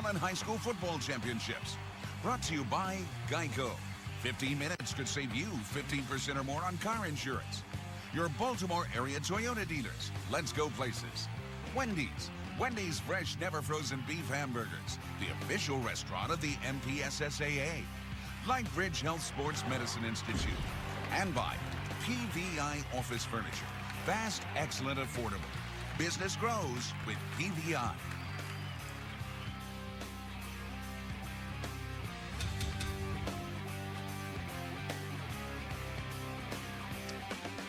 Maryland High School Football Championships. Brought to you by Geico. 15 minutes could save you 15% or more on car insurance. Your Baltimore area Toyota dealers. Let's go places. Wendy's. Wendy's fresh, never frozen beef hamburgers. The official restaurant of the MPSSAA. Lightbridge Health Sports Medicine Institute. And by PVI Office Furniture. Fast, excellent, affordable. Business grows with PVI.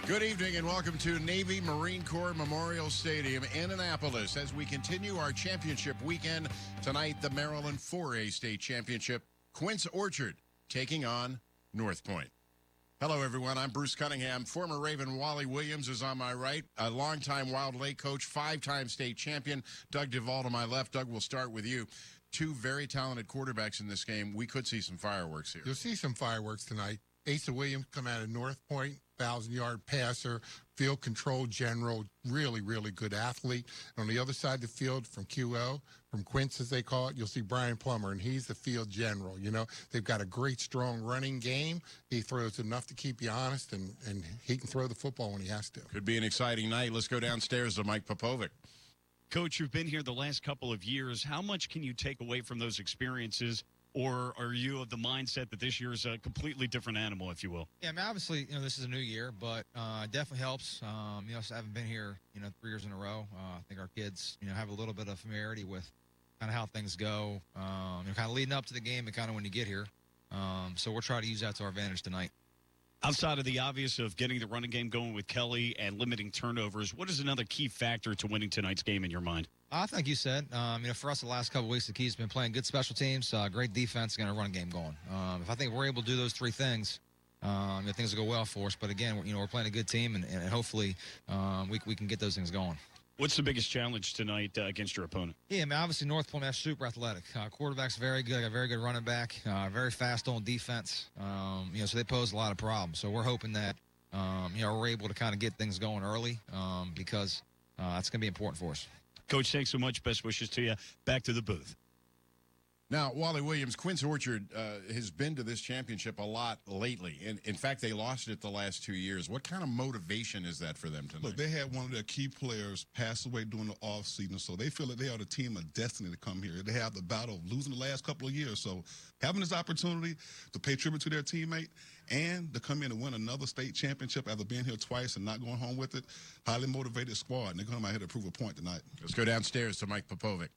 Good evening and welcome to Navy Marine Corps Memorial Stadium in Annapolis as we continue our championship weekend. Tonight, the Maryland 4A State Championship. Quince Orchard taking on North Point. Hello, everyone. I'm Bruce Cunningham. Former Raven Wally Williams is on my right. A longtime Wild Lake coach, 5-time state champion. Doug Duvall to my left. Doug, we'll start with you. Two very talented quarterbacks in this game. We could see some fireworks here. You'll see some fireworks tonight. Asa Williams come out of North Point, 1,000-yard passer, field control general, really, really good athlete. On the other side of the field from QO, from Quince as they call it, you'll see Brian Plummer, and he's the field general. You know, they've got a great, strong running game. He throws enough to keep you honest, and he can throw the football when he has to. Could be an exciting night. Let's go downstairs to Mike Popovic. Coach, you've been here the last couple of years. How much can you take away from those experiences? Or are you of the mindset that this year is a completely different animal, if you will? Yeah, I mean, obviously, this is a new year, but it definitely helps. I haven't been here, 3 years in a row. I think our kids, have a little bit of familiarity with kind of how things go, kind of leading up to the game and kind of when you get here. So we'll try to use that to our advantage tonight. Outside of the obvious of getting the running game going with Kelly and limiting turnovers, what is another key factor to winning tonight's game in your mind? I think you said, for us the last couple of weeks, the key's been playing good special teams, great defense, and a run game going. If I think we're able to do those three things, things will go well for us. But again, we're playing a good team, and hopefully we can get those things going. What's the biggest challenge tonight against your opponent? Yeah, obviously North Point is super athletic. Quarterback's very good, got a very good running back, very fast on defense. So they pose a lot of problems. So we're hoping that we're able to kind of get things going early because that's going to be important for us. Coach, thanks so much. Best wishes to you. Back to the booth. Now, Wally Williams, Quince Orchard has been to this championship a lot lately. In fact, they lost it the last 2 years. What kind of motivation is that for them tonight? Look, they had one of their key players pass away during the offseason, so they feel that they are the team of destiny to come here. They have the battle of losing the last couple of years. So having this opportunity to pay tribute to their teammate and to come in and win another state championship after being here twice and not going home with it, highly motivated squad, and they're coming out here to prove a point tonight. Let's go downstairs to Mike Popovic.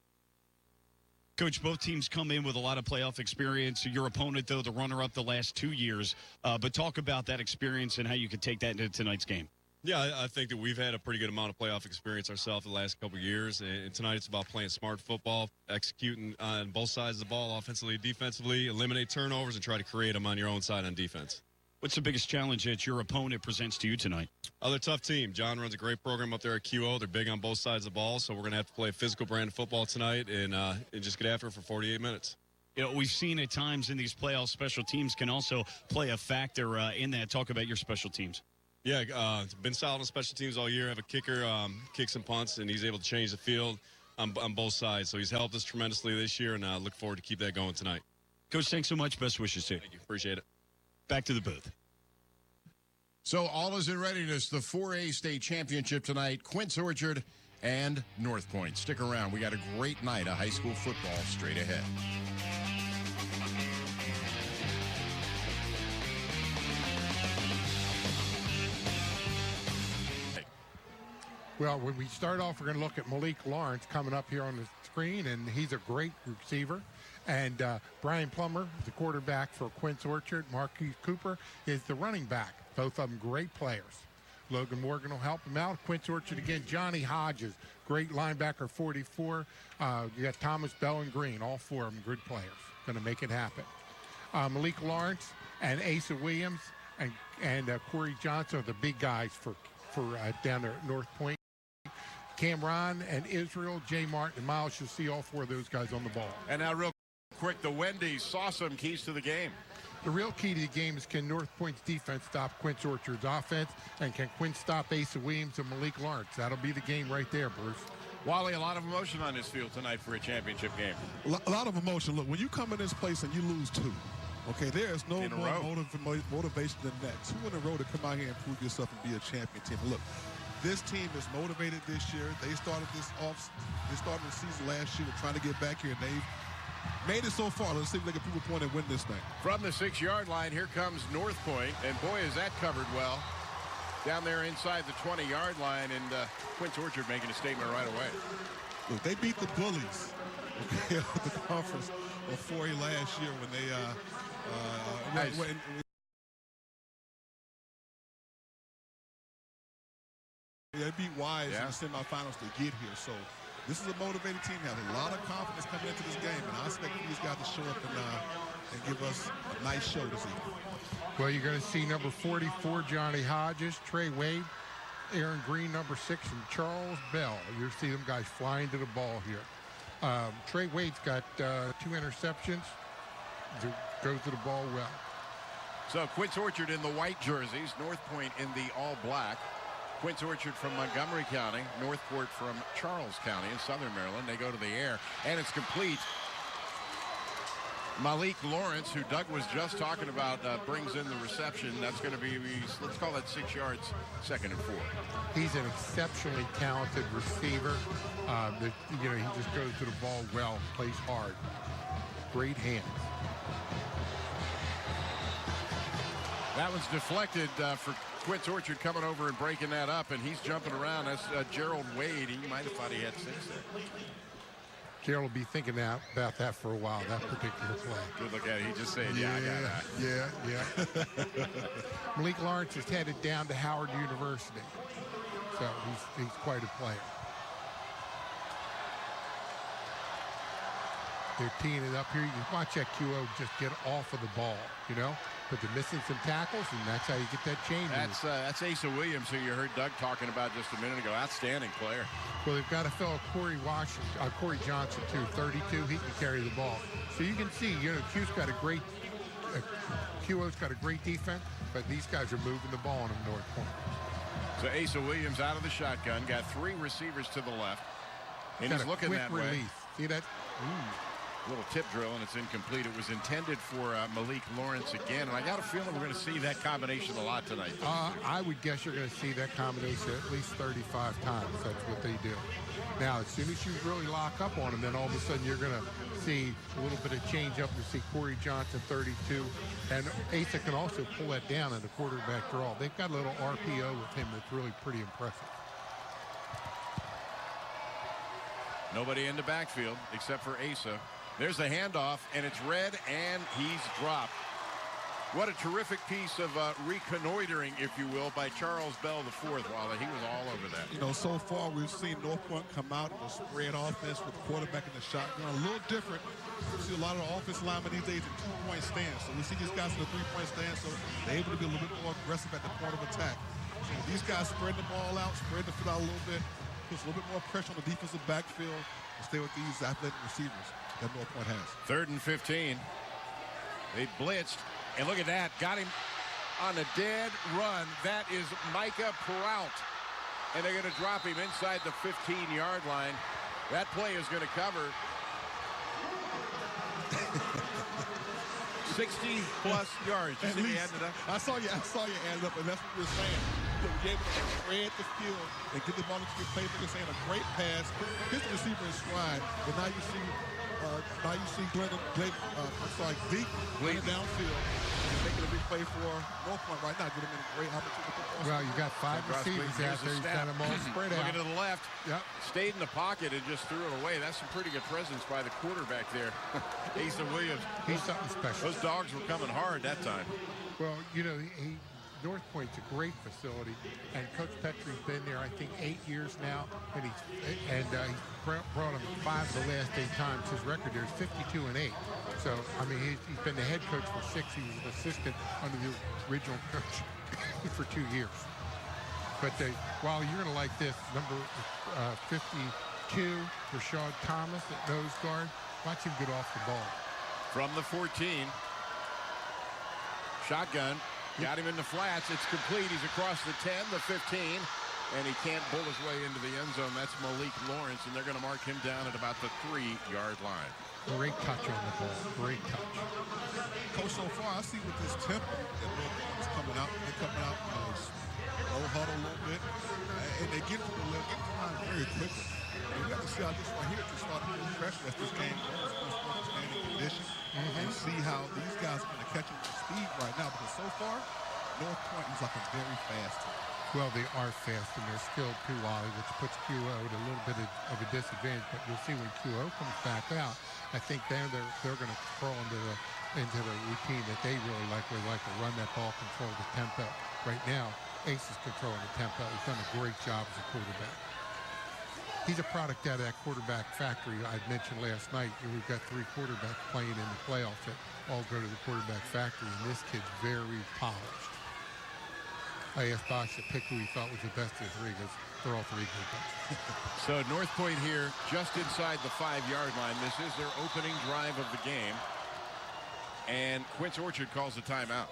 Coach, both teams come in with a lot of playoff experience. Your opponent, though, the runner-up the last 2 years. But talk about that experience and how you could take that into tonight's game. Yeah, I think that we've had a pretty good amount of playoff experience ourselves the last couple of years. And tonight it's about playing smart football, executing on both sides of the ball, offensively, defensively, eliminate turnovers, and try to create them on your own side on defense. What's the biggest challenge that your opponent presents to you tonight? They're a tough team. John runs a great program up there at QO. They're big on both sides of the ball, so we're going to have to play a physical brand of football tonight and just get after it for 48 minutes. We've seen at times in these playoffs, special teams can also play a factor in that. Talk about your special teams. Yeah, been solid on special teams all year. I have a kicker, kicks and punts, and he's able to change the field on both sides. So he's helped us tremendously this year, and I look forward to keep that going tonight. Coach, thanks so much. Best wishes to you. Thank you. Appreciate it. Back to the booth. So all is in readiness. The 4A State Championship tonight, Quince Orchard and North Point. Stick around. We got a great night of high school football straight ahead. Well, when we start off, we're going to look at Malik Lawrence coming up here on the screen, and he's a great receiver. And Brian Plummer, the quarterback for Quince Orchard. Marquise Cooper is the running back. Both of them great players. Logan Morgan will help him out. Quince Orchard again, Johnny Hodges, great linebacker, 44. You got Thomas Bell and Green, all four of them good players. Going to make it happen. Malik Lawrence and Asa Williams and Corey Johnson are the big guys for down there at North Point. Cameron and Israel, Jay Martin, and Miles, you'll see all four of those guys on the ball. And now real quick, the Wendy's saw some keys to the game. The real key to the game is can North Point's defense stop Quince Orchard's offense, and can Quince stop Asa Williams and Malik Lawrence? That'll be the game right there, Bruce. Wally, a lot of emotion on this field tonight for a championship game. A lot of emotion. Look, when you come in this place and you lose 2, okay, there is no more motivation than that. 2 in a row to come out here and prove yourself and be a champion team. Look, this team is motivated this year. They started the season last year with trying to get back here, and they've made it so far. Let's see if they can prove a point and win this thing. From the 6-yard line, here comes North Point, and boy, is that covered well. Down there inside the 20-yard line, and Quince Orchard making a statement right away. Look, they beat the bullies, okay, of the conference of 4A last year when they they beat Wise in the semifinals to get here. So this is a motivated team. They have a lot of confidence coming into this game, and I expect these guys to show up and give us a nice show this evening. Well, you're going to see number 44, Johnny Hodges, Trey Wade, Aaron Green, number 6, and Charles Bell. You'll see them guys flying to the ball here. Trey Wade's got 2 interceptions. Goes to the ball well. So Quince Orchard in the white jerseys, North Point in the all-black. Quince Orchard from Montgomery County, Northport from Charles County in southern Maryland. They go to the air, and it's complete. Malik Lawrence, who Doug was just talking about, brings in the reception. That's going to be, let's call that 6 yards, 2nd and 4. He's an exceptionally talented receiver. He just goes to the ball well, plays hard. Great hands. That one's deflected for Quince Orchard coming over and breaking that up, and he's jumping around. That's Gerald Wade. He might have thought he had 6 there. Gerald will be thinking about that for a while, that particular play. Good look at it. He just said, I got that. Yeah. Malik Lawrence is headed down to Howard University. So he's quite a player. They're teeing it up here. You can watch that QO just get off of the ball, But they're missing some tackles, and that's how you get that chain. That's Asa Williams, who you heard Doug talking about just a minute ago. Outstanding player. Well, they've got a fellow, Corey Johnson, too, 32. He can carry the ball. So you can see, QO's got a great defense, but these guys are moving the ball on him, North Point. So Asa Williams out of the shotgun, got 3 receivers to the left, and he's looking that way. See that? Little tip drill, and it's incomplete. It was intended for Malik Lawrence again, and I got a feeling we're going to see that combination a lot tonight. I would guess you're going to see that combination at least 35 times. That's what they do. Now, as soon as you really lock up on them, then all of a sudden you're going to see a little bit of change up. You see Corey Johnson, 32, and Asa can also pull that down in the quarterback draw. They've got a little RPO with him that's really pretty impressive. Nobody in the backfield except for Asa. There's the handoff, and it's red, and he's dropped. What a terrific piece of reconnoitering, if you will, by Charles Bell IV, Wally. He was all over that. So far we've seen North Point come out in a spread offense with the quarterback in the shotgun. A little different. We see a lot of the offensive linemen these days in 2-point stands. So we see these guys in the 3-point stand, so they're able to be a little bit more aggressive at the point of attack. So these guys spread the ball out, spread the field out a little bit, puts a little bit more pressure on the defensive backfield, and stay with these athletic receivers that North Point has. 3rd and 15. They blitzed, and look at that. Got him on a dead run. That is Micah Peralt. And they're going to drop him inside the 15-yard line. That play is going to cover 60-plus yards. You see me adding it up? I saw you add it up, and that's what we're saying. You're able to spread the field and get the ball into your playmaker, saying a great pass. His receiver is stride, but now you see Zeke running downfield and making a big play for North Point right now. Give him a great opportunity. Well, you got 5 receivers out there. He's got them all spread out. Looking to the left. Yep. Stayed in the pocket and just threw it away. That's some pretty good presence by the quarterback there. Asa Williams. He's something special. Those dogs were coming hard that time. Well, North Point's a great facility, and Coach Petrie's been there, I think, 8 years now, and he's brought him 5 of the last 8 times. His record there is 52-8. So, I mean, he's been the head coach for 6. He was an assistant under the original coach for 2 years. But while you're going to like this, number 52, Rashad Thomas at nose guard. Watch him get off the ball. From the 14, shotgun. Got him in the flats. It's complete. He's across the 10, the 15, and he can't bull his way into the end zone. That's Malik Lawrence, and they're going to mark him down at about the 3-yard line. Great touch on the ball. Great touch. Coach, so far, I see with this tempo that North coming out. They're coming out, low huddle a little bit, and they get to the line very quickly. And we have to see how this right here can start to put pressure as this game goes. Standing condition, and see how these guys are going to catch up with speed right now. Because so far, North Point is like a very fast team. Well, they are fast and they're skilled too, Wally, which puts QO at a little bit of a disadvantage. But you'll see when QO comes back out, I think they're going to crawl into the routine that they really like. They like to run that ball, control the tempo. Right now, Ace is controlling the tempo. He's done a great job as a quarterback. He's a product out of that quarterback factory I mentioned last night. We've got 3 quarterbacks playing in the playoffs that all go to the quarterback factory, and this kid's very polished. I asked Bosch to pick who he thought was the best of the 3 because they're all 3 good guys. So North Point here just inside the 5-yard line. This is their opening drive of the game. And Quince Orchard calls the timeout.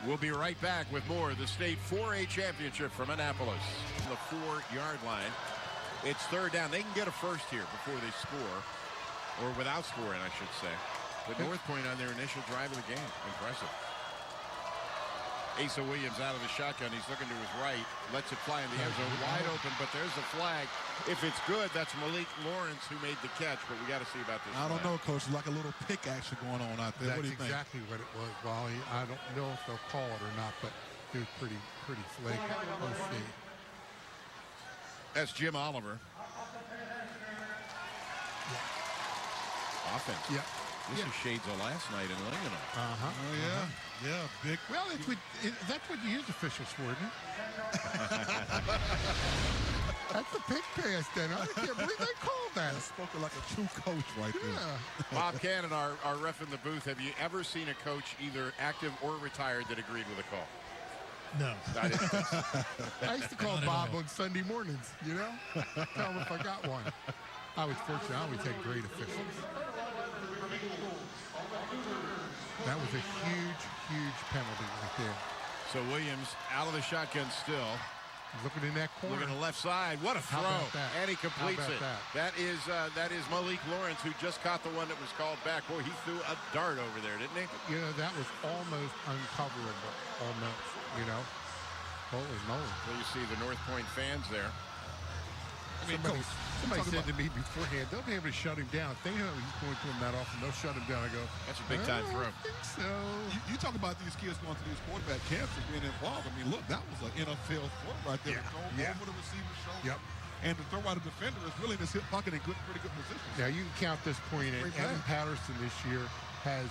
We'll be right back with more of the state 4A championship from Annapolis. The 4-yard line. It's 3rd down. They can get a first here before they score. Or without scoring, I should say. But North Point on their initial drive of the game. Impressive. Asa Williams out of the shotgun. He's looking to his right. Lets it fly in the end zone. Wide open, but there's the flag. If it's good, that's Malik Lawrence who made the catch, but we got to see about this. I don't know, Coach. It's like a little pick action going on out there. That's what do you exactly what it was, Wally. I don't know if they'll call it or not, but it was pretty flaky. We'll see. That's Jim Oliver. Offense. Yeah. This is shades of last night in Lincoln. Uh-huh. Oh, yeah. Yeah, big. Well, that's what you use officials for, isn't it? That's the pick pass, then. I can't believe they called that. Spoken like a true coach right there. Yeah. Bob Cannon, our ref in the booth. Have you ever seen a coach, either active or retired, that agreed with a call? No. I used to call Bob on Sunday mornings, you know? Tell him if I got one. I was fortunate. I always had great officials. That was a huge penalty right there. So Williams out of the shotgun still. He's looking in that corner. Looking to the left side. What a throw. And he completes it. That is Malik Lawrence, who just caught the one that was called back. Boy, he threw a dart over there, didn't he? You know, that was almost uncoverable. Almost, you know. Holy moly. Well, you see the North Point fans there. I mean, Somebody said to me beforehand, they'll be able to shut him down. If they know he's going to him that often, they'll shut him down. I go, that's a big-time throw. I think so. You talk about these kids going to these quarterback camps and being involved. I mean, look, that was an NFL throw right there. Yeah. Over the receiver's shoulder. Yep. And to throw out a defender is really in his hip pocket in pretty good position. Now, you can count this point in. Evan Patterson this year has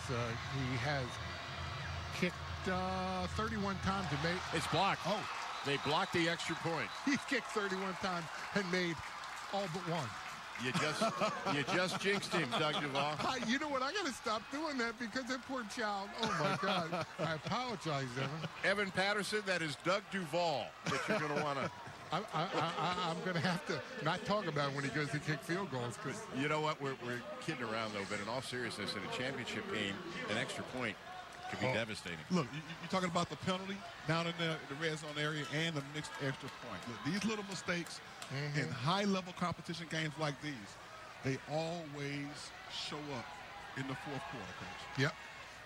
kicked 31 times and made. It's blocked. Oh. They blocked the extra point. He's kicked 31 times and made all but one. You just jinxed him, Doug Duval. You know what? I got to stop doing that because that poor child. Oh my God! I apologize, Evan. Evan Patterson. That is Doug Duval that you're going to want to. I'm going to have to not talk about when he goes to kick field goals. Because you know what? We're kidding around though, but in all seriousness, in a championship game, an extra point could be devastating. Look, you're talking about the penalty down in the red zone area and the mixed extra point. Look, these little mistakes in high-level competition games like these, they always show up in the fourth quarter, Coach. Yep.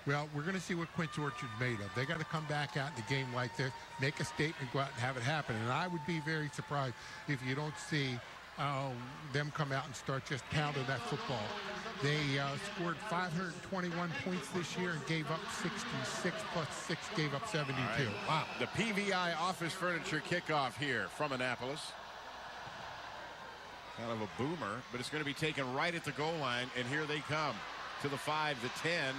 Well, we're going to see what Quince Orchard's made of. They got to come back out in a game like this, make a statement, go out and have it happen. And I would be very surprised if you don't see them come out and start just pounding that football. They scored 521 points this year and gave up 66 plus 6, gave up 72. Right. Wow. The PVI Office Furniture kickoff here from Annapolis. Kind of a boomer, but it's going to be taken right at the goal line, and here they come to the 5, the 10,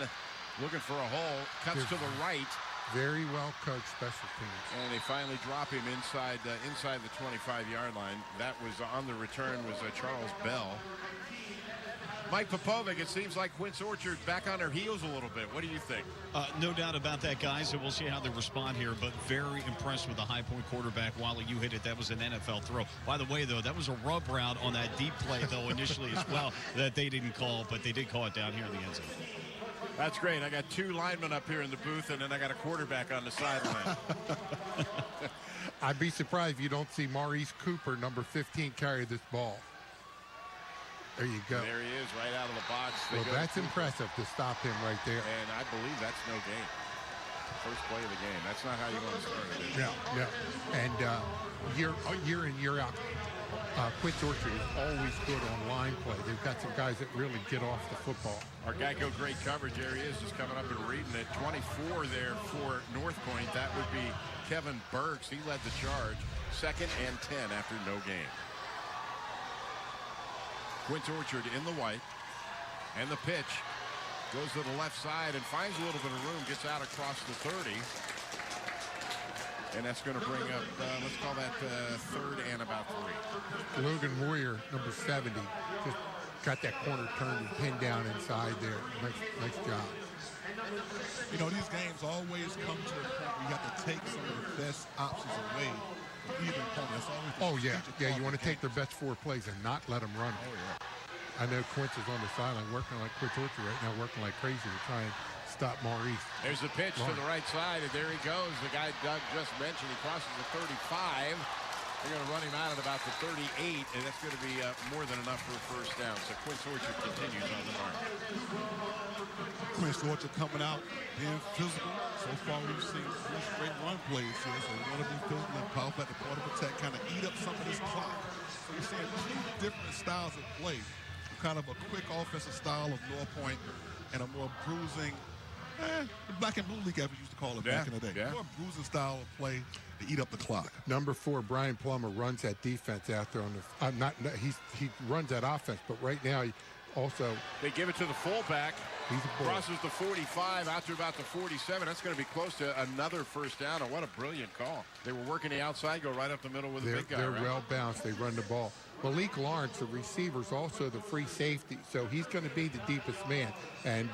looking for a hole, cuts to the right. Very well coached special teams. And they finally drop him inside the 25-yard line. That was on the return was Charles Bell. Mike Popovic, it seems like Quince Orchard back on their heels a little bit. What do you think? No doubt about that, guys. So we'll see how they respond here, but very impressed with the high point quarterback. Wally, you hit it. That was an NFL throw. By the way, though, that was a rub route on that deep play, though, initially as well, that they didn't call, but they did call it down here in the end zone. That's great. I got 2 linemen up here in the booth, and then I got a quarterback on the sideline. I'd be surprised if you don't see Maurice Cooper, number 15, carry this ball. There you go. There he is, right out of the box. Well, that's impressive to stop him right there. And I believe that's no gain. First play of the game. That's not how you want to start it. Yeah. And year in, year out, Quince Orchard is always good on line play. They've got some guys that really get off the football. Our Geico great coverage. There he is, just coming up and reading it. 24 there for North Point. That would be Kevin Burks. He led the charge. 2nd and 10 after no gain. Quince Orchard in the white, and the pitch goes to the left side and finds a little bit of room, gets out across the 30, and that's going to bring up, let's call that 3rd and about 3. Logan Moyer, number 70, just got that corner turned and pinned down inside there. Nice job. You know, these games always come to a point where you have to take some of the best options away from either opponent. That's always the strategic part You want of to the take their best 4 plays and not let them run. Oh, yeah. I know Quince is on the sideline working like Quince Orchard right now, working like crazy to try and stop Maurice. There's a pitch to the right side, and there he goes. The guy Doug just mentioned, he crosses the 35. They're going to run him out at about the 38, and that's going to be more than enough for a first down. So Quince Orchard continues on the mark. Quince Orchard coming out, being physical. So far, we've seen 4 straight run plays here. So we want to be physical and powerful at the point of attack, kind of eat up some of this clock. So we're seeing 2 different styles of play. Kind of a quick offensive style of North Point and a more bruising, the black and blue league, as we used to call it back in the day. Yeah. More bruising style of play to eat up the clock. Number 4, Brian Plummer runs that defense out there on the. He runs that offense, but right now he also. They give it to the fullback. He's a crosses the 45 out to about the 47. That's going to be close to another first down. And what a brilliant call! They were working the outside, go right up the middle with a big guy. They're right? well balanced. They run the ball. Malik Lawrence, the receiver, is also the free safety, so he's going to be the deepest man, and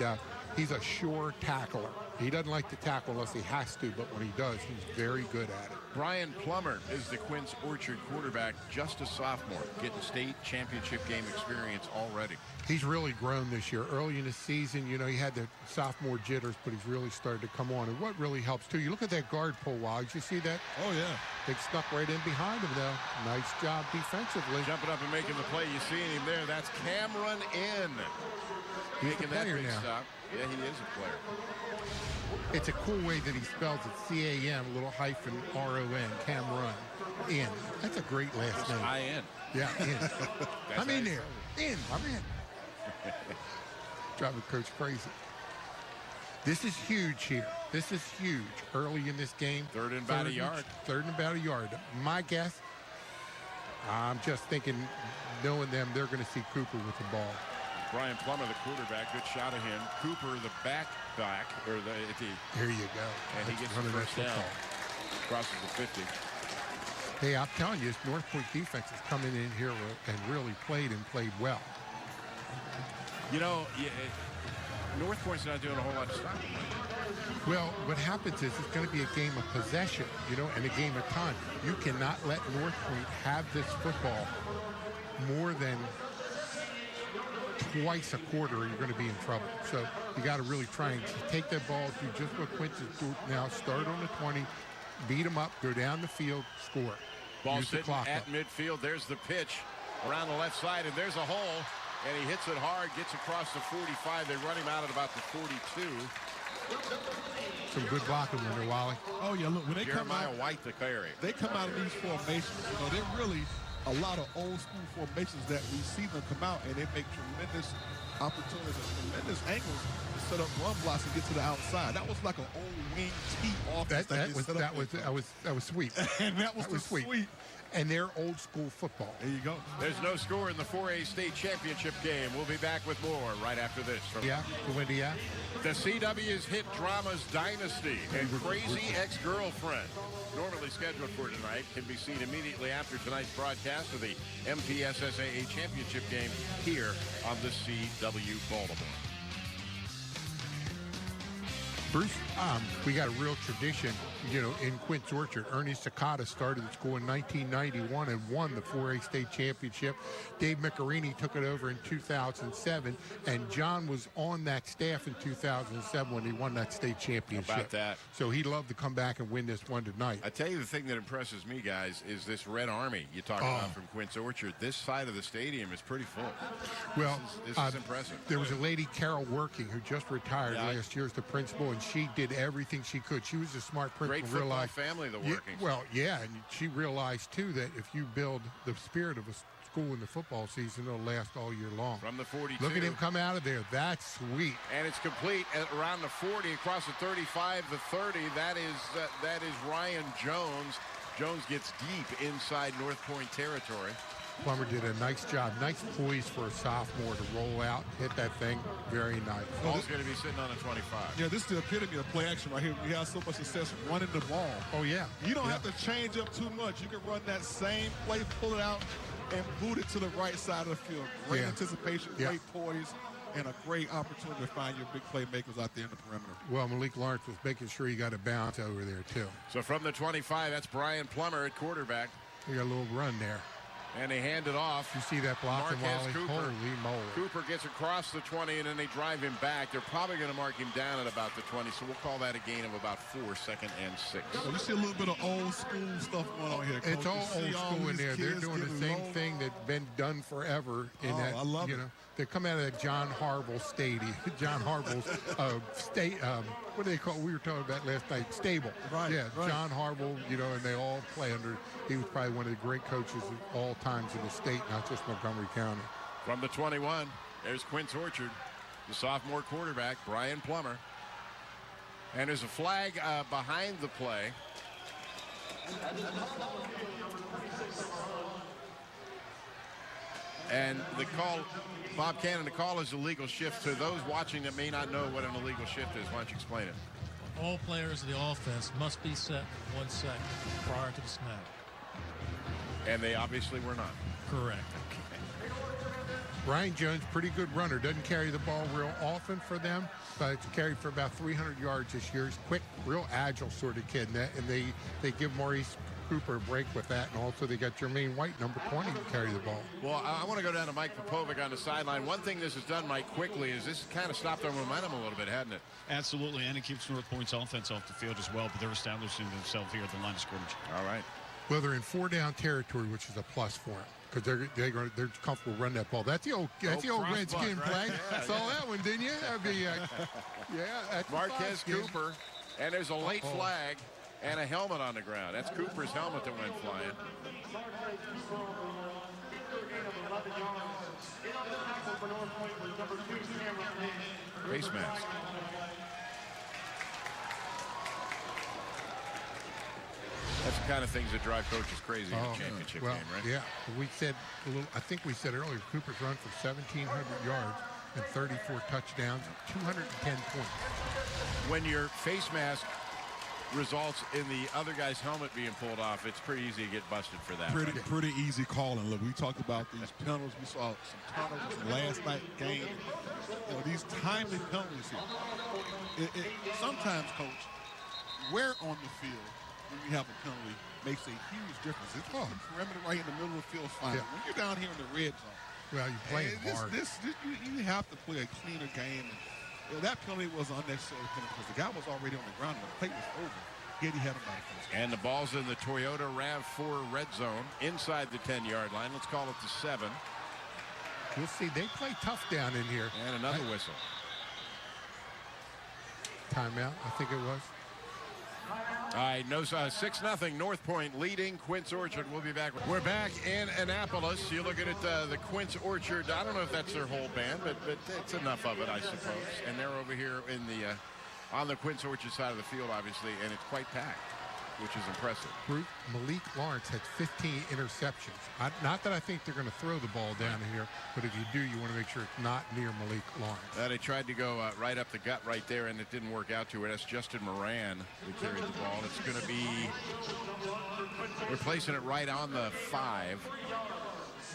he's a sure tackler. He doesn't like to tackle unless he has to, but when he does, he's very good at it. Brian Plummer is the Quince Orchard quarterback, just a sophomore, getting state championship game experience already. He's really grown this year. Early in the season, you know, he had the sophomore jitters, but he's really started to come on. And what really helps, too, you look at that guard pull, Wally. Did you see that? Oh, yeah. They snuck right in behind him, though. Nice job defensively. Jumping up and making the play. You see him there. That's Cameron in. He's making that big stop. Yeah, he is a player. It's a cool way that he spells it. C-A-M, little hyphen R-O-N, Cameron. In. That's a great last name. I-N. Yeah, in. I'm in there. In. I'm in. Driving Coach crazy. This is huge here. This is huge early in this game. 3rd and about a yard. 3rd and about a yard. My guess, I'm just thinking, knowing them, they're going to see Cooper with the ball. Brian Plummer, the quarterback, good shot of him. Cooper, the back, or the. Here you go. And he gets the first down. Crosses the 50. Hey, I'm telling you, this North Point defense is coming in here and really played well. You know, North Point's not doing a whole lot of stopping. Well, what happens is it's going to be a game of possession, you know, and a game of time. You cannot let North Point have this football more than twice a quarter, or you're going to be in trouble. So you got to really try and take that ball, do just what Quince is doing now, start on the 20, beat them up, go down the field, score. Ball sitting at midfield. There's the pitch around the left side, and there's a hole. And he hits it hard, gets across the 45. They run him out at about the 42. Some good blocking when they're Wally. Oh, yeah, look, when they Jeremiah come out, White, the carry. they come out of these formations. You know, they're really a lot of old school formations that we see them come out, and they make tremendous opportunities and tremendous angles to set up run blocks and get to the outside. That was like an old wing T offense. That was sweet. And that was sweet. And they're old school football. There you go. There's no score in the 4A state championship game. We'll be back with more right after this. Yeah, Lindy, The CW's hit dramas Dynasty and Crazy Ex-Girlfriend, normally scheduled for tonight, can be seen immediately after tonight's broadcast broadcast of the MPSSAA Championship game here on the CW Baltimore. Bruce, we got a real tradition, in Quince Orchard. Ernie Sakata started the school in 1991 and won the 4A state championship. Dave Micarini took it over in 2007, and John was on that staff in 2007 when he won that state championship. How about that? So he'd love to come back and win this one tonight. I tell you, the thing that impresses me, guys, is this Red Army you talk about from Quince Orchard. This side of the stadium is pretty full. Well, this is impressive. There was a lady, Carol Working, who just retired last year as the principal, and she did everything she could. She was a smart principal. Great football family, the Workings. And she realized, too, that if you build the spirit of a school in the football season, it'll last all year long. From the 42. Look at him come out of there. That's sweet. And it's complete at around the 40, across the 35, the 30. That is Ryan Jones. Jones gets deep inside North Point territory. Plummer did a nice job. Nice poise for a sophomore to roll out, hit that thing. Very nice. Ball's going to be sitting on a 25. Yeah, this is the epitome of play action right here. We have so much success running the ball. Oh, yeah. You don't have to change up too much. You can run that same play, pull it out, and boot it to the right side of the field. Great anticipation, great poise, and a great opportunity to find your big playmakers out there in the perimeter. Well, Malik Lawrence was making sure he got a bounce over there, too. So from the 25, that's Brian Plummer at quarterback. He got a little run there. And they hand it off. You see that block from Wally? Cooper. Holy moly. Cooper gets across the 20, and then they drive him back. They're probably going to mark him down at about the 20, so we'll call that a gain of about 4, second and 6. Well, you see a little bit of old school stuff going on here, Coach. It's all old school in there. They're doing the same thing that's been done forever. I love it. They come out of that John Harbaugh stadium. John Harbaugh's what do they call it? We were talking about last night. Stable. Right. Yeah, right. John Harbaugh, and they all play under. He was probably one of the great coaches of all times in the state, not just Montgomery County. From the 21, there's Quince Orchard, the sophomore quarterback, Brian Plummer. And there's a flag behind the play. And the call, Bob Cannon, the call is illegal shift. To those watching that may not know what an illegal shift is, why don't you explain it? All players of the offense must be set 1 second prior to the snap. And they obviously were not. Correct. Ryan Jones, pretty good runner. Doesn't carry the ball real often for them, but it's carried for about 300 yards this year. He's quick, real agile sort of kid. And they give Maurice Cooper a break with that, and also they got Jermaine White, number 20, to carry the ball. Well, I want to go down to Mike Popovic on the sideline. One thing this has done, Mike, quickly is this kind of stopped their momentum a little bit, hasn't it? Absolutely, and it keeps North Point's offense off the field as well, but they're establishing themselves here at the line of scrimmage. All right. Well, they're in 4-down territory, which is a plus for them because they're comfortable running that ball. That's the old Redskin play. Yeah, Saw that one, didn't you? That'd be that's Marquez Cooper, and there's a late flag and a helmet on the ground. That's Cooper's helmet that went flying. Face mask. That's the kind of things that drive coaches crazy in a championship game, right? Yeah. I think we said earlier, Cooper's run for 1,700 yards and 34 touchdowns, 210 points. When your face mask results in the other guy's helmet being pulled off, it's pretty easy to get busted for that. Pretty easy calling. Look, we talked about these penalties. We saw some turnovers from last night's game. These timely penalties here. Sometimes, Coach, where on the field when you have a penalty makes a huge difference. It's the perimeter right in the middle of the field fine. When you're down here in the red zone, well, you're playing hard. You have to play a cleaner game. That penalty was an unnecessary penalty because the guy was already on the ground and the play was over. Yet he had him out of first. And the ball's in the Toyota RAV4 red zone inside the 10-yard line. Let's call it the 7. We'll see. They play tough down in here. And another whistle. Timeout, I think it was. All right, 6-0 North Point leading Quince Orchard. We'll be back. We're back in Annapolis. You're looking at the Quince Orchard. I don't know if that's their whole band, but it's enough of it, I suppose. And they're over here in the on the Quince Orchard side of the field, obviously, and it's quite packed. which is impressive. Malik Lawrence had 15 interceptions. Not that I think they're going to throw the ball down here, but if you do, you want to make sure it's not near Malik Lawrence. They tried to go right up the gut right there, and it didn't work out too well. That's Justin Moran who carried the ball. It's going to be, we're placing it right on the 5.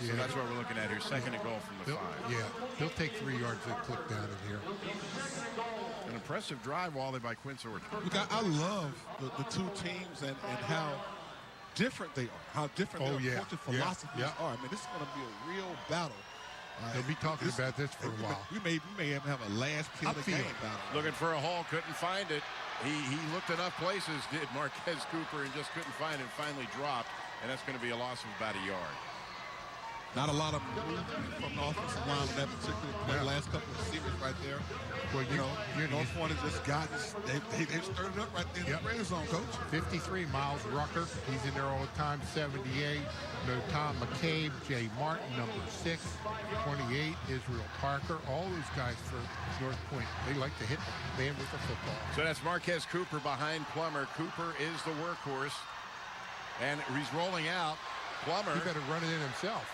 So that's what we're looking at here. Second and goal from the 5. Yeah, they'll take 3 yards and click down in here. An impressive drive, Wally, by Quince Orchard. Look, I love the two teams and how different they are, how different their coaching philosophies are. I mean, this is going to be a real battle. They'll be talking about this for a while. We may have a last play of the game battle. Looking for a hole, couldn't find it. He looked enough places, did Marquez Cooper, and just couldn't find it, finally dropped, and that's going to be a loss of about a yard. Not a lot of movement from the offensive line on that particular play. Last couple of series right there. Well, North Point has just gotten, they've stirred it up right there in the red zone, Coach. 53, Miles Rucker. He's in there all the time. 78. No, Tom McCabe, Jay Martin, number 6. 28, Israel Parker. All those guys for North Point. They like to hit the man with the football. So that's Marquez Cooper behind Plummer. Cooper is the workhorse. And he's rolling out. Plummer. He better run it in himself.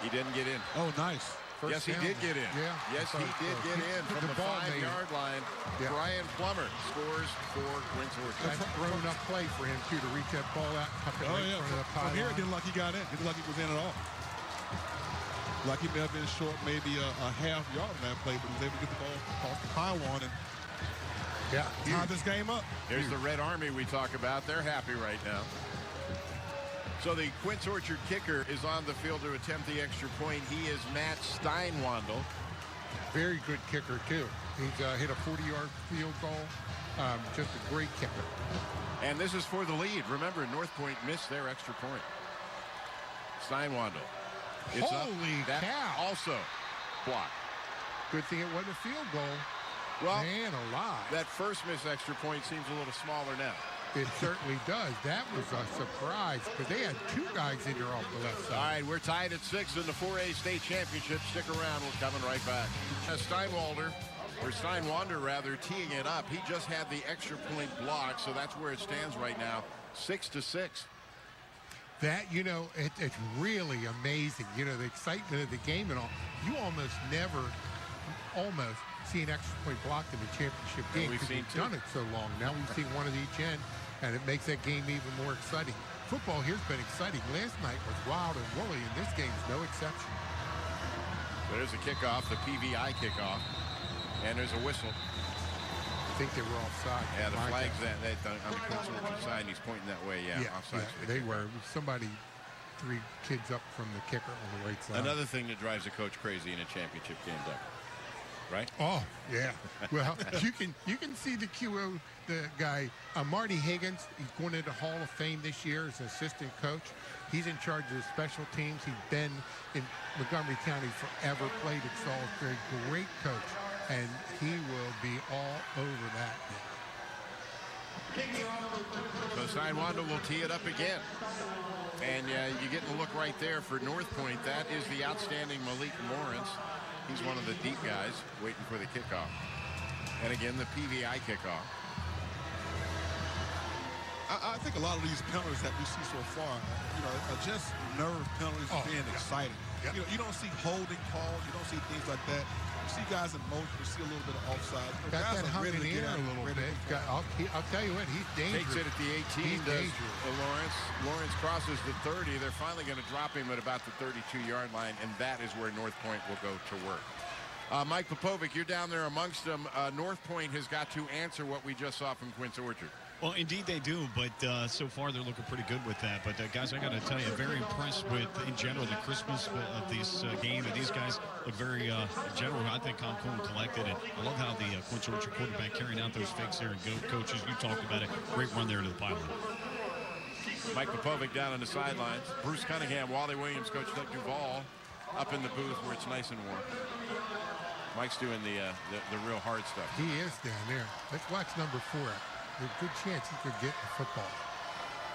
He didn't get in. Oh, nice. Yes, he did get in. Yeah. Yes, he did get in from the 5-yard line. Yeah. Brian Plummer scores for Quince Orchard. That's a grown-up play for him, too, to reach that ball out and tuck it right in front of the pylon. From here, it didn't look like he got in. It didn't look like he was in at all. Like he may have been short maybe a half yard in that play, but he was able to get the ball off the pylon and tie this game up. Here's the Red Army we talk about. They're happy right now. So the Quince Orchard kicker is on the field to attempt the extra point. He is Matt Steinwandel. Very good kicker, too. He's hit a 40-yard field goal. Just a great kicker. And this is for the lead. Remember, North Point missed their extra point. Steinwandel. It's Holy up. cow. Also blocked. Good thing it wasn't a field goal. Well, man alive. That first missed extra point seems a little smaller now. It certainly does. That was a surprise because they had 2 guys in there off the left side. All right, we're tied at 6 in the 4A state championship. Stick around. We're coming right back. Steinwander rather, teeing it up. He just had the extra point block, so that's where it stands right now, 6-6. That, it's really amazing. The excitement of the game and all. You almost never see an extra point blocked in the championship game because we've done it so long. Now we've seen one at each end, and it makes that game even more exciting. Football here's been exciting. Last night was wild and woolly, and this game's no exception. There's a kickoff, the PVI kickoff, and there's a whistle. I think they were offside. Yeah, the flag's on the Quince Orchard side, and he's pointing that way. Offside. Yeah, they were. Somebody, 3 kids up from the kicker on the right side. Another thing that drives a coach crazy in a championship game, Doug. Right? Oh, yeah. Well, you can see the QO, the guy, Marty Higgins. He's going into Hall of Fame this year as an assistant coach. He's in charge of the special teams. He's been in Montgomery County forever, played at Salisbury. Great coach, and he will be all over that. So Steinwander will tee it up again. And you get a look right there for North Point. That is the outstanding Malik Lawrence. He's one of the deep guys waiting for the kickoff. And again, the PVI kickoff. I think a lot of these penalties that we see so far, are just nerve penalties being exciting. Yep. You don't see holding calls. You don't see things like that. You see guys in motion. You see a little bit of offside. Got Guys that are hung in ready to the get air at a it, little ready bit. to go. I'll tell you what, he's dangerous. Takes it at the 18. He's dangerous. Lawrence crosses the 30. They're finally going to drop him at about the 32-yard line, and that is where North Point will go to work. Mike Popovic, you're down there amongst them. North Point has got to answer what we just saw from Quince Orchard. Well, indeed they do, but so far they're looking pretty good with that. But, guys, I got to tell you, very impressed with, in general, the crispness of this game. And these guys look very, in general, I think, calm, cool, and collected. And I love how the Quince Orchard quarterback carrying out those fakes there. And coaches, you talked about it. Great run there to the pylon. Mike Popovic down on the sidelines. Bruce Cunningham, Wally Williams, Coach Doug Duvall up in the booth where it's nice and warm. Mike's doing the real hard stuff. He is down there. Let's watch number 4. There's a good chance he could get the football.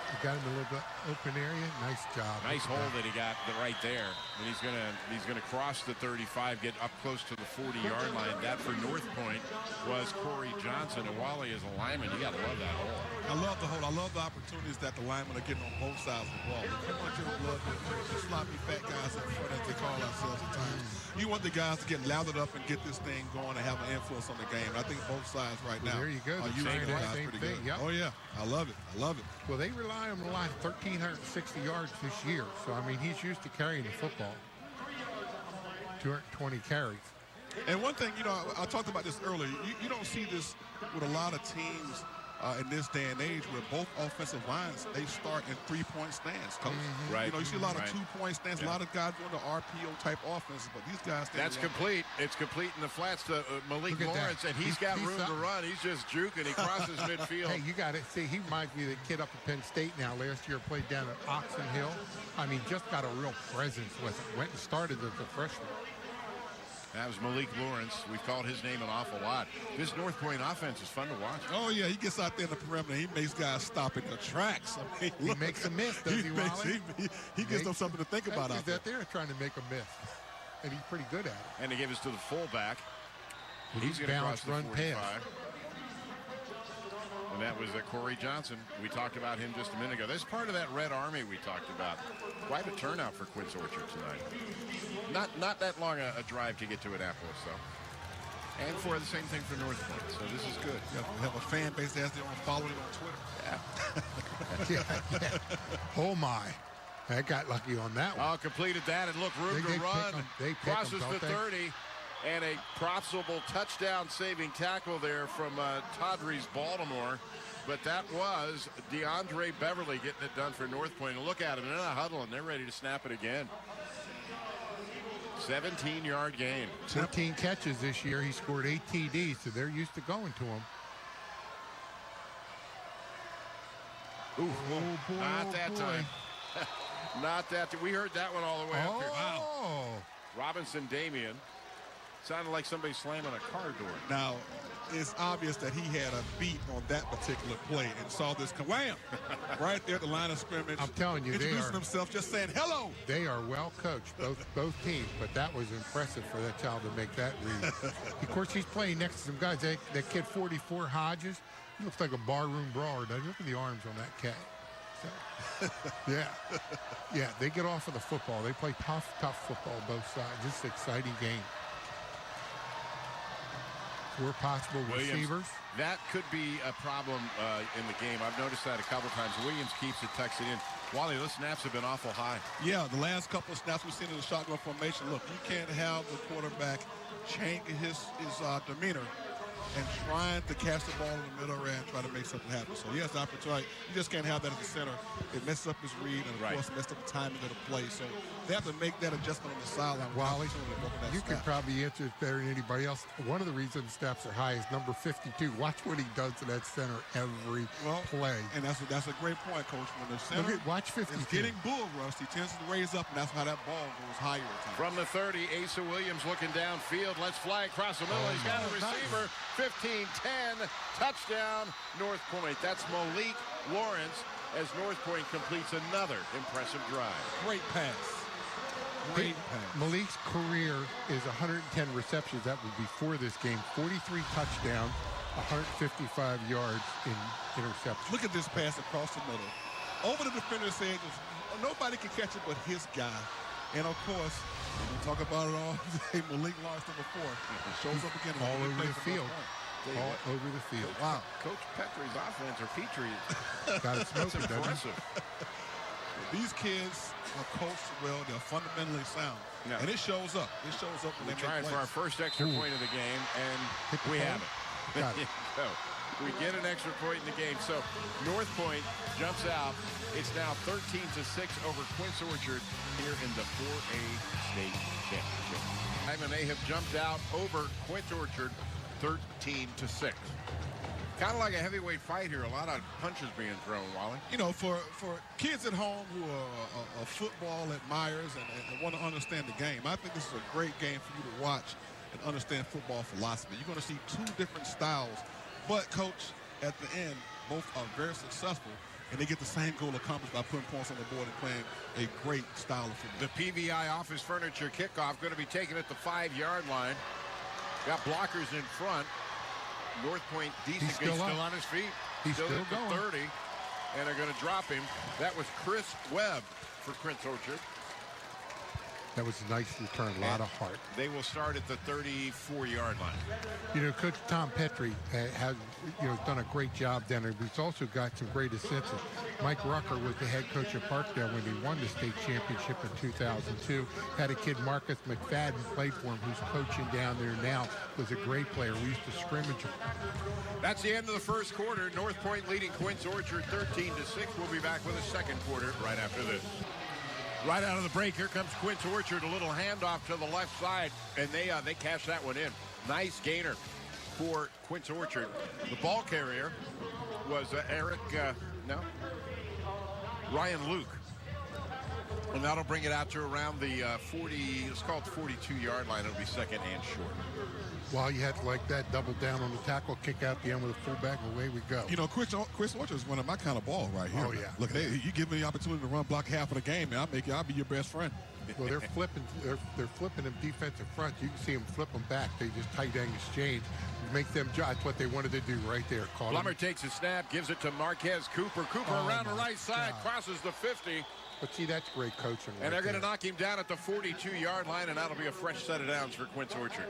You got him a little bit open area. Nice job. Nice hole that he got right there. And he's gonna cross the 35, get up close to the 40-yard line. That for North Point was Corey Johnson. And Wally is a lineman. You gotta love that hole. I love the hole. I love the opportunities that the linemen are getting on both sides of the ball. You want to love the sloppy fat guys up front, as they call ourselves at times. You want the guys to get lathered up and get this thing going and have an influence on the game. I think both sides right now there you go. are using the guys same pretty thing. good. Yep. Oh, yeah. I love it. I love it. Well, they rely on a lot, 1,360 yards this year. So, I mean, he's used to carrying the football. 220 carries. And one thing, I talked about this earlier. You don't see this with a lot of teams in this day and age where both offensive lines, they start in three-point stands, Coach. Right. You see a lot of Right. two-point stands, a lot of guys doing the RPO-type offenses, but these guys... That's complete. It's complete in the flats to Malik Look at Lawrence, that. and he's got room to something. run. He's just juking. He crosses midfield. Hey, you got to see, he reminds me of the kid up at Penn State now. Last year played down at Oxon Hill. I mean, just got a real presence with it. Went and started as a freshman. That was Malik Lawrence. We've called his name an awful lot. This North Point offense is fun to watch. Oh, yeah, he gets out there in the perimeter. He makes guys stop in the tracks. I mean, He makes a miss, does he, Wally? He gives them something to think about out He's there. out there trying to make a miss. And he's pretty good at it. And he gave us to the fullback. He's going to cross balanced the run 45. pass. And that was Corey Johnson. We talked about him just a minute ago. This is part of that Red Army we talked about. Quite a turnout for Quince Orchard tonight. Not that long a drive to get to Annapolis, though. And for the same thing for North Point. So this is good. We have a fan base that has their own following on Twitter. Yeah. Oh, my. I got lucky on that one. Oh, completed that, and look, room They to run. pick 'em, Crosses don't the they? 30, and a profitable touchdown-saving tackle there from Tawdry's Baltimore. But that was DeAndre Beverly getting it done for North Point. And look at them, they're in a huddle, and they're ready to snap it again. 17-yard gain. 13 catches this year. He scored 8 TDs, so they're used to going to him. Ooh, Oh, boy, not oh, that boy. time. Not that time. We heard that one all the way up here. Oh. Robinson Damian. Sounded like somebody slamming a car door. Now, it's obvious that he had a beat on that particular play and saw this come wham right there at the line of scrimmage. I'm telling you, introducing himself, just saying hello. They are well coached, both teams, but that was impressive for that child to make that read. Of course, he's playing next to some guys. That kid 44, Hodges, he looks like a barroom brawler. Doesn't he? Look at the arms on that cat. So, yeah, they get off of the football. They play tough football both sides. It's an exciting game. 4 possible receivers. That could be a problem in the game. I've noticed that a couple times. Williams keeps it tucked in. Wally, those snaps have been awful high. Yeah, the last couple of snaps we've seen in the shotgun formation. Look, you can't have the quarterback change his demeanor and trying to catch the ball in the middle and try to make something happen. So, yes, opportunity. You just can't have that at the center. It messes up his read and, of course, messed up the timing of the play. So, they have to make that adjustment on the sideline. Wally, you can probably answer it better than anybody else. One of the reasons snaps are high is number 52. Watch what he does to that center every play. And that's a great point, Coach. When the center watch 52. is getting bull rushed, he tends to raise up, and that's how that ball goes higher at times. From the 30, Asa Williams looking downfield. Let's fly across the middle. He's got a receiver. 15-10. Touchdown, North Point. That's Malik Lawrence as North Point completes another impressive drive. Great pass. Malik's career is 110 receptions. That was before this game. 43 touchdowns, 155 yards in interceptions. Look at this pass across the middle. Over the defender's head. Nobody can catch it but his guy. And, of course, we talk about it all day. Malik Lawrence, number 4. Shows up again. All over the field. All over the field. Wow. Coach Petrie's offense, or Petrie, got it smoking, impressive. These kids are coached well. They're fundamentally sound. Yeah. And it shows up. It shows up when We're they trying make for our plays. first extra point of the game, and we have it. Got it. So we get an extra point in the game. So North Point jumps out. It's now 13-6 over Quince Orchard here in the 4A state championship. And they have jumped out over Quince Orchard 13-6. Kind of like a heavyweight fight here. A lot of punches being thrown, Wally. You know, for kids at home who are football admirers and want to understand the game, I think this is a great game for you to watch and understand football philosophy. You're going to see 2 different styles. But, Coach, at the end, both are very successful and they get the same goal accomplished by putting points on the board and playing a great style of football. The PVI Office Furniture kickoff going to be taken at the 5-yard line. Got blockers in front. North Point decent. He's still on his feet. He's still at the going. 30, and they're going to drop him. That was Chris Webb for Quince Orchard. That was a nice return, a lot of heart. They will start at the 34-yard line. You know, Coach Tom Petrie has, done a great job down there. He's also got some great assistants. Mike Rucker was the head coach of Parkdale when he won the state championship in 2002. Had a kid, Marcus McFadden, played for him, who's coaching down there now. Was a great player. We used to scrimmage him. That's the end of the first quarter. North Point leading Quince Orchard 13-6. We'll be back with a second quarter right after this. Right out of the break, here comes Quince Orchard. A little handoff to the left side, and they cash that one in. Nice gainer for Quince Orchard. The ball carrier was Ryan Luke. And that'll bring it out to around the 42-yard line. It'll be second and short. Well, you had to like that, double down on the tackle, kick out the end with a fullback, and away we go. You know, Chris Orchard is one of my kind of ball right here. Oh, yeah. Look, you give me the opportunity to run block half of the game, and I'll be your best friend. Well, they're flipping them defensive front. You can see them flip them back. They just tight end exchange. Make them judge. That's what they wanted to do right there. Plummer takes a snap, gives it to Marquez Cooper. Cooper around the right side, crosses the 50. But see, that's great coaching. And they're going to knock him down at the 42-yard line, and that'll be a fresh set of downs for Quince Orchard.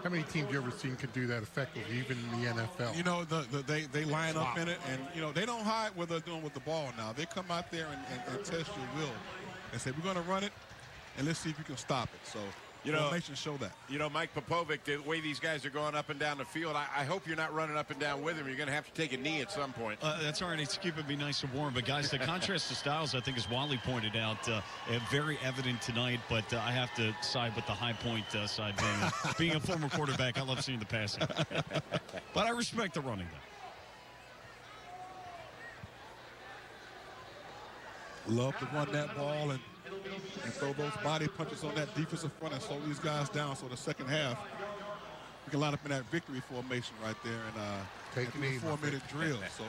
How many teams you ever seen could do that effectively, even in the NFL? You know, they line up in it, and, they don't hide what they're doing with the ball now. They come out there and test your will and say, we're going to run it, and let's see if you can stop it. So, formations show that. Mike Popovic, the way these guys are going up and down the field, I hope you're not running up and down with him. You're going to have to take a knee at some point. That's all right. It's keeping me nice and warm. But, guys, the contrast to styles, I think, as Wally pointed out, very evident tonight. But I have to side with the High Point side. Being a former quarterback, I love seeing the passing. But I respect the running, though. Love to run that ball and throw those body punches on that defensive front and slow these guys down. So the second half, we can line up in that victory formation right there and take a 4-minute drill. So,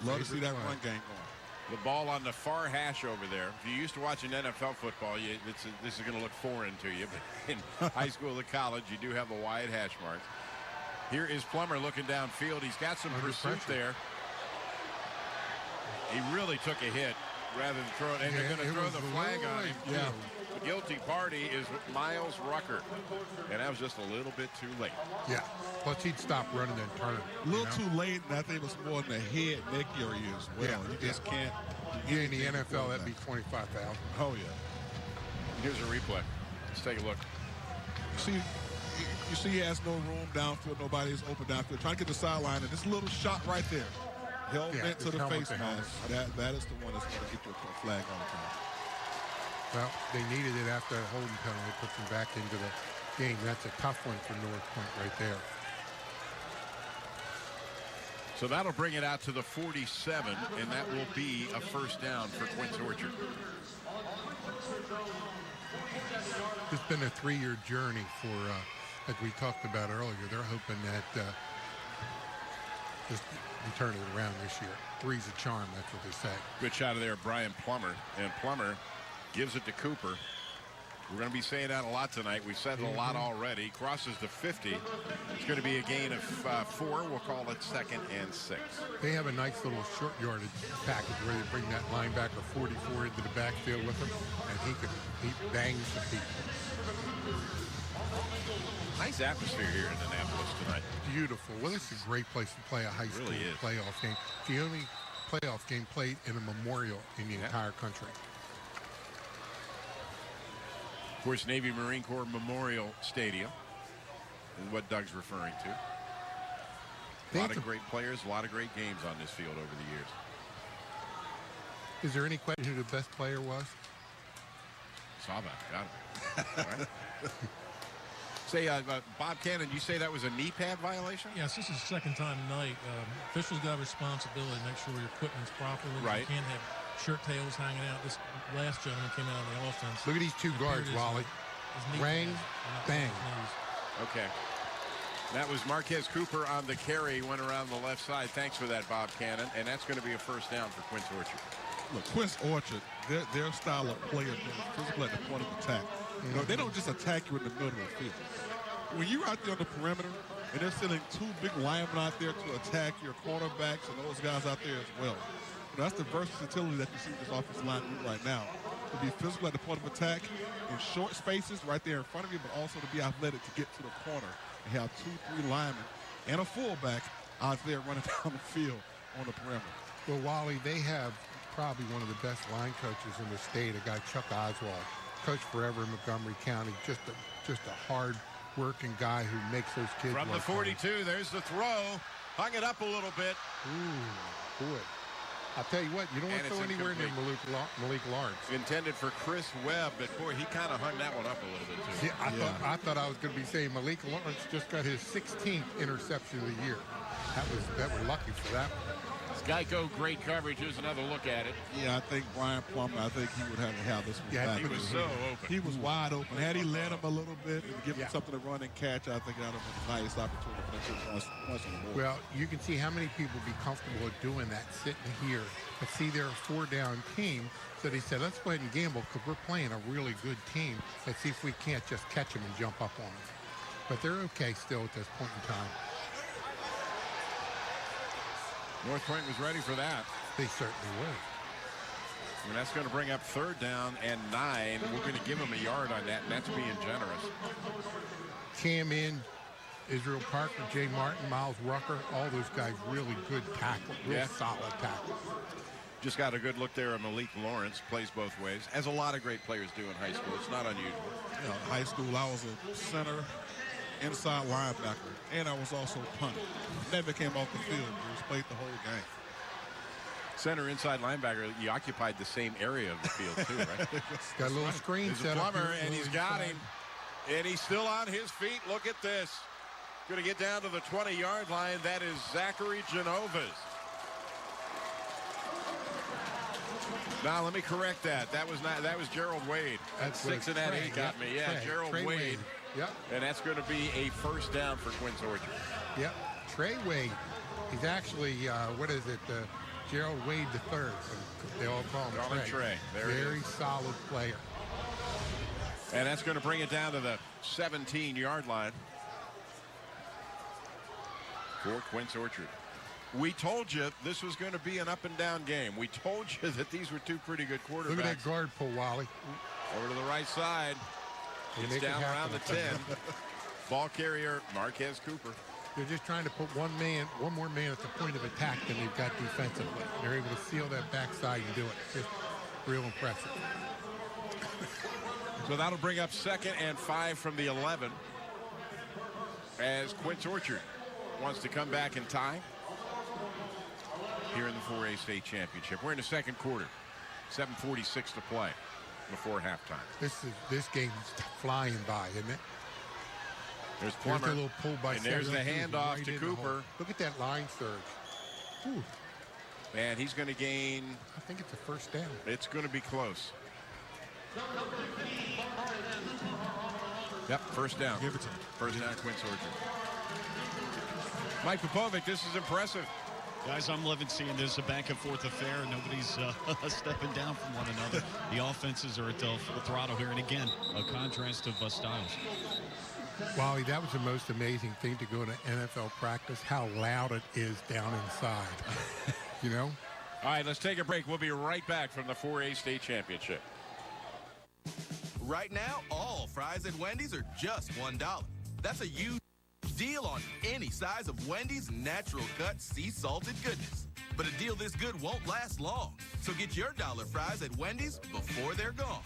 love to see that run game going. The ball on the far hash over there. If you're used to watching NFL football, this is going to look foreign to you. But in high school or college, you do have the wide hash marks. Here is Plummer looking downfield. He's got some pursuit there. He really took a hit rather than throw it. And they're going to throw the flag on him. Yeah. The guilty party is Miles Rucker. And that was just a little bit too late. Yeah. Plus, he'd stop running and turn. A little too late, and I think it was more in the head, neck area as well. You just can't. In the NFL, that'd be $25,000. Oh, yeah. Here's a replay. Let's take a look. You see he has no room downfield. Nobody's open downfield. Trying to get the sideline, and this little shot right there. Helmet to the face mask. That is the one that's going to get you a flag on the time. Well, they needed it after that holding penalty. Puts them back into the game. That's a tough one for North Point right there. So that'll bring it out to the 47, and that will be a first down for Quince Orchard. It's been a 3-year journey for, as we talked about earlier. They're hoping that just turn it around this year. Three's a charm, that's what they say. Good shot of there, Brian Plummer. And Plummer gives it to Cooper. We're going to be saying that a lot tonight. We've said it a lot already. Crosses the 50. It's going to be a gain of 4. We'll call it second and 6. They have a nice little short yardage package where they bring that linebacker 44 into the backfield with them, and he bangs the people. Nice atmosphere here in Annapolis tonight. Beautiful. Well, this is a great place to play a high school playoff game. It's the only playoff game played in a memorial in the entire country. Of course, Navy Marine Corps Memorial Stadium is what Doug's referring to. A lot of great players, a lot of great games on this field over the years. Is there any question who the best player was? Saba, got it. Right. Say, Bob Cannon, you say that was a knee pad violation? Yes, this is the second time tonight. Officials got a responsibility to make sure your equipment's properly. Right. You can't have shirt tails hanging out. This last gentleman came out on the offense. Look at these two guards, Wally. Rang, bang. Okay. That was Marquez Cooper on the carry, went around the left side. Thanks for that, Bob Cannon. And that's going to be a first down for Quince Orchard. Look, Quince Orchard, their style of play is physical at the point of attack. You know, they don't just attack you in the middle of the field. When you're out there on the perimeter and they're sending two big linemen out there to attack your cornerbacks and those guys out there as well. You know, that's the versatility that you see this offensive line do right now. To be physical at the point of attack in short spaces right there in front of you, but also to be athletic to get to the corner and have 2-3 linemen and a fullback out there running down the field on the perimeter. Well, Wally, they have probably one of the best line coaches in the state, a guy, Chuck Oswald, coached forever in Montgomery County, just a hard-working guy who makes those kids From the 42, there's the throw. Hung it up a little bit. Ooh, boy. I'll tell you what, you don't want to throw anywhere near Malik Lawrence. Intended for Chris Webb, but boy, he kind of hung that one up a little bit too. Yeah, I thought I was going to be saying Malik Lawrence just got his 16th interception of the year. That was lucky for that one. Geico, great coverage. Here's another look at it. Yeah, I think Brian Plummer, I think he would have to have this one back. He was so open. He was wide open. Had he led him a little bit and given him something to run and catch, I think that would have been the highest opportunity for them once in the board. Well, you can see how many people be comfortable at doing that, sitting here. But see, they're a 4-down team, so they said, let's go ahead and gamble because we're playing a really good team. Let's see if we can't just catch them and jump up on them. But they're okay still at this point in time. North Point was ready for that. They certainly were. And that's going to bring up 3rd down and 9. We're going to give them a yard on that, and that's being generous. Cam in, Israel Parker, Jay Martin, Miles Rucker, all those guys really good tackle, real solid tackle. Just got a good look there at Malik Lawrence, plays both ways, as a lot of great players do in high school. It's not unusual. You know, in high school, I was a center, inside linebacker, and I was also punter. Never came off the field. Bruce played the whole game. Center, inside linebacker, you occupied the same area of the field too, right? Got a little screen There's set a up. Plummer, and he's got him. And he's still on his feet. Look at this. Going to get down to the 20-yard line. That is Zachary Genovas. Now let me correct that. That was Gerald Wade. That's 6 and that 8 got me. Yeah, Gerald Wade. Yep. And that's going to be a first down for Quince Orchard. Yep. Trey Wade. He's actually, Gerald Wade III. They all call him Trey. Very solid player. And that's going to bring it down to the 17-yard line for Quince Orchard. We told you this was going to be an up-and-down game. We told you that these were two pretty good quarterbacks. Look at that guard pull, Wally. Over to the right side. Gets down around the 10. Ball carrier, Marquez Cooper. They're just trying to put one more man at the point of attack than they've got defensively. They're able to seal that backside and do it. Just real impressive. So that'll bring up 2nd and 5 from the 11 as Quince Orchard wants to come back and tie here in the 4A state championship. We're in the second quarter. 7:46 to play before halftime. This game's flying by, isn't it? There's Plummer, a little pull by and there's the handoff right to Cooper. Look at that line surge. Ooh. And he's going to gain. I think it's a first down. It's going to be close. Yep, first down. Give it to him. First down, Quince Orchard. Mike Popovic, this is impressive. Guys, I'm loving seeing this a back and forth affair. Nobody's stepping down from one another. The offenses are at full throttle here. And again, a contrast of styles. Wally, that was the most amazing thing to go to NFL practice, how loud it is down inside. You know? All right, let's take a break. We'll be right back from the 4A state championship. Right now, all fries at Wendy's are just $1. That's a huge deal on any size of Wendy's natural cut sea salted goodness. But a deal this good won't last long. So get your dollar fries at Wendy's before they're gone.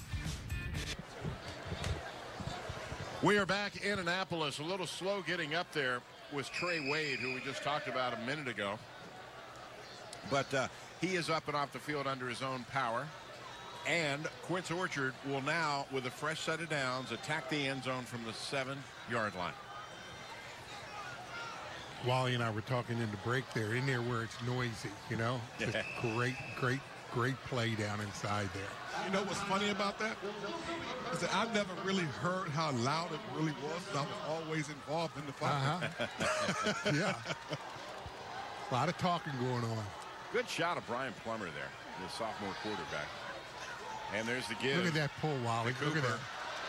We are back in Annapolis. A little slow getting up there was Trey Wade, who we just talked about a minute ago. But he is up and off the field under his own power. And Quince Orchard will now, with a fresh set of downs, attack the end zone from the 7-yard line. Wally and I were talking in the break there, in there where it's noisy, you know? Just great great play down inside there. You know what's funny about that? Is that I never really heard how loud it really was, but I was always involved in the fight. Yeah. A lot of talking going on. Good shot of Brian Plummer there, the sophomore quarterback. And there's the give. Look at that pull, Wally. Look at that.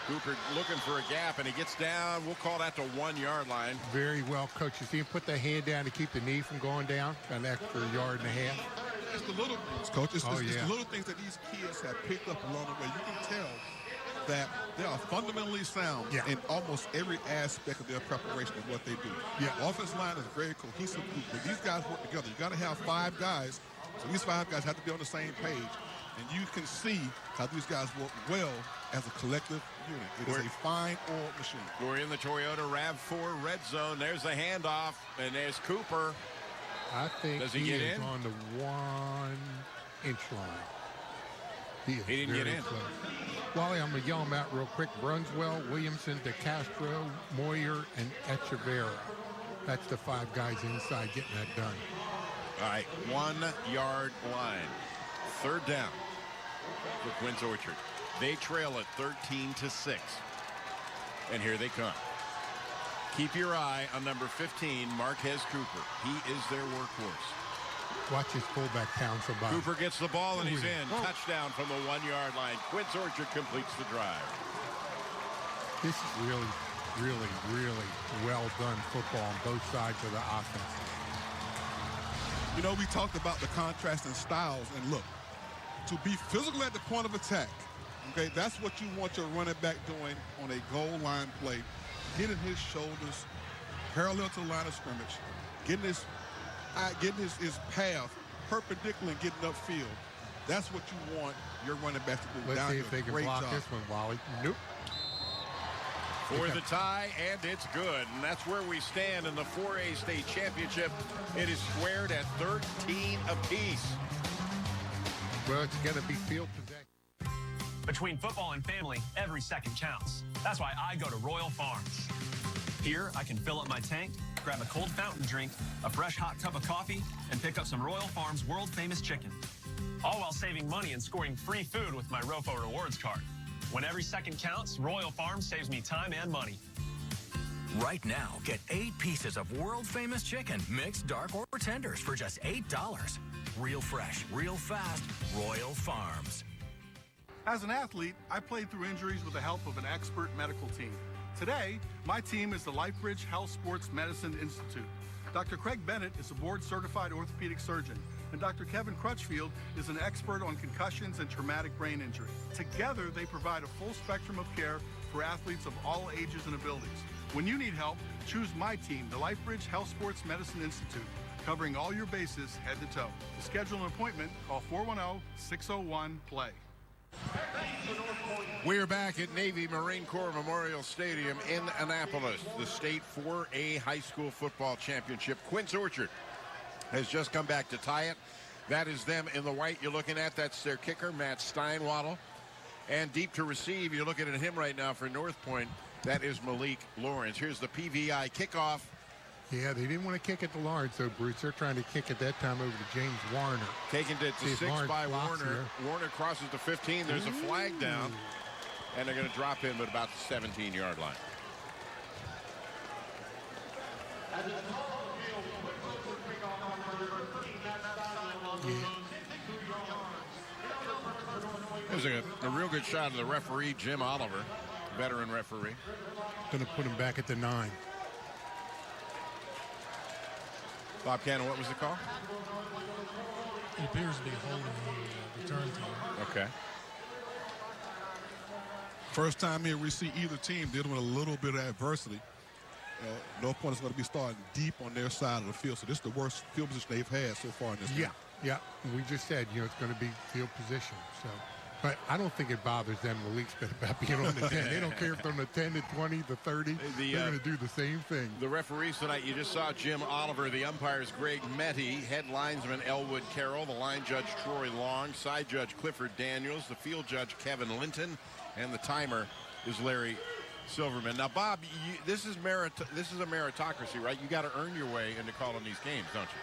Cooper looking for a gap, and he gets down. We'll call that the 1 yard line. Very well coached. You see him put the hand down to keep the knee from going down. Got an extra yard and a half. It's the little things, Coach. It's Oh, the yeah. little things that these kids have picked up along the way. You can tell that they are fundamentally sound Yeah. in almost every aspect of their preparation of what they do. Yeah. The offensive line is a very cohesive group. When these guys work together, you got to have 5 guys. So these 5 guys have to be on the same page. And you can see how these guys work well as a collective unit. It is a fine-oiled machine. We're in the Toyota RAV4 red zone. There's the handoff, and there's Cooper. I think Does he get is in? on the 1-inch line. He didn't get in. Close. Wally, I'm going to yell them out real quick. Brunswell, Williamson, DeCastro, Moyer, and Echeverria. That's the 5 guys inside getting that done. All right, 1 yard line. 3rd down for Quince Orchard. They trail at 13-6. And here they come. Keep your eye on number 15, Marquez Cooper. He is their workhorse. Watch his fullback pound somebody. Cooper gets the ball, and he's in. Oh. Touchdown from the 1 yard line. Quince Orchard completes the drive. This is really, really, really well done football on both sides of the offense. You know, we talked about the contrast in styles, and look, to be physical at the point of attack, okay, that's what you want your running back doing on a goal line play, getting his shoulders parallel to the line of scrimmage, getting his path perpendicular and getting upfield. That's what you want your running back to do. Let's see if they can block this one, Wally. Nope. For the tie, and it's good. And that's where we stand in the 4A state championship. It is squared at 13 apiece. Well, it's going to be field possession. Between football and family, every second counts. That's why I go to Royal Farms. Here, I can fill up my tank, grab a cold fountain drink, a fresh hot cup of coffee, and pick up some Royal Farms world-famous chicken. All while saving money and scoring free food with my ROFO Rewards card. When every second counts, Royal Farms saves me time and money. Right now, get 8 pieces of world-famous chicken, mixed, dark, or tenders for just $8. Real fresh, real fast, Royal Farms. As an athlete, I played through injuries with the help of an expert medical team. Today, my team is the LifeBridge Health Sports Medicine Institute. Dr. Craig Bennett is a board-certified orthopedic surgeon, and Dr. Kevin Crutchfield is an expert on concussions and traumatic brain injury. Together, they provide a full spectrum of care for athletes of all ages and abilities. When you need help, choose my team, the LifeBridge Health Sports Medicine Institute, covering all your bases head to toe. To schedule an appointment, call 410-601-PLAY. We're back at Navy Marine Corps Memorial Stadium in Annapolis. The state 4A high school football championship. Quince Orchard has just come back to tie it. That is them in the white you're looking at. That's their kicker, Matt Steinwaddle. And deep to receive, you're looking at him right now for North Point. That is Malik Lawrence. Here's the PVI kickoff. Yeah, they didn't want to kick it to Lawrence, though, Bruce. They're trying to kick it that time over to James Warner. Taken to 6 by Warner. Here. Warner crosses the 15. There's a flag down. And they're going to drop him at about the 17-yard line. There's a real good shot of the referee, Jim Oliver, veteran referee. Going to put him back at the 9. Bob Cannon, what was the call? It appears to be holding the return team. Okay. First time here we see either team dealing with a little bit of adversity. North Point is going to be starting deep on their side of the field, so this is the worst field position they've had so far in this game. Yeah. We just said, it's going to be field position. So, but I don't think it bothers them the least bit about being on the 10. They don't care if they're on the 10, the 20, the 30. They're going to do the same thing. The referees tonight, you just saw Jim Oliver. The umpires, Greg Metty. Head linesman, Elwood Carroll. The line judge, Troy Long. Side judge, Clifford Daniels. The field judge, Kevin Linton. And the timer is Larry Silverman. Now, Bob, this is a meritocracy, right? You got to earn your way into calling these games, don't you?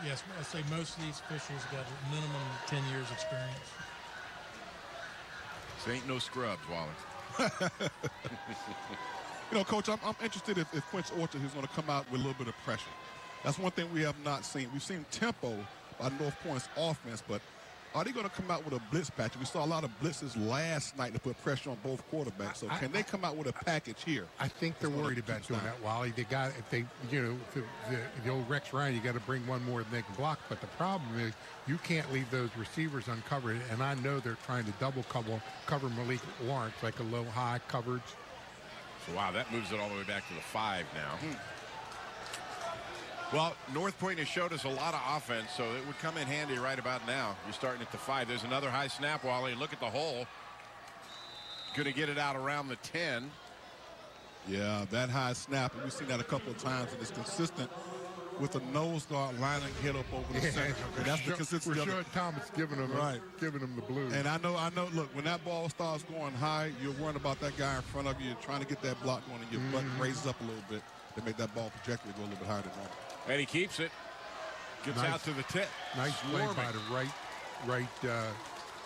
Yes, I say most of these officials got a minimum 10 years experience. This ain't no scrubs, Wally. You know, Coach, I'm interested if Quince Orchard is going to come out with a little bit of pressure. That's one thing we have not seen. We've seen tempo by North Point's offense, but are they going to come out with a blitz package? We saw a lot of blitzes last night to put pressure on both quarterbacks. So can they come out with a package here? I think they're worried about doing that, Wally. They got the old Rex Ryan, you got to bring one more than they can block. But the problem is you can't leave those receivers uncovered. And I know they're trying to double cover Malik Lawrence, like a low-high coverage. So, wow, that moves it all the way back to the 5 now. Well, North Point has showed us a lot of offense, so it would come in handy right about now. You're starting at the 5. There's another high snap, Wally. Look at the hole. Going to get it out around the 10. Yeah, that high snap, and we've seen that a couple of times, and it's consistent with the nose guard lining head up over the center. And that's the consistency of Rashad Thomas giving him the blues. And I know. Look, when that ball starts going high, you're worrying about that guy in front of you. You're trying to get that block going, and your butt raises up a little bit to make that ball trajectory go a little bit higher than normal. And he keeps it. Gets out to the tip. Nice play by the right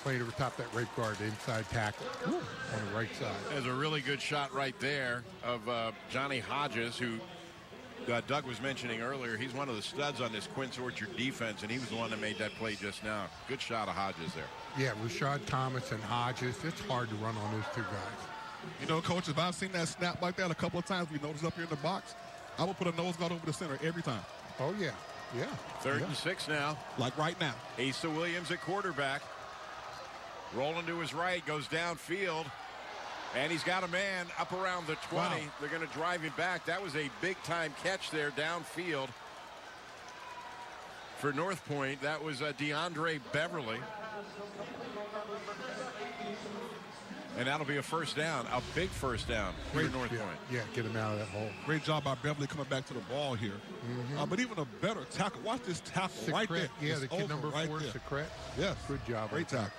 playing over top that right guard, inside tackle on the right side. There's a really good shot right there of Johnny Hodges, who Doug was mentioning earlier. He's one of the studs on this Quince Orchard defense, and he was the one that made that play just now. Good shot of Hodges there. Yeah, Rashad Thomas and Hodges. It's hard to run on those two guys. You know, Coach, if I've seen that snap like that a couple of times, we noticed up here in the box, I would put a nose guard over the center every time. Oh, yeah. Yeah. 3rd and 6 now. Like right now. Asa Williams at quarterback. Rolling to his right, goes downfield. And he's got a man up around the 20. Wow. They're going to drive him back. That was a big-time catch there downfield for North Point. That was DeAndre Beverly. And that'll be a first down, a big first down for North Point. Yeah, get him out of that hole. Great job by Beverly coming back to the ball here. But even a better tackle. Watch this tackle right there. Yeah, it's the kid number 4, Secret. Yes. Good job. Great tackle.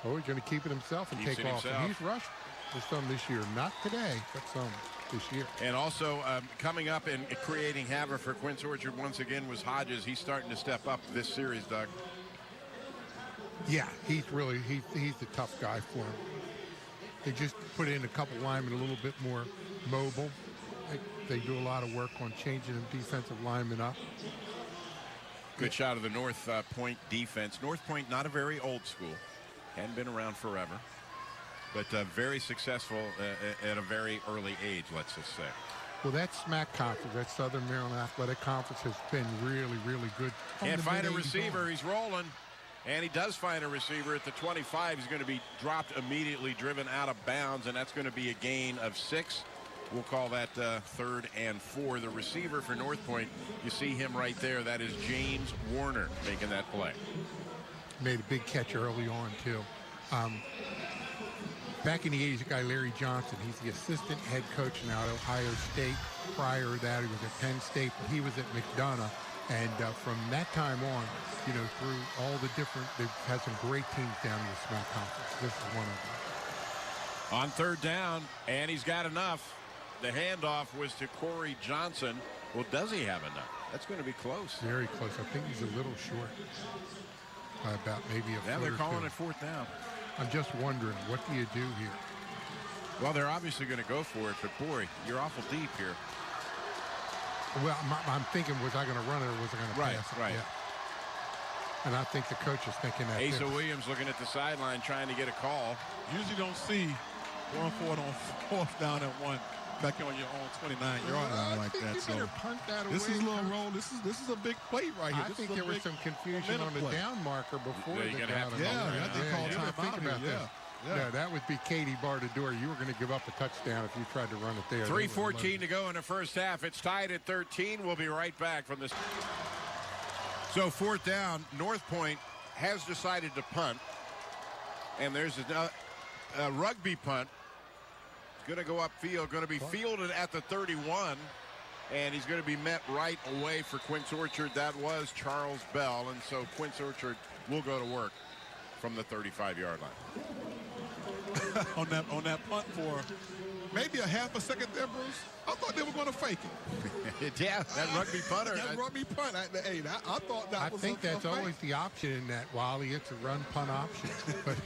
Oh, he's going to keep it himself and take off. And he's rushed for some this year. Not today, but some this year. And also coming up and creating havoc for Quince Orchard once again was Hodges. He's starting to step up this series, Doug. Yeah, he's the tough guy for him. They just put in a couple linemen a little bit more mobile. They do a lot of work on changing the defensive linemen up. Good shot of the North Point defense. North Point, not a very old school. Hadn't been around forever. But very successful at a very early age, let's just say. Well, that SMAC conference, that Southern Maryland Athletic Conference, has been really, really good. Can't find a receiver. He's rolling. And he does find a receiver at the 25. He's going to be dropped immediately, driven out of bounds, and that's going to be a gain of 6. We'll call that 3rd and 4. The receiver for North Point, you see him right there. That is James Warner making that play. Made a big catch early on, too. Back in the 80s, a guy, Larry Johnson, he's the assistant head coach now at Ohio State. Prior to that, he was at Penn State, but he was at McDonough. And from that time on, you know, through all the different, they've had some great teams down in the SMAC conference. This is one of them. On 3rd down, and he's got enough. The handoff was to Corey Johnson. Well, does he have enough? That's going to be close. Very close. I think he's a little short. About maybe a Now foot they're or calling two. it 4th down. I'm just wondering, what do you do here? Well, they're obviously going to go for it, but boy, you're awful deep here. Well, I'm thinking, was I going to run it or was I going to pass it? Right. Yeah. And I think the coach is thinking that. Asa Williams looking at the sideline trying to get a call. Usually don't see going for it on 4th down and 1 back on your own 29-yard line like that. So punt that away. This is a little roll. This is a big play right here. I think there was some confusion on the down marker before the down. Yeah, they called time out here. Yeah, that would be Katie Bardador. You were going to give up a touchdown if you tried to run it there. 3:14 to go in the first half. It's tied at 13. We'll be right back from this. So 4th down, North Point has decided to punt. And there's a rugby punt. It's going to go upfield, going to be fielded at the 31. And he's going to be met right away for Quince Orchard. That was Charles Bell. And so Quince Orchard will go to work from the 35-yard line. on that punt for maybe a half a second there, Bruce. I thought they were going to fake it. Yeah, that rugby punter. That rugby punt. I thought that was I think that's always the option in that, Wally. It's a run punt option. But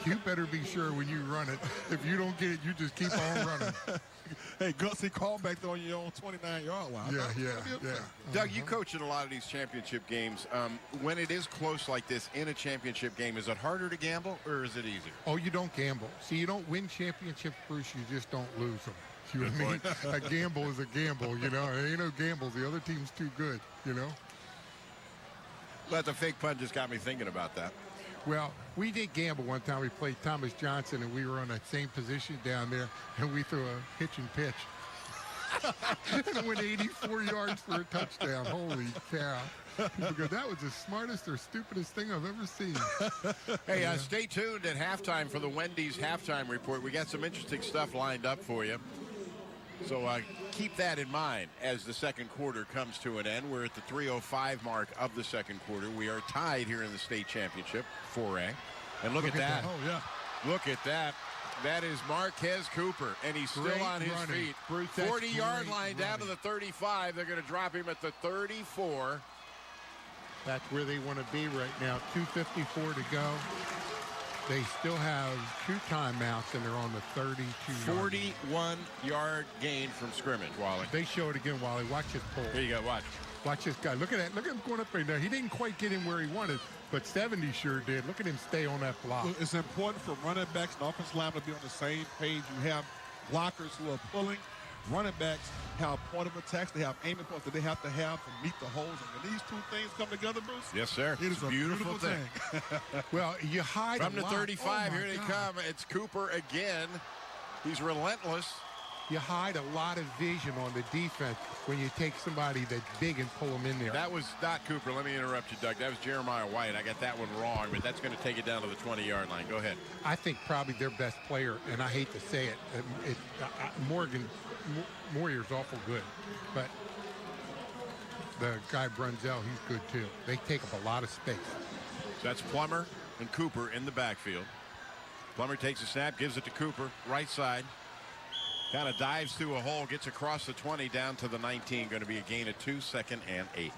you better be sure when you run it. If you don't get it, you just keep on running. Hey, gutsy callback there on your own 29-yard line. Yeah. Doug, you coach in a lot of these championship games. When it is close like this in a championship game, is it harder to gamble or is it easier? Oh, you don't gamble. See, you don't win championships, Bruce. You just don't lose them. You know what I mean? A gamble is a gamble, you know. There ain't no gambles. The other team's too good, you know. But the fake punt just got me thinking about that. Well, we did gamble one time. We played Thomas Johnson, and we were on that same position down there, and we threw a hitch and pitch. And it went 84 yards for a touchdown. Holy cow. People go, that was the smartest or stupidest thing I've ever seen. Hey, stay tuned at halftime for the Wendy's halftime report. We got some interesting stuff lined up for you. So keep that in mind as the second quarter comes to an end. We're at the 3:05 mark of the second quarter. We are tied here in the state championship 4A. And look at that. Oh, yeah. Look at that. That is Marquez Cooper, and he's still on his feet. 40-yard line down to the 35. They're going to drop him at the 34. That's where they want to be right now. 2:54 to go. They still have 2 timeouts, and they're on the 32. 41-yard gain from scrimmage, Wally. They show it again, Wally. Watch his pull. Here you go. Watch. Watch this guy. Look at that. Look at him going up right now. He didn't quite get him where he wanted, but 70 sure did. Look at him stay on that block. Well, it's important for running backs and offensive linemen to be on the same page. You have blockers who are pulling. Running backs have point of attacks. They have aiming points that they have to meet the holes. And when these two things come together, Bruce. Yes, sir. It is a beautiful thing. Well, you hide from the 35. Oh, here they come. It's Cooper again. He's relentless. You hide a lot of vision on the defense when you take somebody that's big and pull them in there. That was not Cooper. Let me interrupt you, Doug. That was Jeremiah White. I got that one wrong, but that's going to take it down to the 20-yard line. Go ahead. I think probably their best player, and I hate to say it, Moyer's awful good, but the guy Brunzell, he's good too. They take up a lot of space. So that's Plummer and Cooper in the backfield. Plummer takes a snap, gives it to Cooper, right side. Kind of dives through a hole, gets across the 20 down to the 19. Going to be a gain of 2, 2nd and 8.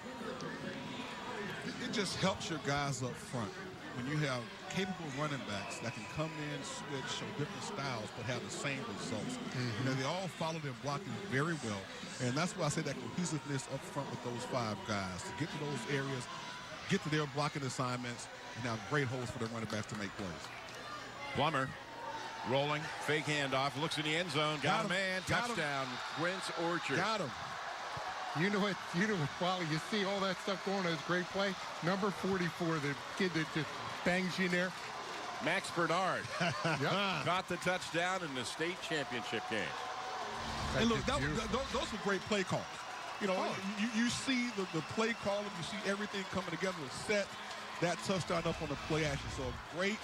It just helps your guys up front when you have capable running backs that can come in, switch, show different styles, but have the same results. You know, they all follow their blocking very well, and that's why I say that cohesiveness up front with those 5 guys to get to those areas, get to their blocking assignments, and have great holes for their running backs to make plays. Plummer rolling, fake handoff, looks in the end zone, got a man, touchdown, Quince Orchard. Got him. You know what, Wally, you see all that stuff going on, this great play. Number 44, the kid that just bangs you in there. Max Bernard Yep. caught the touchdown in the state championship game. And look, those were great play calls. You know, you see the play calling, you see everything coming together to set that touchdown up on the play action. So great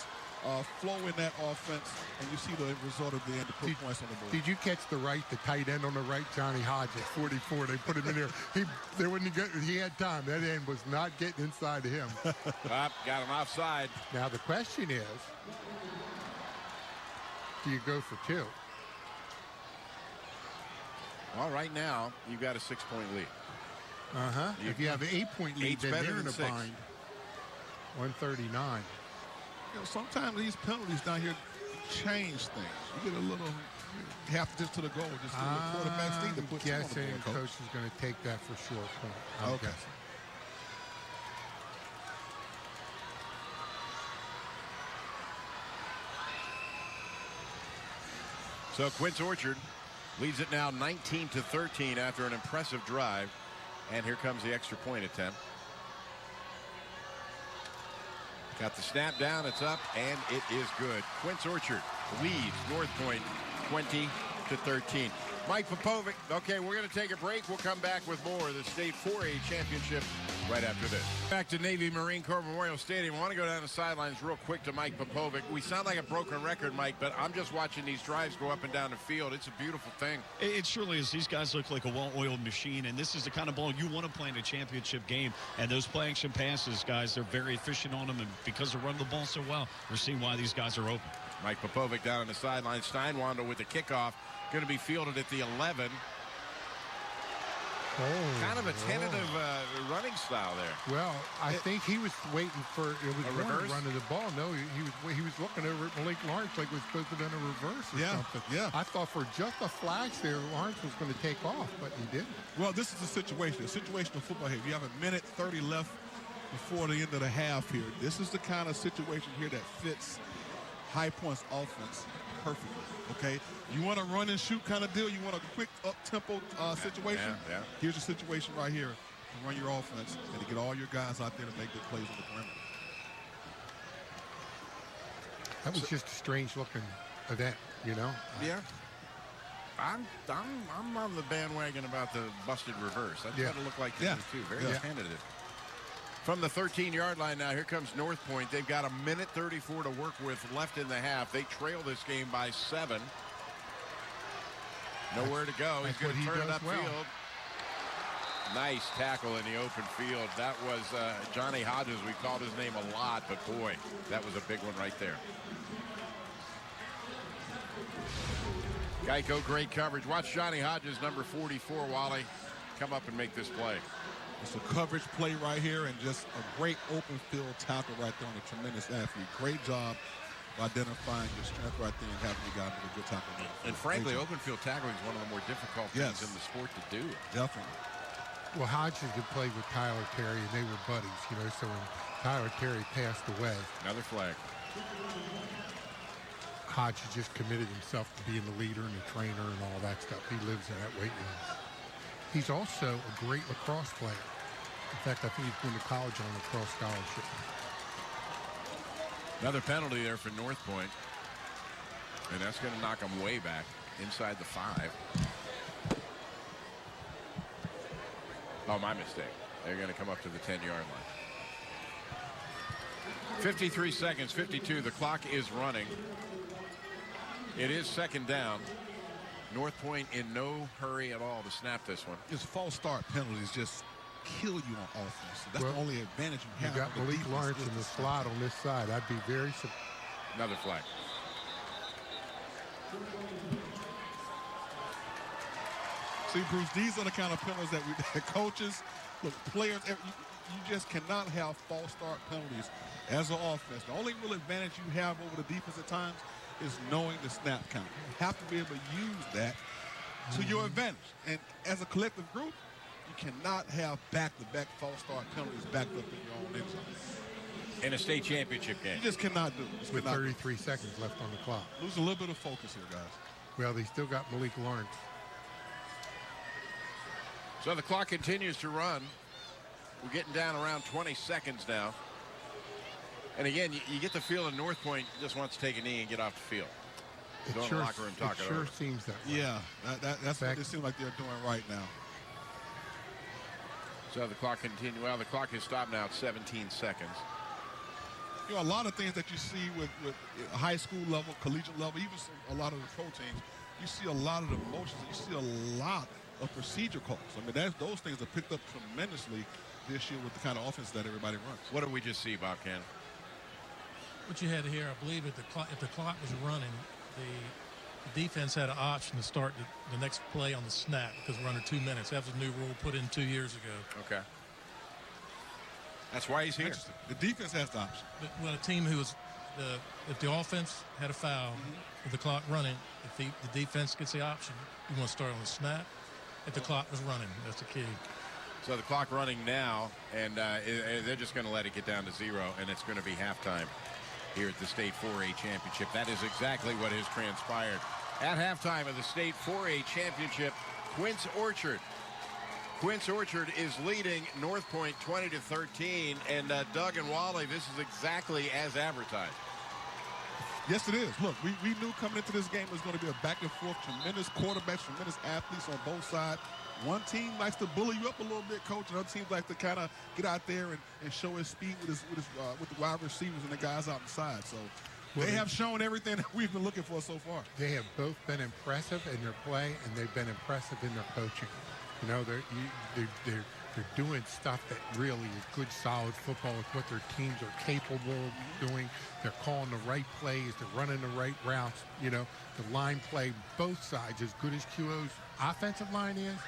flow in that offense, and you see the result of the end to put points on the board. Did you catch the tight end on the right, Johnny Hodges, 44? They put him in there. He had time. That end was not getting inside to him. Got him offside. Now the question is, do you go for 2? Well, right now, you've got a 6-point lead. If you have an 8-point lead, then better they're in than a 6. bind. 139. You know, sometimes these penalties down here change things. You get a little half just to the goal, just to the quarterback's need to put I'm on the guessing board, coach is going to take that for sure point. I'm Okay. guessing. So Quince Orchard leads it now 19-13 after an impressive drive. And here comes the extra point attempt. Got the snap down, it's up, and it is good. Quince Orchard leads North Point 20-13. Mike Popovic. Okay, we're going to take a break. We'll come back with more of the state 4A championship right after this. Back to Navy Marine Corps Memorial Stadium. I want to go down the sidelines real quick to Mike Popovic. We sound like a broken record, Mike, but I'm just watching these drives go up and down the field. It's a beautiful thing. It surely is. These guys look like a well-oiled machine, and this is the kind of ball you want to play in a championship game. And those play-action passes, guys, they're very efficient on them, and because they're running the ball so well, we're seeing why these guys are open. Mike Popovic down on the sideline. Steinwander with the kickoff. Going to be fielded at the 11. Kind of a tentative running style there. Well, I think he was waiting for it was a going reverse? to run to the ball. No, he was looking over at Malik Lawrence like it was supposed to be a reverse or something. Yeah. I thought for just a flash there, Lawrence was going to take off, but he didn't. Well, this is a situational football here. You have a minute 30 left before the end of the half here. This is the kind of situation here that fits High Point's offense perfectly. Okay, you want a run and shoot kind of deal. You want a quick up-tempo situation. Yeah. Here's your situation right here to run your offense and to get all your guys out there to make good plays on the perimeter. That was just a strange-looking event, you know. Yeah. I'm on the bandwagon about the busted reverse. That's what it looked like to me too. Very tentative. From the 13-yard line now, here comes North Point. They've got a minute 34 to work with left in the half. They trail this game by 7. Nowhere to go. He's going to turn it upfield. Nice tackle in the open field. That was Johnny Hodges. We called his name a lot, but boy, that was a big one right there. Geico, great coverage. Watch Johnny Hodges, number 44, Wally, come up and make this play. It's a coverage play right here and just a great open field tackle right there on a tremendous athlete. Great job of identifying your strength right there and having you guys with a good tackle. And frankly, open field tackling is one of the more difficult things in the sport to do. Definitely. Well, Hodges had played with Tyler Terry, and they were buddies, you know, so when Tyler Terry passed away. Another flag. Hodges just committed himself to being the leader and the trainer and all that stuff. He lives in that weight room. He's also a great lacrosse player. In fact, I think he's going to college on a lacrosse scholarship. Another penalty there for North Point. And that's going to knock them way back inside the 5. Oh, my mistake. They're going to come up to the 10-yard line. 53 seconds, 52. The clock is running. It is second down. North Point in no hurry at all to snap this one. His false start penalties just kill you on offense. That's the only advantage you have. You got Malik Lawrence in the slot on this side. I'd be very surprised. Another flag. See, Bruce, these are the kind of penalties that coaches, look, players, you just cannot have false start penalties as an offense. The only real advantage you have over the defense at times is knowing the snap count. You have to be able to use that to your advantage. And as a collective group, you cannot have back-to-back false start penalties backed up in your own end zone. In a state championship game. You just cannot do it. With 33 seconds left on the clock. Lose a little bit of focus here, guys. Well, they still got Malik Lawrence. So the clock continues to run. We're getting down around 20 seconds now. And again, you get the feeling North Point just wants to take a knee and get off the field. Go in the locker room, talk it over. It sure seems that way. Yeah, that's what it seems like they're doing right now. So the clock continues. Well, the clock has stopped now at 17 seconds. You know, a lot of things that you see with high school level, collegiate level, even a lot of the pro teams, you see a lot of the motions. You see a lot of procedure calls. I mean, those things are picked up tremendously this year with the kind of offense that everybody runs. What did we just see, Bob Cannon? What you had here, I believe, if the clock was running, the defense had an option to start the next play on the snap because we're under 2 minutes. That was a new rule put in 2 years ago. Okay. That's why he's here. The defense has the option. Well, a team who was if the offense had a foul with the clock running, if the defense gets the option, you want to start on the snap. If the clock was running, that's the key. So the clock running now, and they're just going to let it get down to 0, and it's going to be halftime here at the State 4A Championship. That is exactly what has transpired. At halftime of the State 4A Championship, Quince Orchard. Quince Orchard is leading North Point 20-13, and Doug and Wally, this is exactly as advertised. Yes, it is. Look, we knew coming into this game it was going to be a back and forth, tremendous quarterbacks, tremendous athletes on both sides. One team likes to bully you up a little bit, coach, and other teams like to kind of get out there and show his speed with the wide receivers and the guys out inside. So they have shown everything that we've been looking for so far. They have both been impressive in their play, and they've been impressive in their coaching. You know, they're doing stuff that really is good, solid football with what their teams are capable of doing. They're calling the right plays. They're running the right routes. You know, the line play, both sides, as good as QO's offensive line is,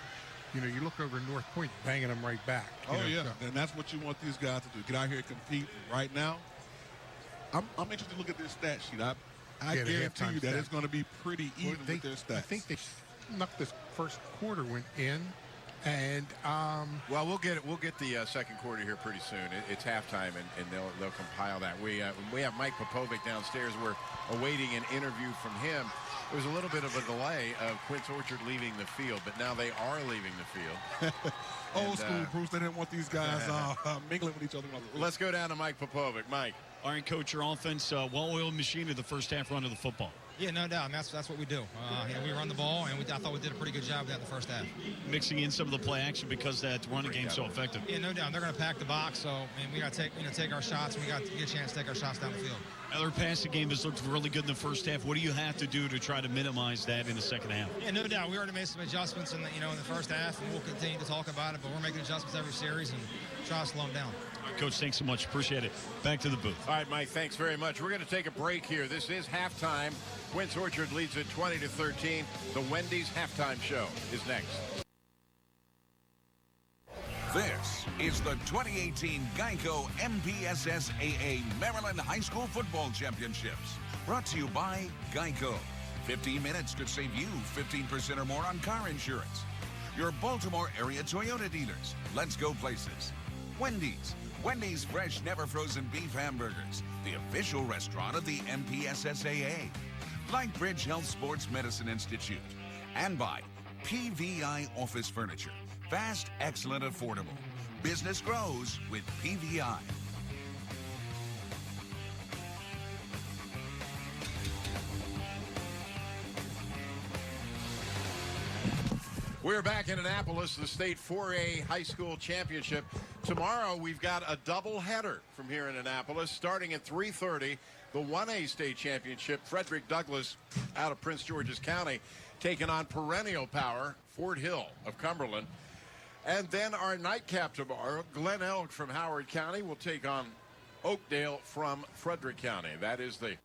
you look over North Point banging them right back. Yeah, and that's what you want these guys to do. Get out here and compete. Right now, I'm interested to look at their stat sheet. I guarantee you that it's going to be pretty even with their stats. I think they snuck this first quarter went in. And well, we'll get the second quarter here pretty soon. It's halftime, and they'll compile that. We have Mike Popovic downstairs. We're awaiting an interview from him. There was a little bit of a delay of Quince Orchard leaving the field, but now they are leaving the field. Old school, Bruce. They didn't want these guys mingling with each other. Let's go down to Mike Popovic. Mike. All right, Coach, your offense, well-oiled machine of the first half run of the football. Yeah, no doubt. And that's what we do. We run the ball, and I thought we did a pretty good job of that in the first half. Mixing in some of the play action because that running game's so effective. Yeah, no doubt. They're going to pack the box, so we got to take our shots. We got to get a chance to take our shots down the field. Their passing game has looked really good in the first half. What do you have to do to try to minimize that in the second half? Yeah, no doubt. We already made some adjustments in the first half, and we'll continue to talk about it. But we're making adjustments every series and try to slow them down. All right, Coach, thanks so much. Appreciate it. Back to the booth. All right, Mike, thanks very much. We're going to take a break here. This is halftime. Quince Orchard leads at 20-13. The Wendy's halftime show is next. This is the 2018 Geico MPSSAA Maryland High School Football Championships. Brought to you by Geico. 15 minutes could save you 15% or more on car insurance. Your Baltimore area Toyota dealers. Let's go places. Wendy's. Wendy's Fresh Never Frozen Beef Hamburgers. The official restaurant of the MPSSAA. Lightbridge Health Sports Medicine Institute. And by PVI Office Furniture. Fast, excellent, affordable. Business grows with PVI. We're back in Annapolis, the state 4A high school championship. Tomorrow, we've got a doubleheader from here in Annapolis. Starting at 3:30, the 1A state championship, Frederick Douglass out of Prince George's County, taking on perennial power, Fort Hill of Cumberland. And then our nightcap tomorrow, Glen Elk from Howard County will take on Oakdale from Frederick County. That is the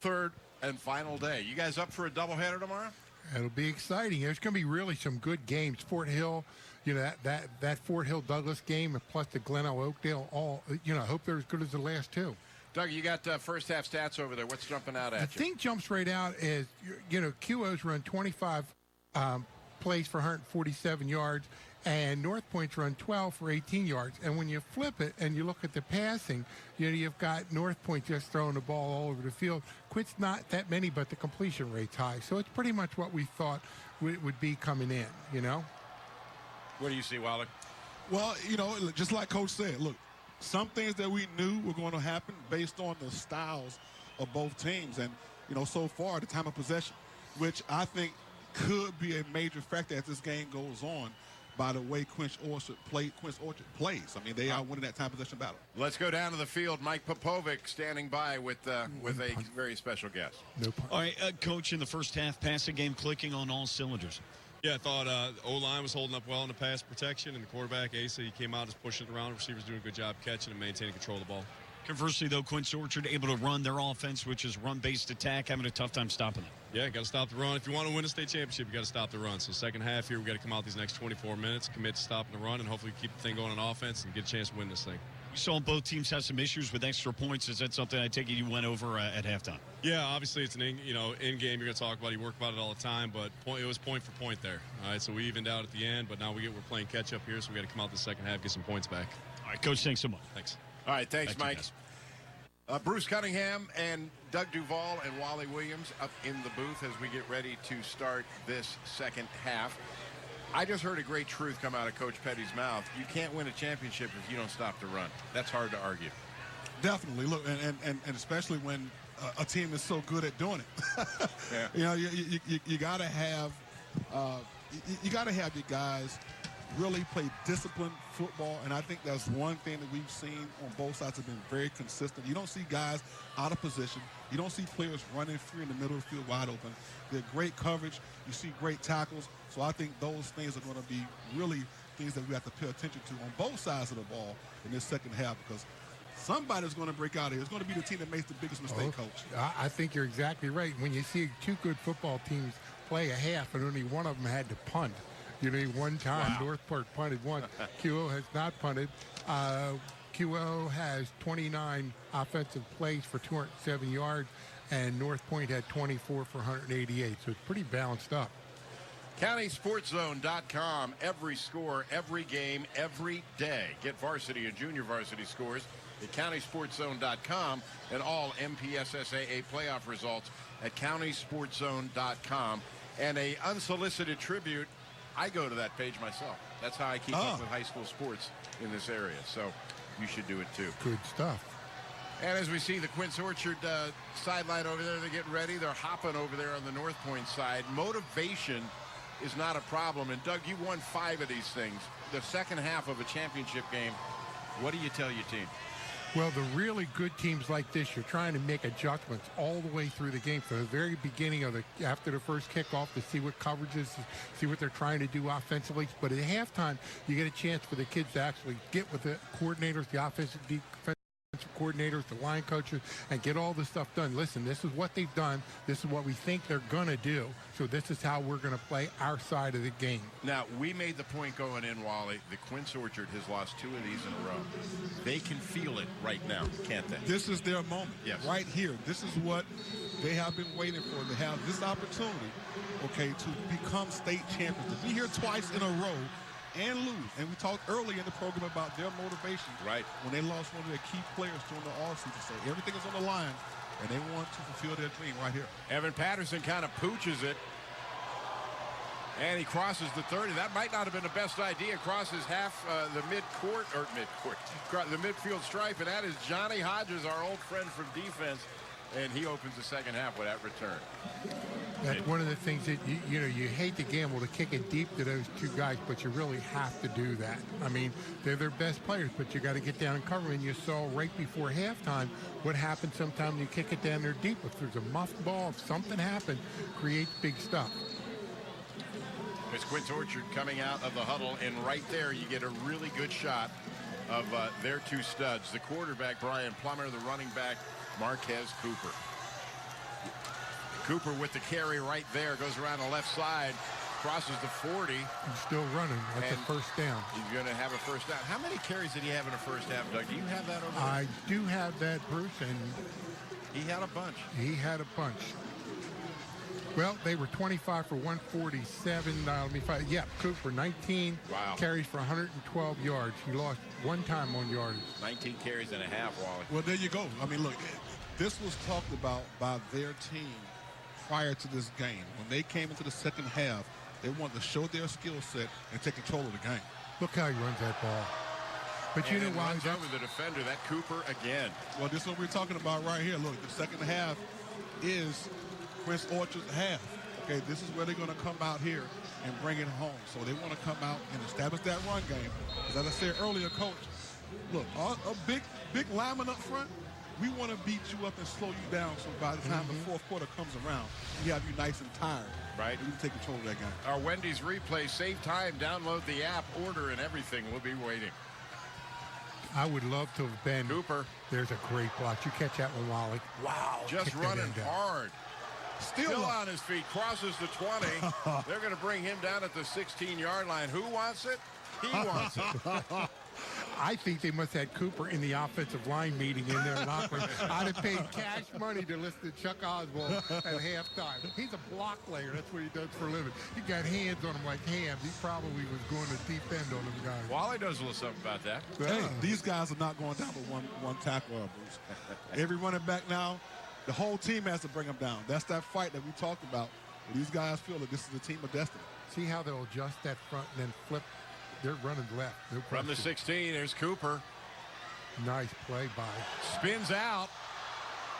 third and final day. You guys up for a doubleheader tomorrow? It'll be exciting. There's going to be really some good games. Fort Hill, that Fort Hill Douglas game, and plus the Glen Elk Oakdale, all, I hope they're as good as the last two. Doug, you got first half stats over there. What's jumping out at you? The thing jumps right out is, QO's run 25 plays for 147 yards, and North Point's run 12 for 18 yards. And when you flip it and you look at the passing, you've got North Point just throwing the ball all over the field. Quint's not that many, but the completion rate's high. So it's pretty much what we thought would be coming in, What do you see, Wallach? Well, just like Coach said, look, some things that we knew were going to happen based on the styles of both teams. And, so far, the time of possession, which I think could be a major factor as this game goes on, by the way Quince Orchard plays. I mean, they are winning that time possession battle. Let's go down to the field. Mike Popovic standing by with a very special guest. No problem. All right, Coach, in the first half, passing game clicking on all cylinders. Yeah, I thought the O-line was holding up well in the pass protection, and the quarterback, Asa, he came out just pushing it around. The receivers doing a good job catching and maintaining control of the ball. Conversely, though, Quince Orchard able to run their offense, which is run-based attack, having a tough time stopping it. Yeah, got to stop the run. If you want to win a state championship, you got to stop the run. So second half here, we got to come out these next 24 minutes, commit to stopping the run, and hopefully keep the thing going on offense and get a chance to win this thing. We saw both teams have some issues with extra points. Is that something I take it you went over at halftime? Yeah, obviously it's an in game you're going to talk about. You work about it all the time, but it was point for point there. All right, so we evened out at the end, but now we're playing catch up here, so we got to come out the second half, get some points back. All right, Coach, thanks so much. Thanks. All right, thanks, Back to you Mike. guys. Bruce Cunningham and Doug Duvall and Wally Williams up in the booth as we get ready to start this second half. I just heard a great truth come out of Coach Petty's mouth. You can't win a championship if you don't stop the run. That's hard to argue. Definitely. Look, and especially when a team is so good at doing it. Yeah. You got to have your guys really play disciplined football, and I think that's one thing that we've seen on both sides have been very consistent. You don't see guys out of position. You don't see players running free in the middle of the field wide open. They're great coverage. You see great tackles. So I think those things are going to be really things that we have to pay attention to on both sides of the ball in this second half, because somebody's going to break out of here. It's going to be the team that makes the biggest mistake, Coach. I think you're exactly right. When you see two good football teams play a half and only one of them had to punt, One time, Northport punted once. QO has not punted. QO has 29 offensive plays for 207 yards, and North Point had 24 for 188. So it's pretty balanced up. CountySportsZone.com. Every score, every game, every day. Get varsity and junior varsity scores at CountySportsZone.com, and all MPSSAA playoff results at CountySportsZone.com. And a unsolicited tribute, I go to that page myself. That's how I keep up with high school sports in this area. So you should do it too. Good stuff. And as we see the Quince Orchard sideline over there, they're getting ready. They're hopping over there on the North Point side. Motivation is not a problem. And Doug, you won 5 of these things. The second half of a championship game, what do you tell your team? Well, the really good teams like this, you're trying to make adjustments all the way through the game from the very beginning of after the first kickoff to see what coverages, see what they're trying to do offensively. But at halftime, you get a chance for the kids to actually get with the coordinators, the offensive defensive coordinators, the line coaches, and get all this stuff done. Listen, this is what they've done. This is what we think they're going to do. So this is how we're going to play our side of the game. Now, we made the point going in, Wally. The Quince Orchard has lost 2 of these in a row. They can feel it right now, can't they? This is their moment. Yes. Right here. This is what they have been waiting for, to have this opportunity, okay, to become state champions. To be here twice in a row and lose. And we talked earlier in the program about their motivation. Right. When they lost one of their key players during the offseason. So everything is on the line, and they want to fulfill their dream right here. Evan Patterson kind of pooches it. And he crosses the 30. That might not have been the best idea. Crosses half the the midfield stripe, and that is Johnny Hodges, our old friend from defense. And he opens the second half with that return. That's one of the things that, you hate to gamble to kick it deep to those 2 guys, but you really have to do that. I mean, they're their best players, but you got to get down and cover. And you saw right before halftime what happens sometimes when you kick it down there deep. If there's a muffed ball, if something happened, creates big stuff. It's Quince Orchard coming out of the huddle, and right there you get a really good shot of their 2 studs. The quarterback, Brian Plummer, the running back, Marquez Cooper. Cooper with the carry right there, goes around the left side, crosses the 40. He's still running. That's a first down. He's going to have a first down. How many carries did he have in the first half, Doug? Do you have that over there? I do have that, Bruce, and he had a bunch. He had a bunch. Well, they were 25 for 147. Cooper, 19 carries for 112 yards. He lost 1 time on yardage. 19 carries and a half, Wally. Well, there you go. I mean, look, this was talked about by their team prior to this game. When they came into the second half, they wanted to show their skill set and take control of the game. Look how he runs that ball. But you know why? Runs over the defender, that Cooper again. Well, this is what we're talking about right here. Look, the second half is Quince Orchard's half. Okay, this is where they're going to come out here and bring it home. So they want to come out and establish that run game. As I said earlier, Coach, look, a big lineman up front, we want to beat you up and slow you down so by the time the fourth quarter comes around, we have you nice and tired. Right. You can take control of that game. Our Wendy's replay, save time, download the app, order, and everything. We'll be waiting. I would love to have been. Cooper. There's a great block. You catch that one, Wally. Wow. Just running hard. Still on his feet, crosses the 20. They're going to bring him down at the 16-yard line. Who wants it? He wants it. I think they must have had Cooper in the offensive line meeting in their locker room. I'd have paid cash money to listen to Chuck Oswald at halftime. He's a block layer. That's what he does for a living. He got hands on him like hams. He probably was going to deep end on them guys. Wally knows a little something about that. Hey, these guys are not going down with one tackle, Bruce. Every running back now, the whole team has to bring them down. That's that fight that we talked about. These guys feel that this is a team of destiny. See how they'll adjust that front and then flip. They're running left. From the 16, there's Cooper. Nice play by. Spins out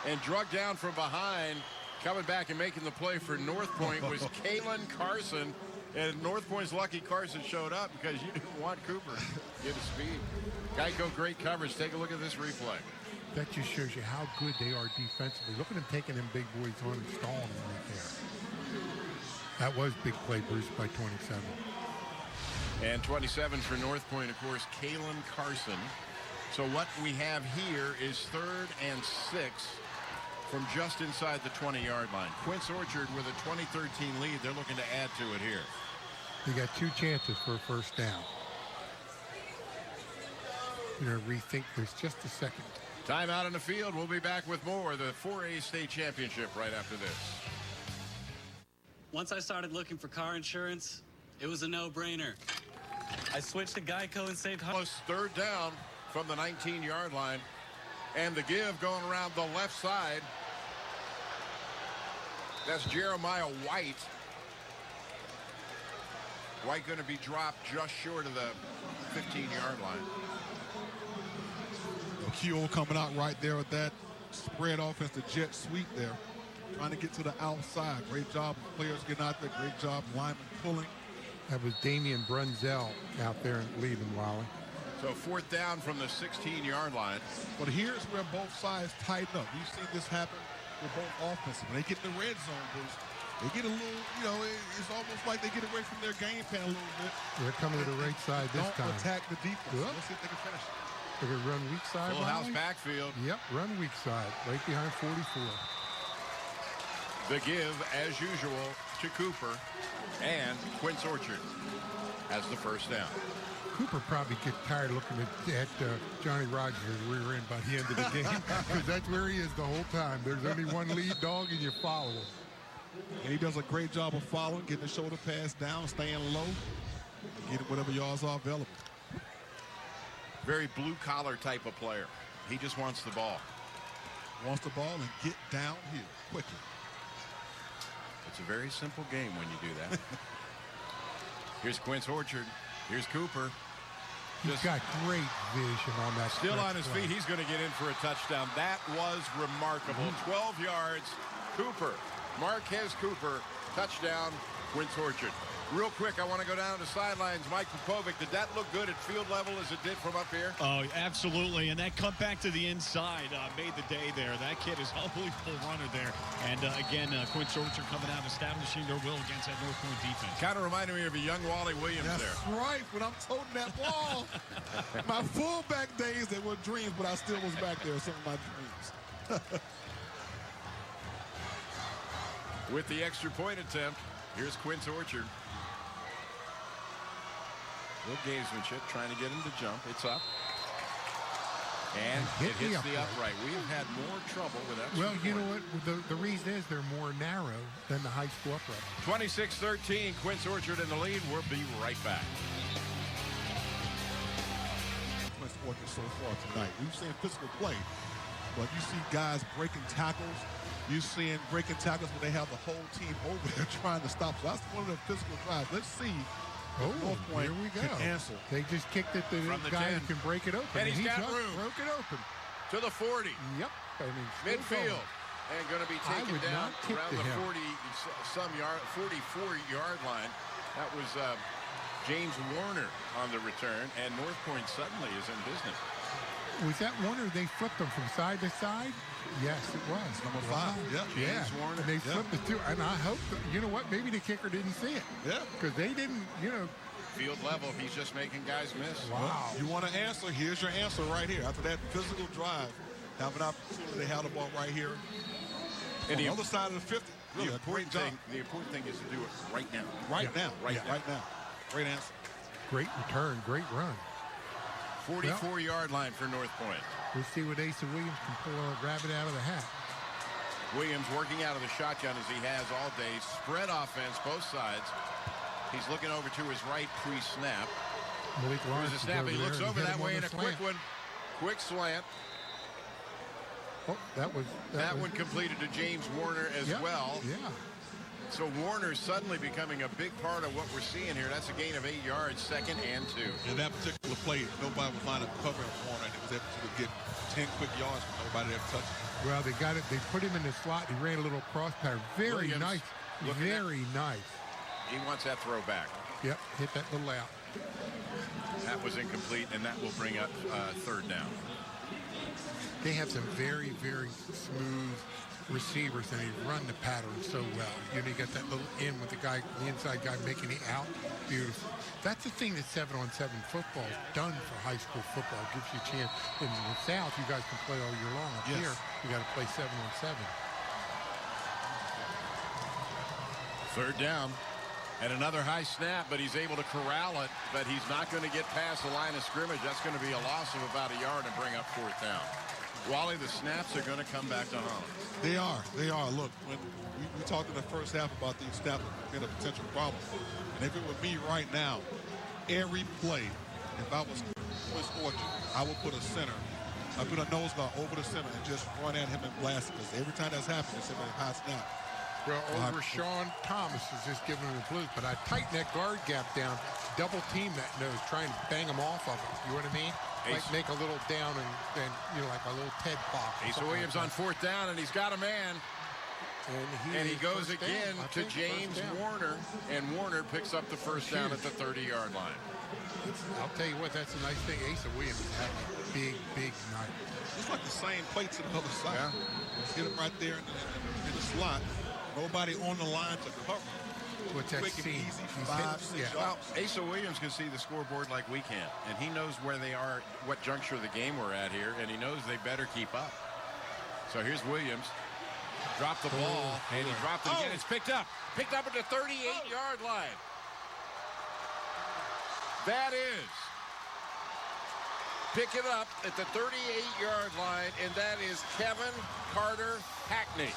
and drug down from behind. Coming back and making the play for North Point was Kalen Carson. And North Point's lucky Carson showed up because you didn't want Cooper to get his speed. Geico, great coverage. Take a look at this replay. That just shows you how good they are defensively. Look at them taking them big boys on and stalling them right there. That was big play, Bruce, by 27. And 27 for North Point, of course, Kalen Carson. So what we have here is 3rd and 6 from just inside the 20-yard line. Quince Orchard with a 20-13 lead. They're looking to add to it here. You got 2 chances for a first down. Rethink this just a second. Time out on the field. We'll be back with more of the 4A state championship right after this. Once I started looking for car insurance, it was a no-brainer. I switched to Geico and saved... Plus third down from the 19-yard line. And the give going around the left side. That's Jeremiah White. White going to be dropped just short of the 15-yard line. Keogh coming out right there with that spread offense, the jet sweep there. Trying to get to the outside. Great job of players getting out there. Great job linemen pulling. That was Damian Brunzell out there leading, Wally. So fourth down from the 16-yard line. But here's where both sides tighten up. We've seen this happen with both offenses. When they get in the red zone, Bruce, they get a little, it's almost like they get away from their game plan a little bit. They're coming to the right side this time. Don't attack the defense. Yep. Let's see if they can finish it. They're going to run weak side. Full house backfield. Yep, run weak side, right behind 44. The give, as usual, to Cooper and Quince Orchard as the first down. Cooper probably gets tired looking at Johnny Rogers' rear end by the end of the game because that's where he is the whole time. There's only one lead dog and you follow him. And he does a great job of following, getting the shoulder pass down, staying low, getting whatever yards are available. Very blue-collar type of player. He just wants the ball. Wants the ball and get downhill quickly. It's a very simple game when you do that. Here's Quince Orchard. Here's Cooper. He's got great vision on that. Still on his feet. He's going to get in for a touchdown. That was remarkable. 12 yards. Cooper. Marquez Cooper. Touchdown. Quince Orchard. Real quick, I want to go down to the sidelines. Mike Popovic, did that look good at field level as it did from up here? Oh, absolutely. And that cut back to the inside made the day there. That kid is an unbelievable runner there. And again, Quince Orchard coming out, establishing their will against that North Point defense. Kind of reminded me of a young Wally Williams there. That's right. When I'm toting that ball, my fullback days, they were dreams, but I still was back there with some of my dreams. With the extra point attempt, here's Quince Orchard. Good gamesmanship, trying to get him to jump. It's up. And it hits the upright. We've had more trouble with that. Well, you know what? The reason is they're more narrow than the high school upright. 26-13, Quince Orchard in the lead. We'll be right back. Quince Orchard so far tonight. We've seen physical play, but you see guys breaking tackles. You're seeing breaking tackles when they have the whole team over there trying to stop. So that's one of the physical drives. Let's see. North Point here we go. Can answer. They just kicked it to the guy who can break it open. And he's got room. Broke it open. To the 40. Yep. I mean, midfield. And going to be taken down around the 44-yard line. That was James Warner on the return. And North Point suddenly is in business. Was that Warner? They flipped them from side to side? Yes, it was. Number 5. Yep. James Warner. And they flipped it too. And I hope, you know what? Maybe the kicker didn't see it. Yeah. Because they didn't, Field level, he's just making guys miss. Wow. Well, you want to answer? Here's your answer right here. After that physical drive, have an opportunity. They have the ball right here. And the other side of the 50. Really, the important thing is to do it right now. Right now. Great answer. Great return. Great run. 44-yard line for North Point. We'll see what Asa Williams can pull a rabbit out of the hat. Williams working out of the shotgun as he has all day. Spread offense, both sides. He's looking over to his right pre-snap. Malik Lawrence There's a snap. He looks over that way and a quick one. Quick slant. Oh, that was one completed to James Warner as well. Yeah. So Warner's suddenly becoming a big part of what we're seeing here. That's a gain of 8 yards, 2nd and 2. In that particular play, nobody was lined up covering Warner, and he was able to get 10 quick yards from nobody ever touched him. Well, they got it. They put him in the slot. He ran a little cross pattern. Very nice. Very nice. He wants that throw back. Yep, hit that little out. That was incomplete, and that will bring up 3rd down. They have some very, very smooth receivers, and they run the pattern so well. You got that little in with the inside guy making it out. Beautiful. That's the thing that 7-on-7 football is done for high school football. It gives you a chance. In the South, you guys can play all year long. Up here, you got to play 7-on-7. 3rd down. And another high snap, but he's able to corral it, but he's not going to get past the line of scrimmage. That's going to be a loss of about a yard and bring up 4th down. Wally, the snaps are going to come back to Holland. They are. Look, when we talked in the first half about these snaps being a potential problem. And if it were me right now, every play, if I was Quince Orchard, I would put a center. I put a nose guard over the center and just run at him and blast it. Because every time that's happened, it's a high snap. Well, over Sean Thomas is just giving him the blues, but I tighten that guard gap down, double team that nose, try and bang him off of it. You know what I mean? Like make a little down and you know, like a little Ted pop. Asa Williams on 4th down, and he's got a man. And he goes again to James Warner, and Warner picks up the 1st down at the 30-yard line. I'll tell you what, that's a nice thing. Asa Williams had a big night. It's like the same play to the other side. Yeah. Just get him right there in the slot. Nobody on the line to cover. What's that Quick and scene? easy, 5, 6 Well, yards. Asa Williams can see the scoreboard like we can, and he knows where they are, what juncture of the game we're at here, and he knows they better keep up. So here's Williams. Dropped the ball, and he dropped it again. It's picked up at the 38-yard line. That is. Pick it up at the 38-yard line, and that is Kevin Carter Hackney.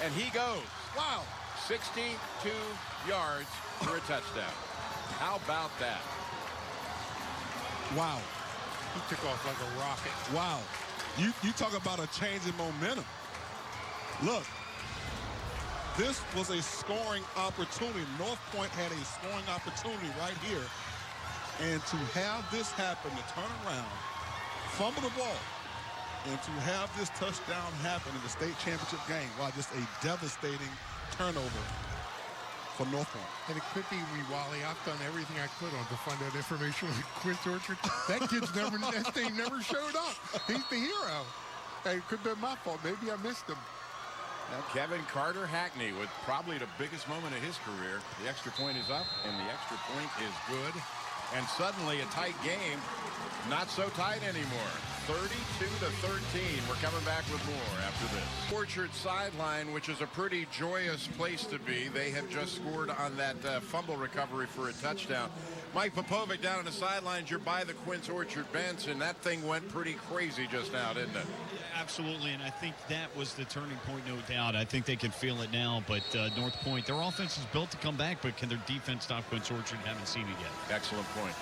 And he goes, wow, 62 yards for a touchdown. How about that? Wow. He took off like a rocket. Wow. You talk about a change in momentum. Look, this was a scoring opportunity. North Point had a scoring opportunity right here. And to have this happen, to turn around, fumble the ball, and to have this touchdown happen in the state championship game, wow, just a devastating turnover for North Point. And it could be me, Wally. I've done everything I could on to find out information with Quince Orchard. That thing never showed up. He's the hero. Hey, it could have been my fault. Maybe I missed him. Now, Kevin Carter Hackney with probably the biggest moment of his career. The extra point is up, and the extra point is good. And suddenly a tight game, not so tight anymore. 32-13. We're coming back with more after this. Orchard sideline, which is a pretty joyous place to be. They have just scored on that fumble recovery for a touchdown. Mike Popovic down on the sidelines. You're by the Quince Orchard bench, and that thing went pretty crazy just now, didn't it? Absolutely, and I think that was the turning point, no doubt. I think they can feel it now, but North Point, their offense is built to come back, but can their defense stop Quince Orchard? Haven't seen it yet. Excellent point.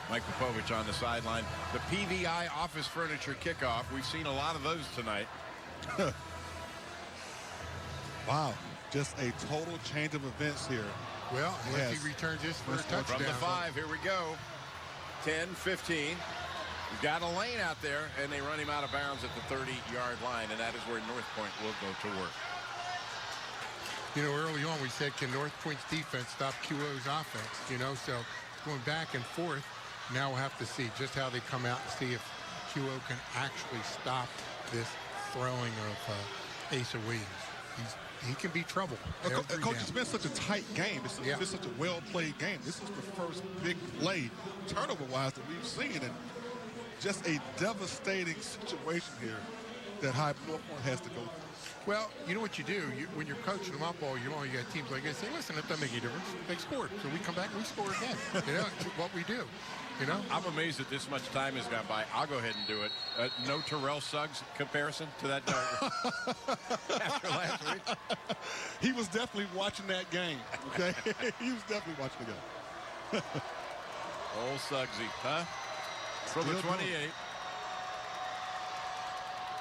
Mike Popovich on the sideline. The PVI office furniture kickoff. We've seen a lot of those tonight. Wow, just a total change of events here. Well, unless he returns this for a touchdown. From the 5, here we go. 10, 15. We've got a lane out there, and they run him out of bounds at the 30-yard line, and that is where North Point will go to work. You know, early on we said, can North Point's defense stop QO's offense? You know, so going back and forth. Now we'll have to see just how they come out and see if QO can actually stop this throwing of Asa Williams. He can be trouble. Coach, it's been such a tight game. It's been such a well-played game. This is the first big play, turnover-wise, that we've seen. And just a devastating situation here that North Point has to go through. Well, you know what you do? When you're coaching them up all year long, you got teams like this. Say, listen, it doesn't make any difference. They scored. So we come back and we score again. You know, it's what we do. You know? I'm amazed that this much time has gone by. I'll go ahead and do it. No Terrell Suggs comparison to that after last week. He was definitely watching that game, okay? He was definitely watching the game. Old Suggsy, huh? From the 28.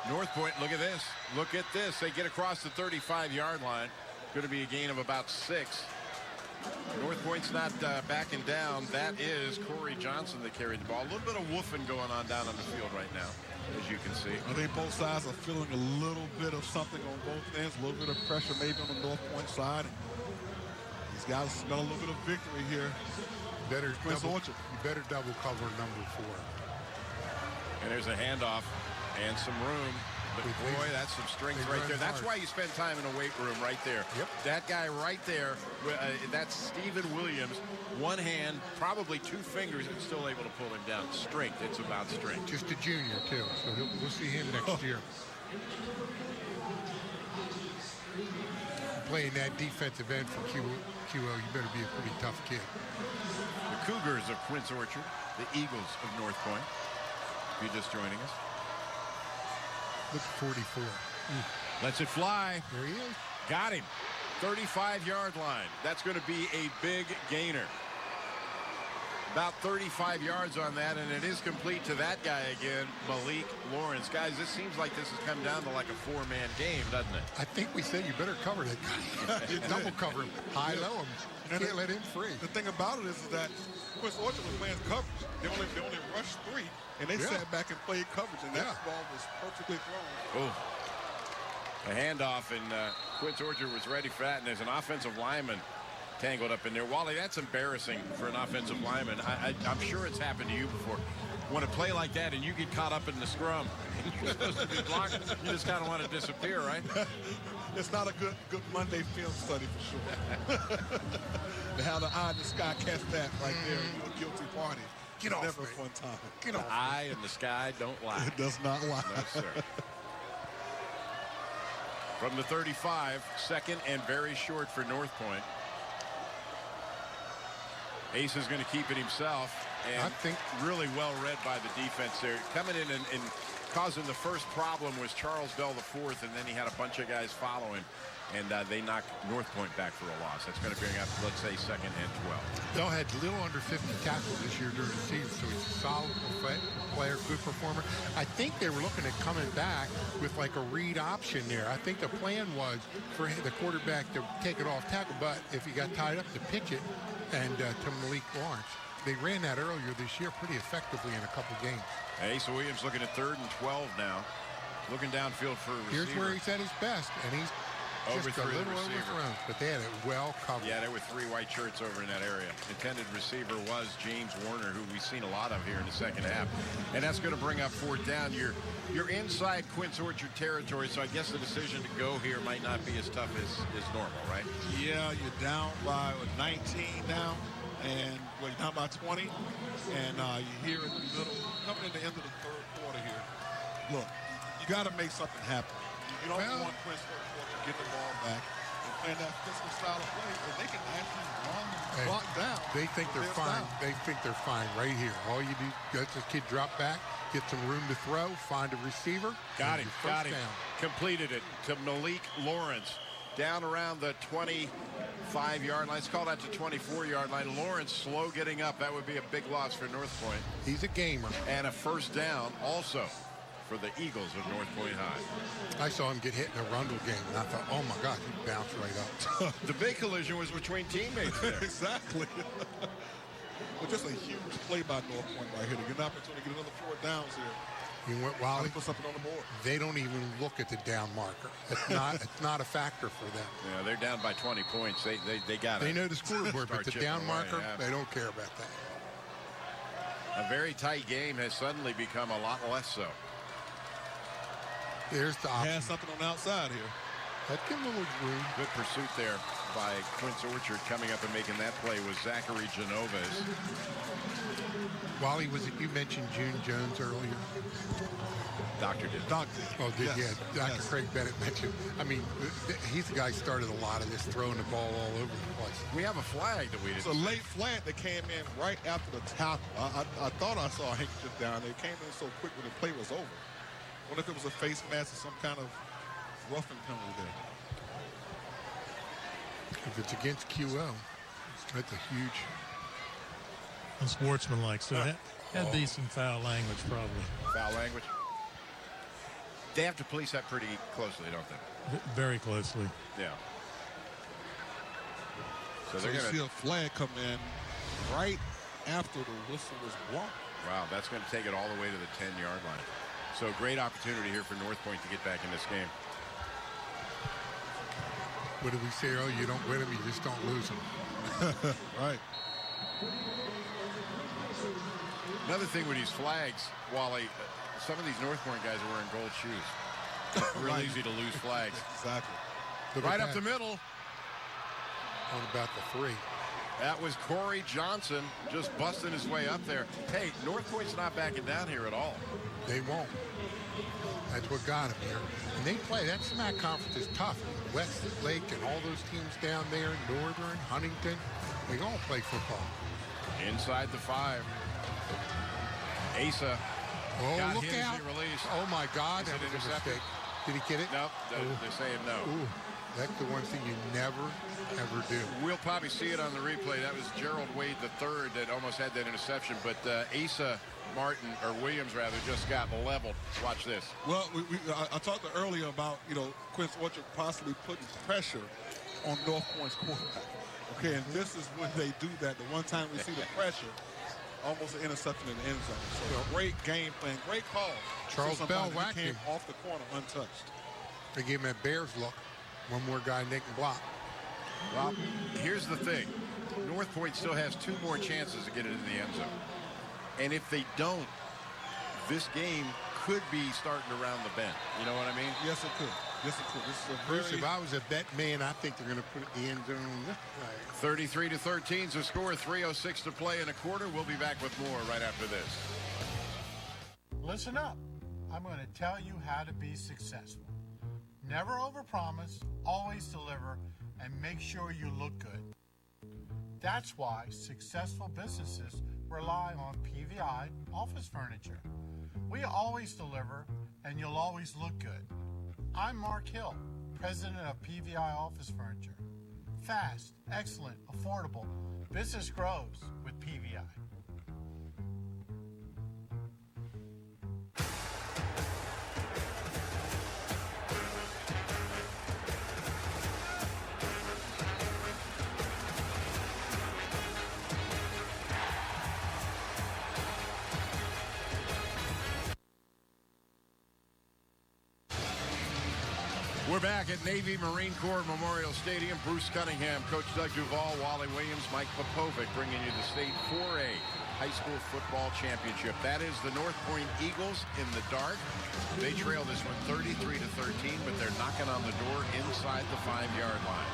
North Point, look at this. Look at this. They get across the 35-yard line. Going to be a gain of about 6. North Point's not backing down. That is Corey Johnson that carried the ball. A little bit of woofing going on down on the field right now, as you can see. I think both sides are feeling a little bit of something on both ends, a little bit of pressure maybe on the North Point side. These guys smell a little bit of victory here. You better double cover number 4. And there's a handoff and some room. But boy, that's some strength right there. That's why you spend time in a weight room right there. Yep. That guy right there, that's Stephen Williams. One hand, probably 2 fingers, and still able to pull him down. Strength. It's about strength. Just a junior, too. So we'll see him next year. Playing that defensive end for QO, you better be a pretty tough kid. The Cougars of Quince Orchard, the Eagles of North Point. If you're just joining us. Look at 44. Lets it fly. There he is. Got him. 35-yard line. That's going to be a big gainer. About 35 yards on that, and it is complete to that guy again, Malik Lawrence. Guys, this seems like this has come down to like a four-man game, doesn't it? I think we said you better cover that guy. Double cover him. High-low him. You can't let him free. The thing about it is that Quince Orchard was playing coverage. They only rushed 3, and they sat back and played coverage, and that ball was perfectly thrown. Oh. A handoff, and Quince Orchard was ready for that, and there's an offensive lineman tangled up in there. Wally, that's embarrassing for an offensive lineman. I'm sure it's happened to you before. When a play like that and you get caught up in the scrum, you're supposed to be blocked, you just kind of want to disappear, right? It's not a good Monday film study for sure. To have the eye in the sky catch that right there, a guilty party. Get off, never man. a fun time. Get off. The eye in the sky don't lie. It does not lie. No, sir. From the 35, second and very short for North Point. Ace is going to keep it himself, and I think really well read by the defense there. Coming in and causing the first problem was Charles Bell IV, and then he had a bunch of guys following, and they knocked North Point back for a loss. That's going to bring up, let's say, second and 12. Bell had a little under 50 tackles this year during the season, so he's a solid player, good performer. I think they were looking at coming back with like a read option there. I think the plan was for the quarterback to take it off tackle, but if he got tied up, to pitch it and to Malik Lawrence. They ran that earlier this year pretty effectively in a couple games. Asa Williams looking at 3rd and 12 now. Looking downfield for a receiver. Here's where he's at his best, and he's just a little overthrown, but they had it well covered. Yeah, there were 3 white shirts over in that area. Intended receiver was James Warner, who we've seen a lot of here in the second half. And that's going to bring up 4th down. You're inside Quince Orchard territory, so I guess the decision to go here might not be as tough as normal, right? Yeah, you're down by 19 now, and you're down by 20, and you're here in the middle, coming in the end of the 3rd quarter here. Look, you got to make something happen. You don't want Quince Orchard to get the ball back and playing that physical style of play, and they can actually run the clock down. They think they're fine. They think they're fine right here. All you do, let the kid drop back, get some room to throw, find a receiver. Got him. Got him. Completed it to Malik Lawrence. Down around the 25-yard line. Let's call that the 24-yard line. Lawrence slow getting up. That would be a big loss for North Point. He's a gamer. And a 1st down also for the Eagles of North Point High. I saw him get hit in a Rundle game, and I thought, oh, my God, he bounced right up. The big collision was between teammates there. Exactly. Well, just a huge play by North Point right here to get an opportunity to get another 4 downs here. You went, Wally, put something on the board. They don't even look at the down marker. It's not a factor for them. Yeah, they're down by 20 points. They got it. They know the scoreboard, but the down marker, they don't care about that. A very tight game has suddenly become a lot less so. There's the option. Has something on the outside here. Let's give him a little room. Good pursuit there by Quince Orchard. Coming up and making that play was Zachary Genovez. Wally, you mentioned June Jones earlier? Doctor did. Oh, did yes. Yeah. Dr. Craig Bennett mentioned. I mean, he's the guy who started a lot of this, throwing the ball all over the place. We have a flag that we didn't. It's a late flag that came in right after the tackle. I thought I saw a handkerchief down there. It came in so quick when the play was over. I wonder if it was a face mask or some kind of roughing penalty there. If it's against QO, that's a huge. Unsportsmanlike, so that'd be some foul language, probably. Foul language? They have to police that pretty closely, don't they? Very closely. Yeah. So they're going to see a flag come in right after the whistle was blown. Wow, that's going to take it all the way to the 10-yard line. So great opportunity here for North Point to get back in this game. What did we say? Oh, you don't win them, you just don't lose them. Right. Another thing with these flags, Wally, some of these North Point guys are wearing gold shoes. Real easy to lose flags. Exactly. Right up the middle. What about the 3? That was Corey Johnson just busting his way up there. Hey, North Point's not backing down here at all. They won't. That's what got them here. And they play. That SMAC conference is tough. Westlake and all those teams down there, Northern, Huntington, they all play football. Inside the 5. Asa. Oh, look hit out. as he released. Oh, my God. Is That it was a intercepted? mistake. Did he get it? No, they're saying no. Ooh, that's the one thing you never, ever do. We'll probably see it on the replay. That was Gerald Wade III that almost had that interception, but Asa Martin, or Williams rather, just got leveled. Watch this. Well, I talked earlier about, Quince Orchard possibly putting pressure on North Point's quarterback. Okay, and this is when they do that. The one time we see the pressure, almost an interception in the end zone. So great game plan, great call. Charles Bell whacked came him off the corner untouched. They gave him that Bears look. One more guy Nick and block. Well, here's the thing. North Point still has 2 more chances to get it in the end zone. And if they don't, this game could be starting to round the bend. You know what I mean? Yes, it could. Yes, it could. This is a Bruce, if I was a bet man, I think they're going to put it in the end zone. 33-13 is the score. 3:06 to play in a quarter. We'll be back with more right after this. Listen up. I'm going to tell you how to be successful. Never overpromise, always deliver, and make sure you look good. That's why successful businesses rely on PVI office furniture. We always deliver, and you'll always look good. I'm Mark Hill, president of PVI Office Furniture. Fast, excellent, affordable. Business grows with PVI. We're back at Navy Marine Corps Memorial Stadium. Bruce Cunningham, Coach Doug Duvall, Wally Williams, Mike Popovic bringing you the state 4A high school football championship. That is the North Point Eagles in the dark. They trail this one 33-13, but they're knocking on the door inside the 5-yard line.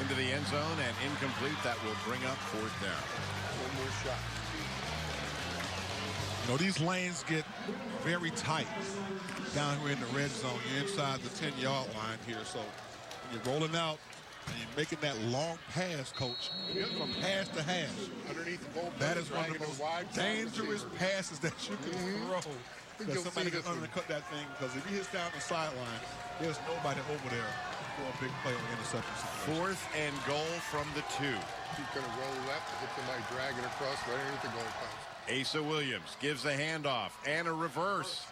Into the end zone and incomplete. That will bring up 4th down. One more shot. These lanes get very tight down here in the red zone. You're inside the 10-yard line here. So when you're rolling out and you're making that long pass, Coach, from hash to hash. Underneath the goal. That is one of the most dangerous passes that you can throw. Because somebody can undercut that thing. Because if he hits down the sideline, there's nobody over there for a big play on interception situation. 4th and goal from the 2. He's going to roll left to hit somebody dragging across right underneath the goal post. Asa Williams gives the handoff and a reverse.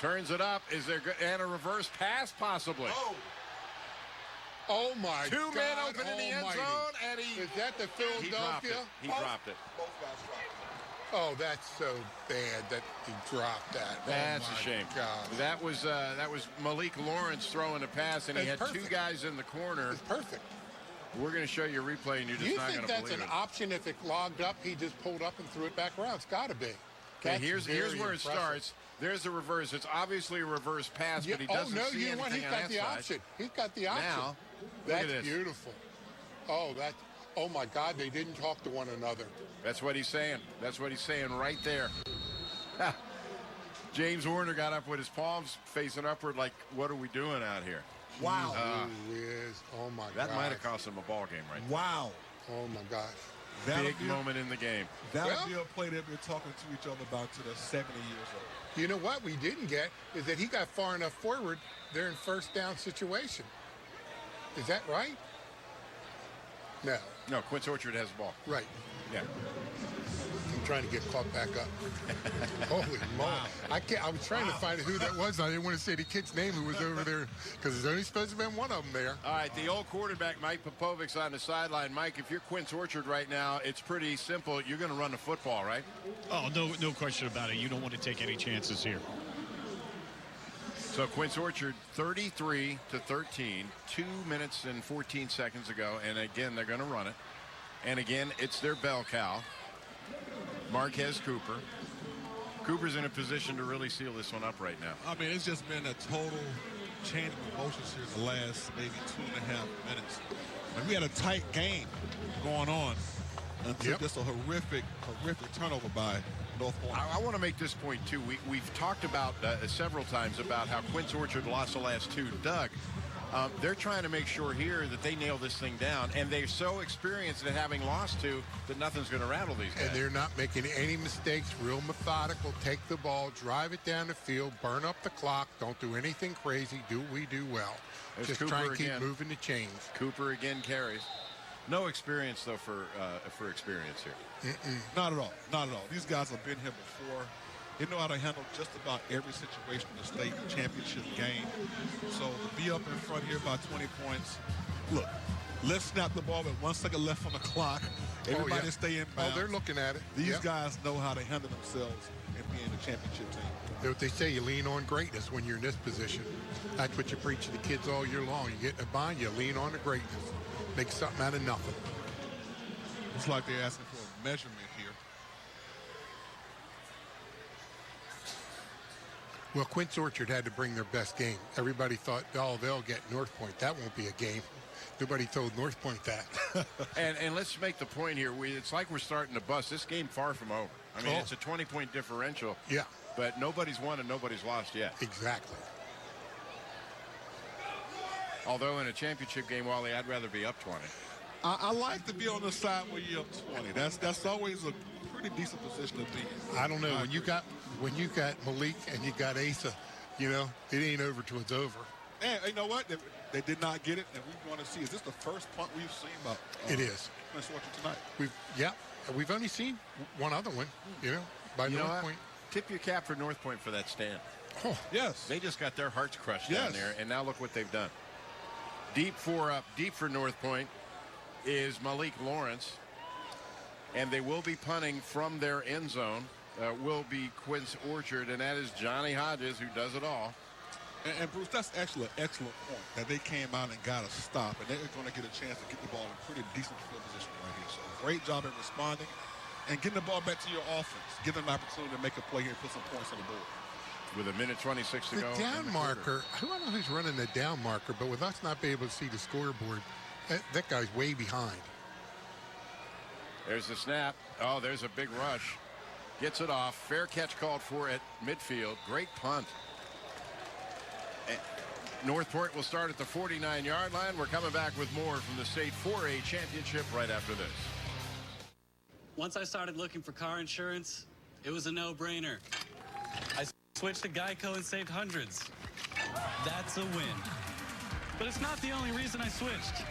Turns it up. Is there and a reverse pass possibly? Oh my 2 God. men open in the end almighty. zone, and Is that the Philadelphia? He dropped it. Both guys dropped it. Oh, that's so bad that he dropped that. That's oh a shame. God. That was Malik Lawrence throwing a pass, and he had perfect. 2 guys in the corner. It's perfect. We're going to show you a replay, and you're just not going to believe it. You think that's an option if it logged up, he just pulled up and threw it back around? It's got to be. Okay, here's where impressive. it starts. There's a reverse. It's obviously a reverse pass, but he doesn't see anything on that He's got the side. option. He's got the option. Now, that's look at this. beautiful. Oh my God, they didn't talk to one another. That's what he's saying. That's what he's saying right there. James Warner got up with his palms facing upward like, what are we doing out here? Wow. Oh my God. That might have cost him a ball game right there. Wow. Oh my gosh. Big moment in the game. That'll be a play that we're talking to each other about to the 70 years old. You know what we didn't get is that he got far enough forward, they're in 1st down situation. Is that right? No. No, Quince Orchard has the ball. Right. Yeah. I'm trying to get caught back up. Holy moly. I was trying to find who that was. I didn't want to say the kid's name who was over there because there's only supposed to have been one of them there. All right, the old quarterback, Mike Popovic's on the sideline. Mike, if you're Quince Orchard right now, it's pretty simple. You're going to run the football, right? Oh, no question about it. You don't want to take any chances here. So Quince Orchard 33-13, 2 minutes and 14 seconds ago. And again, they're going to run it. And again, it's their bell cow, Marquez Cooper. Cooper's in a position to really seal this one up right now. I mean, it's just been a total change of emotions here in the last maybe 2.5 minutes. And we had a tight game going on until just a horrific turnover by North Point. I want to make this point, too. We've talked about several times about how Quince Orchard lost the last two. Doug, they're trying to make sure here that they nail this thing down, and they're so experienced at having lost two that nothing's going to rattle these guys. And they're not making any mistakes, real methodical. Take the ball, drive it down the field, burn up the clock, don't do anything crazy, do what we do well. There's Just Cooper try and keep again. moving the chains. Cooper again carries. No experience, though, for experience here. Not at all. Not at all. These guys have been here before. They know how to handle just about every situation in the state championship game. So to be up in front here by 20 points, look, let's snap the ball with 1 second left on the clock. Everybody stay in bounds. Oh, they're looking at it. These guys know how to handle themselves and be in the championship team. What they say, you lean on greatness when you're in this position. That's what you preach to the kids all year long. You get in a bind, you lean on the greatness. Make something out of nothing. It's like they're asking for a measurement here. Well, Quince Orchard had to bring their best game. Everybody thought, oh, they'll get North Point. That won't be a game. Nobody told North Point that. and let's make the point here. It's like we're starting to bust. This game far from over. I mean, it's a 20-point differential. Yeah. But nobody's won and nobody's lost yet. Exactly. Although in a championship game, Wally, I'd rather be up 20. I like to be on the side where you're up 20. That's always a pretty decent position to be in. I don't know. When you got Malik and you got Asa, you know, it ain't over till it's over. And you know what? They did not get it, and we want to see. Is this the first punt we've seen about it is. Quince Orchard tonight? We've only seen one other one, you know, by North Point. Tip your cap for North Point for that stand. Oh, yes. They just got their hearts crushed down there, and now look what they've done. Deep for North Point is Malik Lawrence, and they will be punting from their end zone. Will be Quince Orchard, and that is Johnny Hodges, who does it all. And Bruce, that's actually an excellent point, that they came out and got a stop, and they're going to get a chance to get the ball in pretty decent field position right here. So great job at responding and getting the ball back to your offense. Give them an opportunity to make a play here and put some points on the board. With a minute 26 to go. The down marker, I don't know who's running the down marker, but with us not being able to see the scoreboard, that guy's way behind. There's the snap. Oh, there's a big rush. Gets it off. Fair catch called for at midfield. Great punt. Northport will start at the 49-yard line. We're coming back with more from the state 4A championship right after this. Once I started looking for car insurance, it was a no-brainer. I switched to Geico and saved hundreds. That's a win. But it's not the only reason I switched.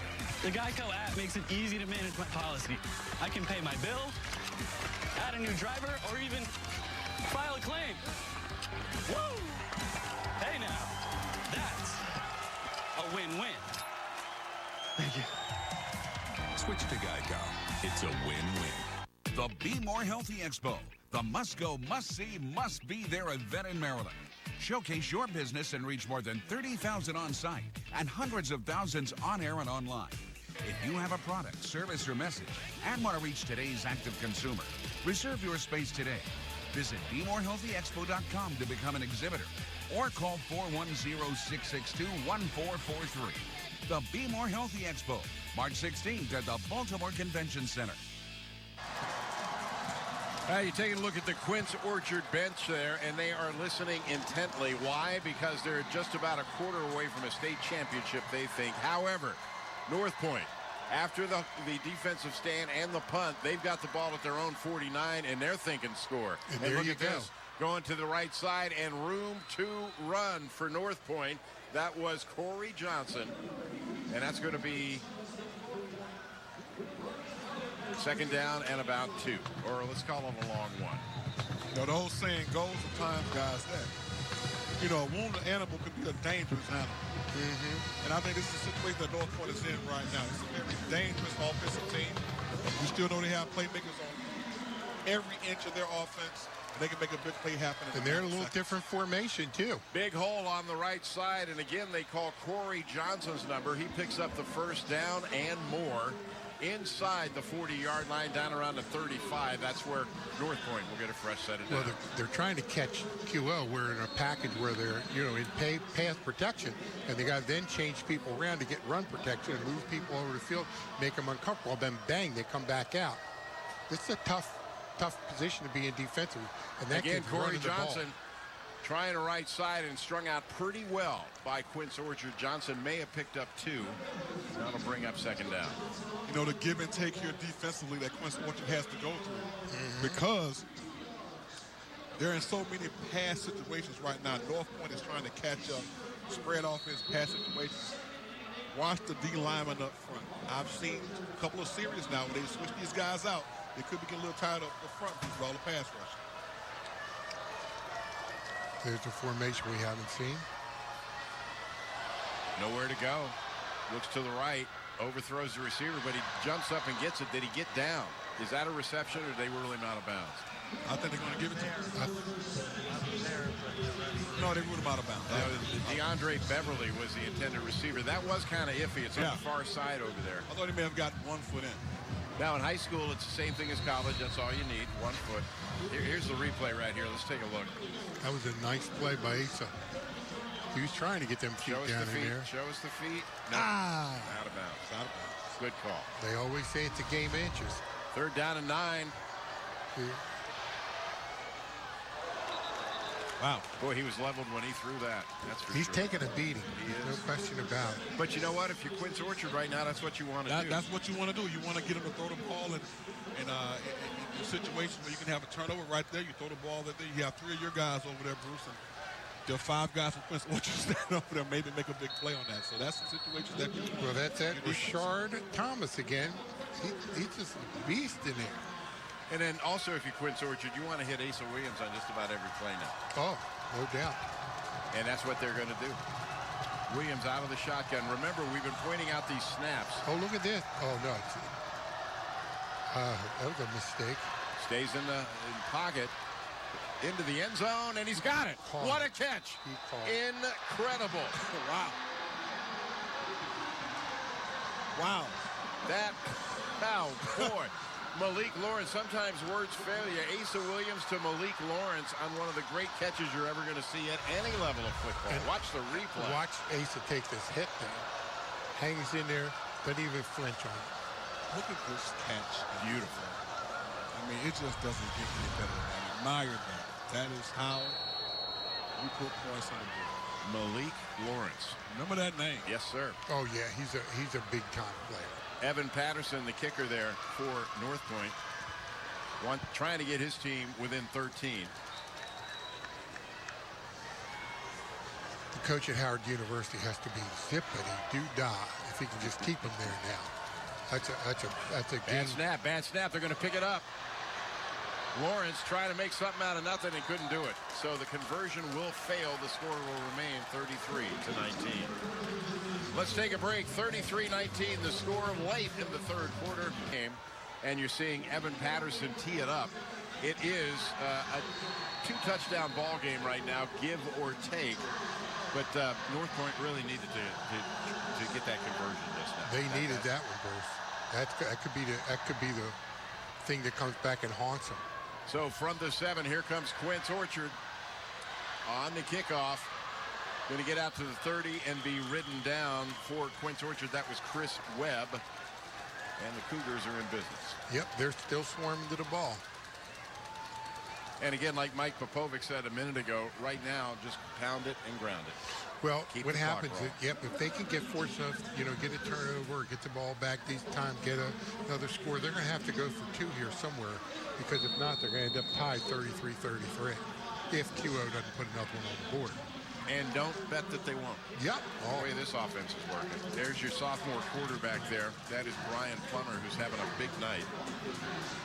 The Geico app makes it easy to manage my policy. I can pay my bill, add a new driver, or even file a claim. Woo! Hey now, that's a win-win. Thank you. Switch to Geico. It's a win-win. The Be More Healthy Expo. The must-go, must-see, must-be there event in Maryland. Showcase your business and reach more than 30,000 on-site and hundreds of thousands on-air and online. If you have a product, service, or message and want to reach today's active consumer, reserve your space today. Visit BeMoreHealthyExpo.com to become an exhibitor or call 410-662-1443. The Be More Healthy Expo, March 16th at the Baltimore Convention Center. You're taking a look at the Quince Orchard bench there, and they are listening intently. Why? Because they're just about a quarter away from a state championship, they think. However, North Point, after the defensive stand and the punt, they've got the ball at their own 49, and they're thinking score. And there look you at go. this. Going to the right side and room to run for North Point. That was Corey Johnson, and that's going to be second down and about 2, or let's call it a long one. You know, the old saying goes sometimes, guys, that, you know, a wounded animal could be a dangerous animal. And I think this is the situation that North Point is in right now. It's a very dangerous offensive team. We still know they have playmakers on every inch of their offense, and they can make a big play happen. And they're in a little different formation, too. Big hole on the right side, and again, they call Corey Johnson's number. He picks up the first down and more. inside the 40-yard line down around the 35. That's where North Point will get a fresh set of down. Well, they're trying to catch QL. We're in a package where they're, in pass protection, and they got to then change people around to get run protection and move people over the field, make them uncomfortable. Then bang, they come back out. This is a tough position to be in defensively. And that again, kid's Corey running the ball. Johnson trying to right side and strung out pretty well by Quince Orchard. Johnson may have picked up 2. That'll bring up second down. The give and take here defensively that Quince Orchard has to go through because they're in so many pass situations right now. North Point is trying to catch up, spread offense, pass situations. Watch the D lineman up front. I've seen a couple of series now when they switch these guys out. They could be getting a little tired up the front with all the pass rush. There's a formation we haven't seen. Nowhere to go. Looks to the right. Overthrows the receiver, but he jumps up and gets it. Did he get down? Is that a reception, or did they rule him out of bounds? I think they're going to give it to him. No, they ruled him out of bounds. DeAndre Beverly was the intended receiver. That was kind of iffy. It's on the far side over there. I thought he may have gotten 1 foot in. Now, in high school, it's the same thing as college. That's all you need, 1 foot. Here's the replay right here. Let's take a look. That was a nice play by Asa. He was trying to get them feet down in there. Show us the feet. No. Out of bounds. Out of bounds. Good call. They always say it's a game of inches. 3rd down and 9. Wow. Boy, he was leveled when he threw that. That's for He's sure. taking a beating. No question about it. But you know what? If you're Quince Orchard right now, that's what you want to do. That's what you want to do. You want to get him to throw the ball in situations where you can have a turnover right there. You throw the ball that there. You have 3 of your guys over there, Bruce, and there are 5 guys from Quince Orchard stand over there, maybe make a big play on that. So that's the situation that you Well, that's it. Rashard Thomas again. He's just a beast in there. And then also, if you're Quince Orchard, you want to hit Asa Williams on just about every play now. Oh, no doubt. And that's what they're going to do. Williams out of the shotgun. Remember, we've been pointing out these snaps. Oh, look at this. Oh, no. That was a mistake. Stays in the pocket. Into the end zone, and he's got it. What a catch. Incredible. Wow. Wow. Oh, boy. Malik Lawrence, sometimes words fail you. Asa Williams to Malik Lawrence on one of the great catches you're ever going to see at any level of football. And watch the replay. Watch Asa take this hit down. Hangs in there, doesn't even flinch on it. Look at this catch. Beautiful. I mean, it just doesn't get any better than that. I admire that. That is how you put points on the board. Malik Lawrence. Remember that name? Yes, sir. Oh, yeah, he's a big-time player. Evan Patterson, the kicker there for North Point, trying to get his team within 13. The coach at Howard University has to be zippity-doo-dah if he can just keep them there now. That's a game. Bad snap. They're going to pick it up. Lawrence trying to make something out of nothing and couldn't do it. So the conversion will fail. The score will remain 33-19. Let's take a break. 33-19, the score late in the 3rd quarter game. And you're seeing Evan Patterson tee it up. It is a 2-touchdown ball game right now, give or take. But North Point really needed to get that conversion just now. They needed that one, Bruce. That could be the thing that comes back and haunts them. So from the 7, here comes Quince Orchard on the kickoff. Going to get out to the 30 and be ridden down for Quince Orchard. That was Chris Webb. And the Cougars are in business. Yep, they're still swarming to the ball. And again, like Mike Popovic said a minute ago, right now, just pound it and ground it. Well, Keep what the clock happens is, rolling. if they can get force enough, get a turnover, get the ball back this time, get another score, they're going to have to go for 2 here somewhere, because if not, they're going to end up tied 33-33 if QO doesn't put another one on the board. And don't bet that they won't. Yep. The way this offense is working. There's your sophomore quarterback there. That is Brian Plummer, who's having a big night,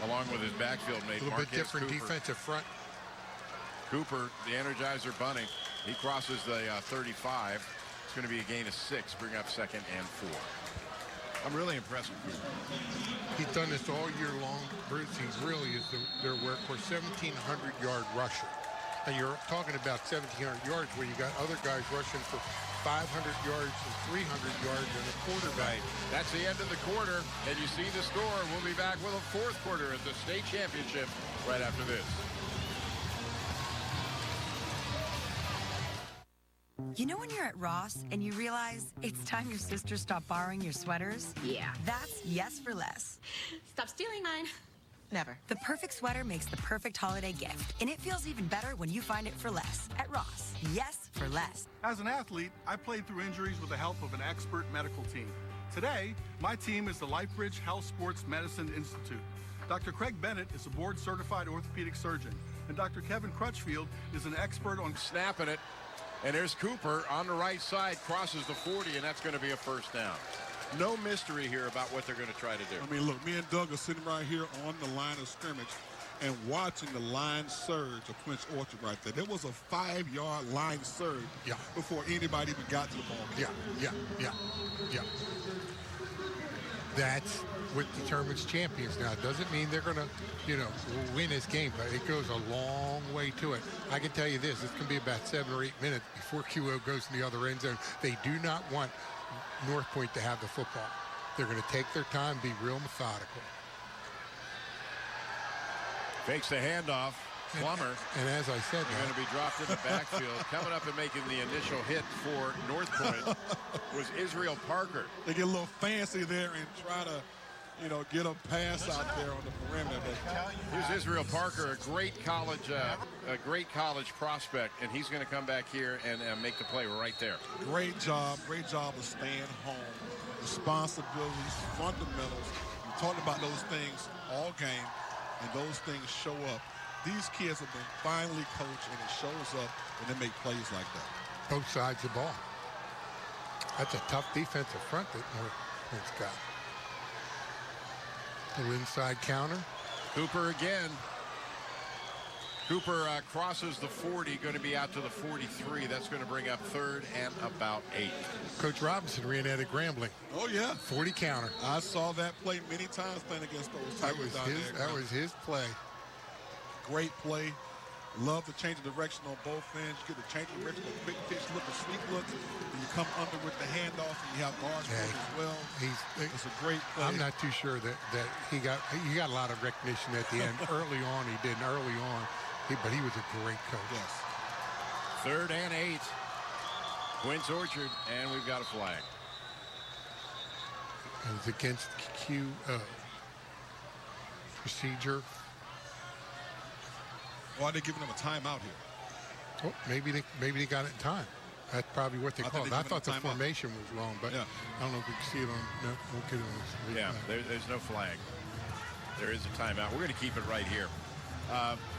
along with his backfield mate, A little bit Marquez different Cooper. defensive front. Cooper, the Energizer Bunny, he crosses the 35. It's going to be a gain of 6, bring up 2nd and 4. I'm really impressed with Cooper. He's done this all year long, Bruce. He really is their workhorse, 1,700-yard rusher. And you're talking about 1,700 yards where you got other guys rushing for 500 yards and 300 yards and a quarterback. Right. That's the end of the quarter, and you see the score. We'll be back with a fourth quarter at the state championship right after this. You know when you're at Ross and you realize it's time your sister stopped borrowing your sweaters? Yeah. That's yes for less. Stop stealing mine. Never. The perfect sweater makes the perfect holiday gift, and it feels even better when you find it for less at Ross. Yes for less. As an athlete, I played through injuries with the help of an expert medical team. Today, my team is the LifeBridge Health Sports Medicine Institute. Dr. Craig Bennett is a board-certified orthopedic surgeon, and Dr. Kevin Crutchfield is an expert on snapping it. And there's Cooper on the right side, crosses the 40, and that's going to be a first down. No mystery here about what they're going to try to do. I mean, look, me and Doug are sitting right here on the line of scrimmage and watching the line surge of Quince Orchard right there. There was a 5-yard line surge before anybody even got to the ball. Yeah. That's what determines champions now. It doesn't mean they're going to, win this game, but it goes a long way to it. I can tell you this, it's going to be about 7 or 8 minutes before QO goes in the other end zone. They do not want North Point to have the football. They're going to take their time, be real methodical. Fakes the handoff. Plummer. And as I said, they're going to be dropped in the backfield. Coming up and making the initial hit for North Point was Israel Parker. They get a little fancy there and try to, get a pass out there on the perimeter. Here's Israel Parker, a great college prospect, and he's going to come back here and make the play right there. Great job of staying home. Responsibilities, fundamentals. We talked about those things all game, and those things show up. These kids have been finely coached, and it shows up when they make plays like that. Both sides of the ball. That's a tough defensive front that North Point's got. The inside counter. Cooper again. Cooper crosses the 40, going to be out to the 43. That's going to bring up 3rd and about 8. Coach Robinson ran at it Grambling. Oh, yeah. 40 counter. I saw that play many times playing against those Tigers down there. That was his play. Great play. Love the change of direction on both ends. You get the change of direction, the quick pitch look, the sweep look, and you come under with the handoff, and you have guards as well. It's a great play. I'm not too sure that he got a lot of recognition at the end. Early on, he didn't. Early on, but he was a great coach. Yes. 3rd and 8. Quince Orchard, and we've got a flag. It was against QO. Procedure. Why are they giving them a timeout here? Oh, maybe they got it in time. That's probably what they called it. I thought the formation was wrong, but I don't know if we can see it on. No, we'll get it on this. Yeah, there's no flag. There is a timeout. We're going to keep it right here.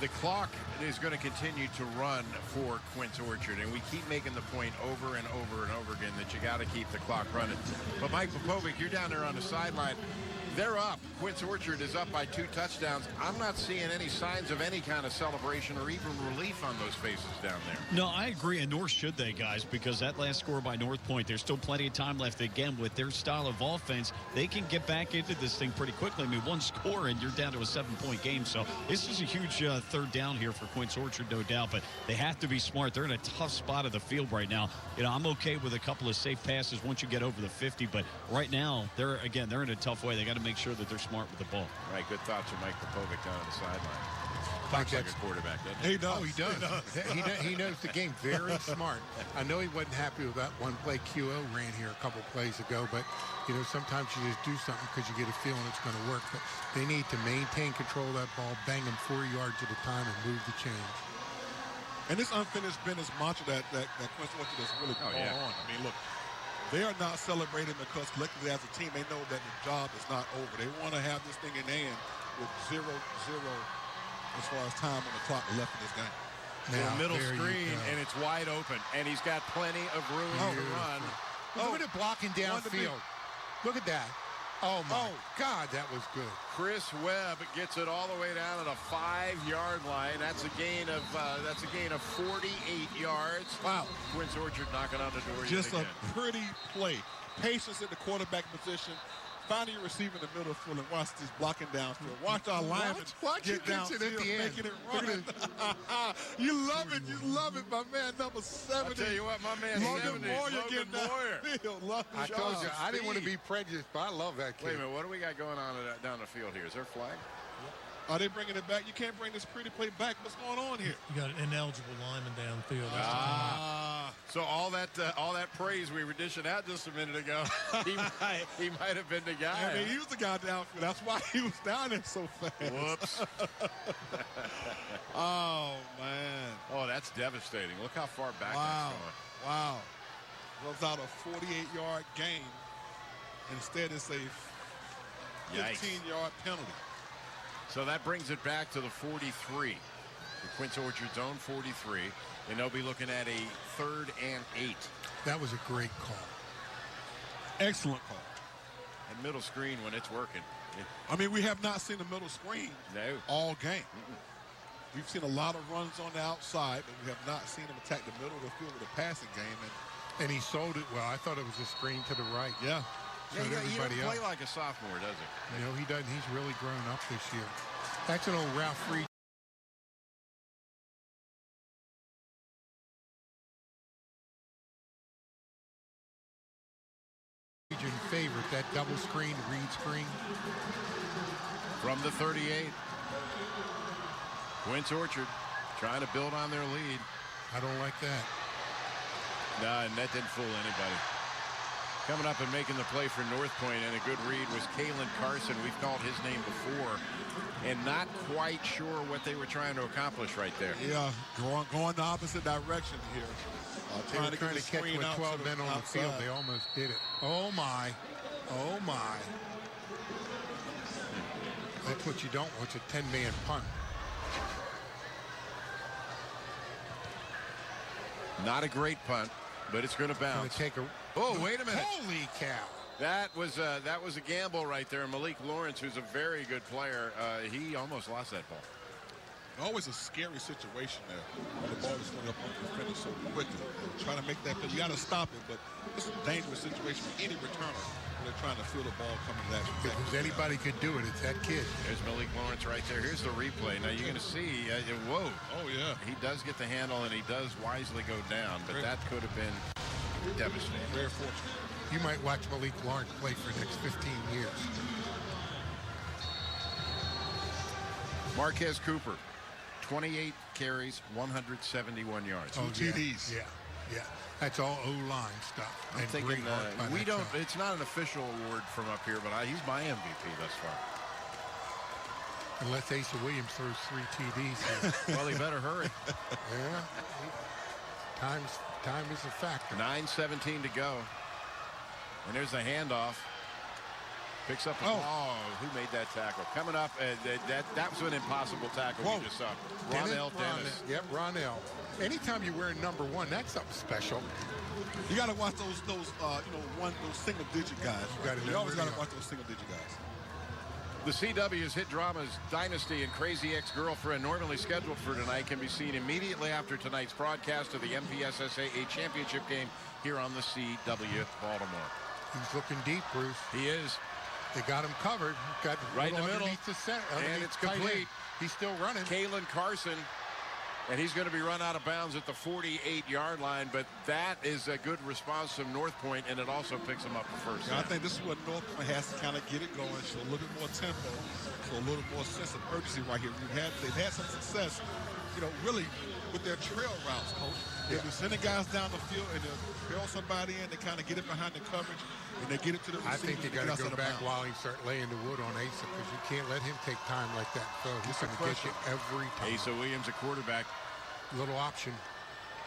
The clock is going to continue to run for Quince Orchard, and we keep making the point over and over and over again that you got to keep the clock running. But Mike Popovic, you're down there on the sideline. They're up. Quince Orchard is up by 2 touchdowns. I'm not seeing any signs of any kind of celebration or even relief on those faces down there. No, I agree, and nor should they, guys, because that last score by North Point, there's still plenty of time left. Again, with their style of offense, they can get back into this thing pretty quickly. I mean, 1 score, and you're down to a 7-point game. So this is a huge 3rd down here for Quince Orchard, no doubt, but they have to be smart. They're in a tough spot of the field right now. I'm okay with a couple of safe passes once you get over the 50, but right now, they're in a tough way. They got to make sure that they're smart with the ball. All right, good thoughts from Mike Popovic down on the sideline. Like Talks like a quarterback, doesn't he? He does. Oh, he does. He knows the game very smart. I know he wasn't happy with that one play QO ran here a couple plays ago, but sometimes you just do something because you get a feeling it's going to work. But they need to maintain control of that ball, bang them 4 yards at a time, and move the chains. And this unfinished business mantra that Quince Orchard is really on. I mean, look, they are not celebrating because collectively as a team, they know that the job is not over. They want to have this thing in hand with 0-0 as far as time on the clock left in this game. Now, middle screen, and it's wide open, and he's got plenty of room to run. Look at it blocking downfield. Look at that. Oh, my God, that was good. Chris Webb gets it all the way down at a 5-yard line. That's a gain of 48 yards. Wow. Quince Orchard knocking on the door. Just a pretty play. Patience at the quarterback position. Find your receiver in the middle field and watch this blocking downfield. Watch our linemen get downfield, making it run. You love it. You love it, my man, number 70. I'll tell you what, my man, Logan 70. Moyer Logan getting downfield. Love I the told you, job. I didn't want to be prejudiced, but I love that kid. Wait a minute, what do we got going on down the field here? Is there a flag? Are they bringing it back? You can't bring this pretty play back. What's going on here? You got an ineligible lineman downfield. So all that praise we were dishing out just a minute ago, he might have been the guy. I mean, he was the guy downfield. That's why he was down there so fast. Whoops. Oh, man. Oh, that's devastating. Look how far back Wow. that's going. Wow. Goes out a 48-yard gain. Instead, it's a 15-yard penalty. So that brings it back to the 43. The Quince Orchard's own 43. And they'll be looking at a 3rd and 8. That was a great call. Excellent call. And middle screen when it's working. I mean, we have not seen the middle screen all game. We've seen a lot of runs on the outside, but we have not seen him attack the middle of the field with a passing game. And he sold it well. I thought it was a screen to the right. Yeah. He doesn't play like a sophomore, does he? No, he doesn't. He's really grown up this year. That's an old Ralph Fried. Favorite, that double screen, read screen. From the 38. Quince Orchard trying to build on their lead. I don't like that. No, and that didn't fool anybody. Coming up and making the play for North Point, and a good read was Kalen Carson. We've called his name before, and not quite sure what they were trying to accomplish right there. Yeah, going the opposite direction here. They were trying to catch with 12 men on the field. They almost did it. Oh, my. Oh, my. That's what you don't want. It's a 10-man punt. Not a great punt, but it's going to bounce. Oh, wait a minute. Holy cow. That was a gamble right there. Malik Lawrence, who's a very good player, he almost lost that ball. Always a scary situation there. The ball is going up on the defender so quickly. Trying to make that play. You got to stop it, but it's a dangerous situation for any returner when they're trying to feel the ball coming at you. If anybody could do it, it's that kid. There's Malik Lawrence right there. Here's the replay. Now you're going to see, whoa. Oh, yeah. He does get the handle, and he does wisely go down, but that could have been devastating. Very fortunate. You might watch Malik Lawrence play for the next 15 years. Marquez Cooper, 28 carries, 171 yards. Two TDs. Yeah, yeah. That's all O-line stuff. I'm thinking we don't. It's not an official award from up here, but he's my MVP thus far. Unless Asa Williams throws 3 TDs. Well, he better hurry. Yeah. Time is a factor. 9:17 to go. And there's a handoff. Picks up the ball. Who made that tackle? Coming up, that was an impossible tackle we just saw. Ronell Dennis. Yep, Ronell. Anytime you wear number 1, that's something special. You got to watch those single-digit guys. You always got to watch those single-digit guys. The CW's hit dramas Dynasty and Crazy Ex-Girlfriend, normally scheduled for tonight, can be seen immediately after tonight's broadcast of the MPSSAA Championship game here on the CW Baltimore. He's looking deep, Bruce. He is. They got him covered. Got right in the middle. The center, and it's complete. He's still running. Kalen Carson. And he's going to be run out of bounds at the 48-yard line, but that is a good response from North Point, and it also picks him up for first down. I think this is what North Point has to kind of get it going, show a little bit more tempo, show a little more sense of urgency right here. They've had some success, really with their trail routes, Coach. They're sending guys down the field, and they'll bail somebody in, they kind of get it behind the coverage, and they get it to the receiver. I think they got to go back while he start laying the wood on Asa, because you can't let him take time like that. So he's going to get you every time. Asa Williams, a quarterback. Little option.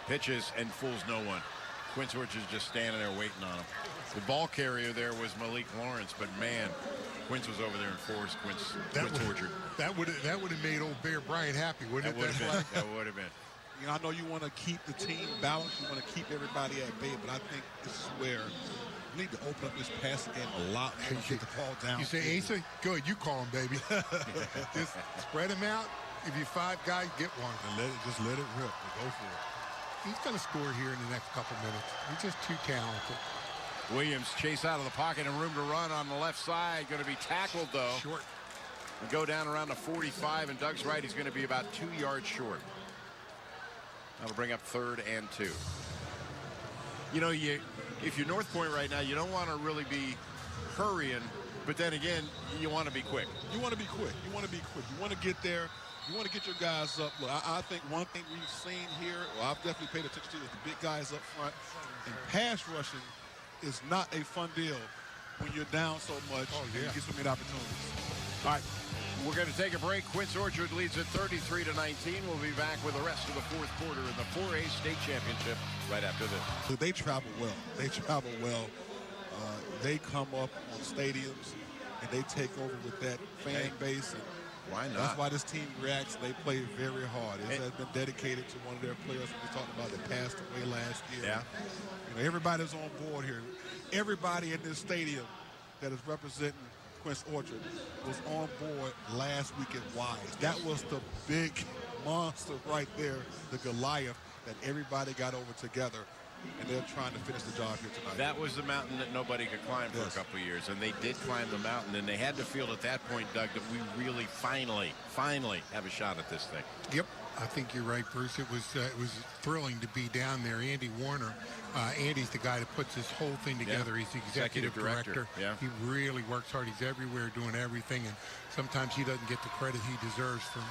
Pitches and fools no one. Quince Orchard is just standing there waiting on him. The ball carrier there was Malik Lawrence, but man, Quince was over there and forced Quince Orchard. That would have made old Bear Bryant happy, wouldn't it? That would have been. I know you want to keep the team balanced. You want to keep everybody at bay, but I think this is where you need to open up this passing game a lot more. Get the ball down. You say, Asa, good, you call him, baby. Just spread him out. If you 5 guys, get one. And just let it rip. Go for it. He's going to score here in the next couple minutes. He's just too talented. Williams chase out of the pocket and room to run on the left side. Going to be tackled, though. Short. And go down around the 45, and Doug's right. He's going to be about 2 yards short. That'll bring up 3rd and 2. You know, if you're North Point right now, you don't want to really be hurrying, but then again, you want to be quick. You want to be quick. You want to be quick. You want to get there. You want to get your guys up. Look, I think one thing we've seen here, well, I've definitely paid attention to, is the big guys up front. And pass rushing is not a fun deal when you're down so much and you get so many opportunities. All right, we're going to take a break. Quince Orchard leads at 33-19. We'll be back with the rest of the 4th quarter in the 4A state championship right after this. They travel well. They travel well. They come up on stadiums and they take over with that fan base. And why not? That's why this team reacts. They play very hard. It has been dedicated to one of their players we talked about that passed away last year. Yeah. You know, everybody's on board here. Everybody in this stadium that is representing Quince Orchard was on board last week at Wise. That was the big monster right there, the Goliath that everybody got over together, and they're trying to finish the job here tonight. That was the mountain that nobody could climb for a couple of years, and they did climb the mountain, and they had to feel at that point, Doug, that we really finally have a shot at this thing. Yep. I think you're right, Bruce. It was thrilling to be down there. Andy Warner, Andy's the guy that puts this whole thing together. He's the executive director. Yeah. He really works hard. He's everywhere doing everything, and sometimes he doesn't get the credit he deserves for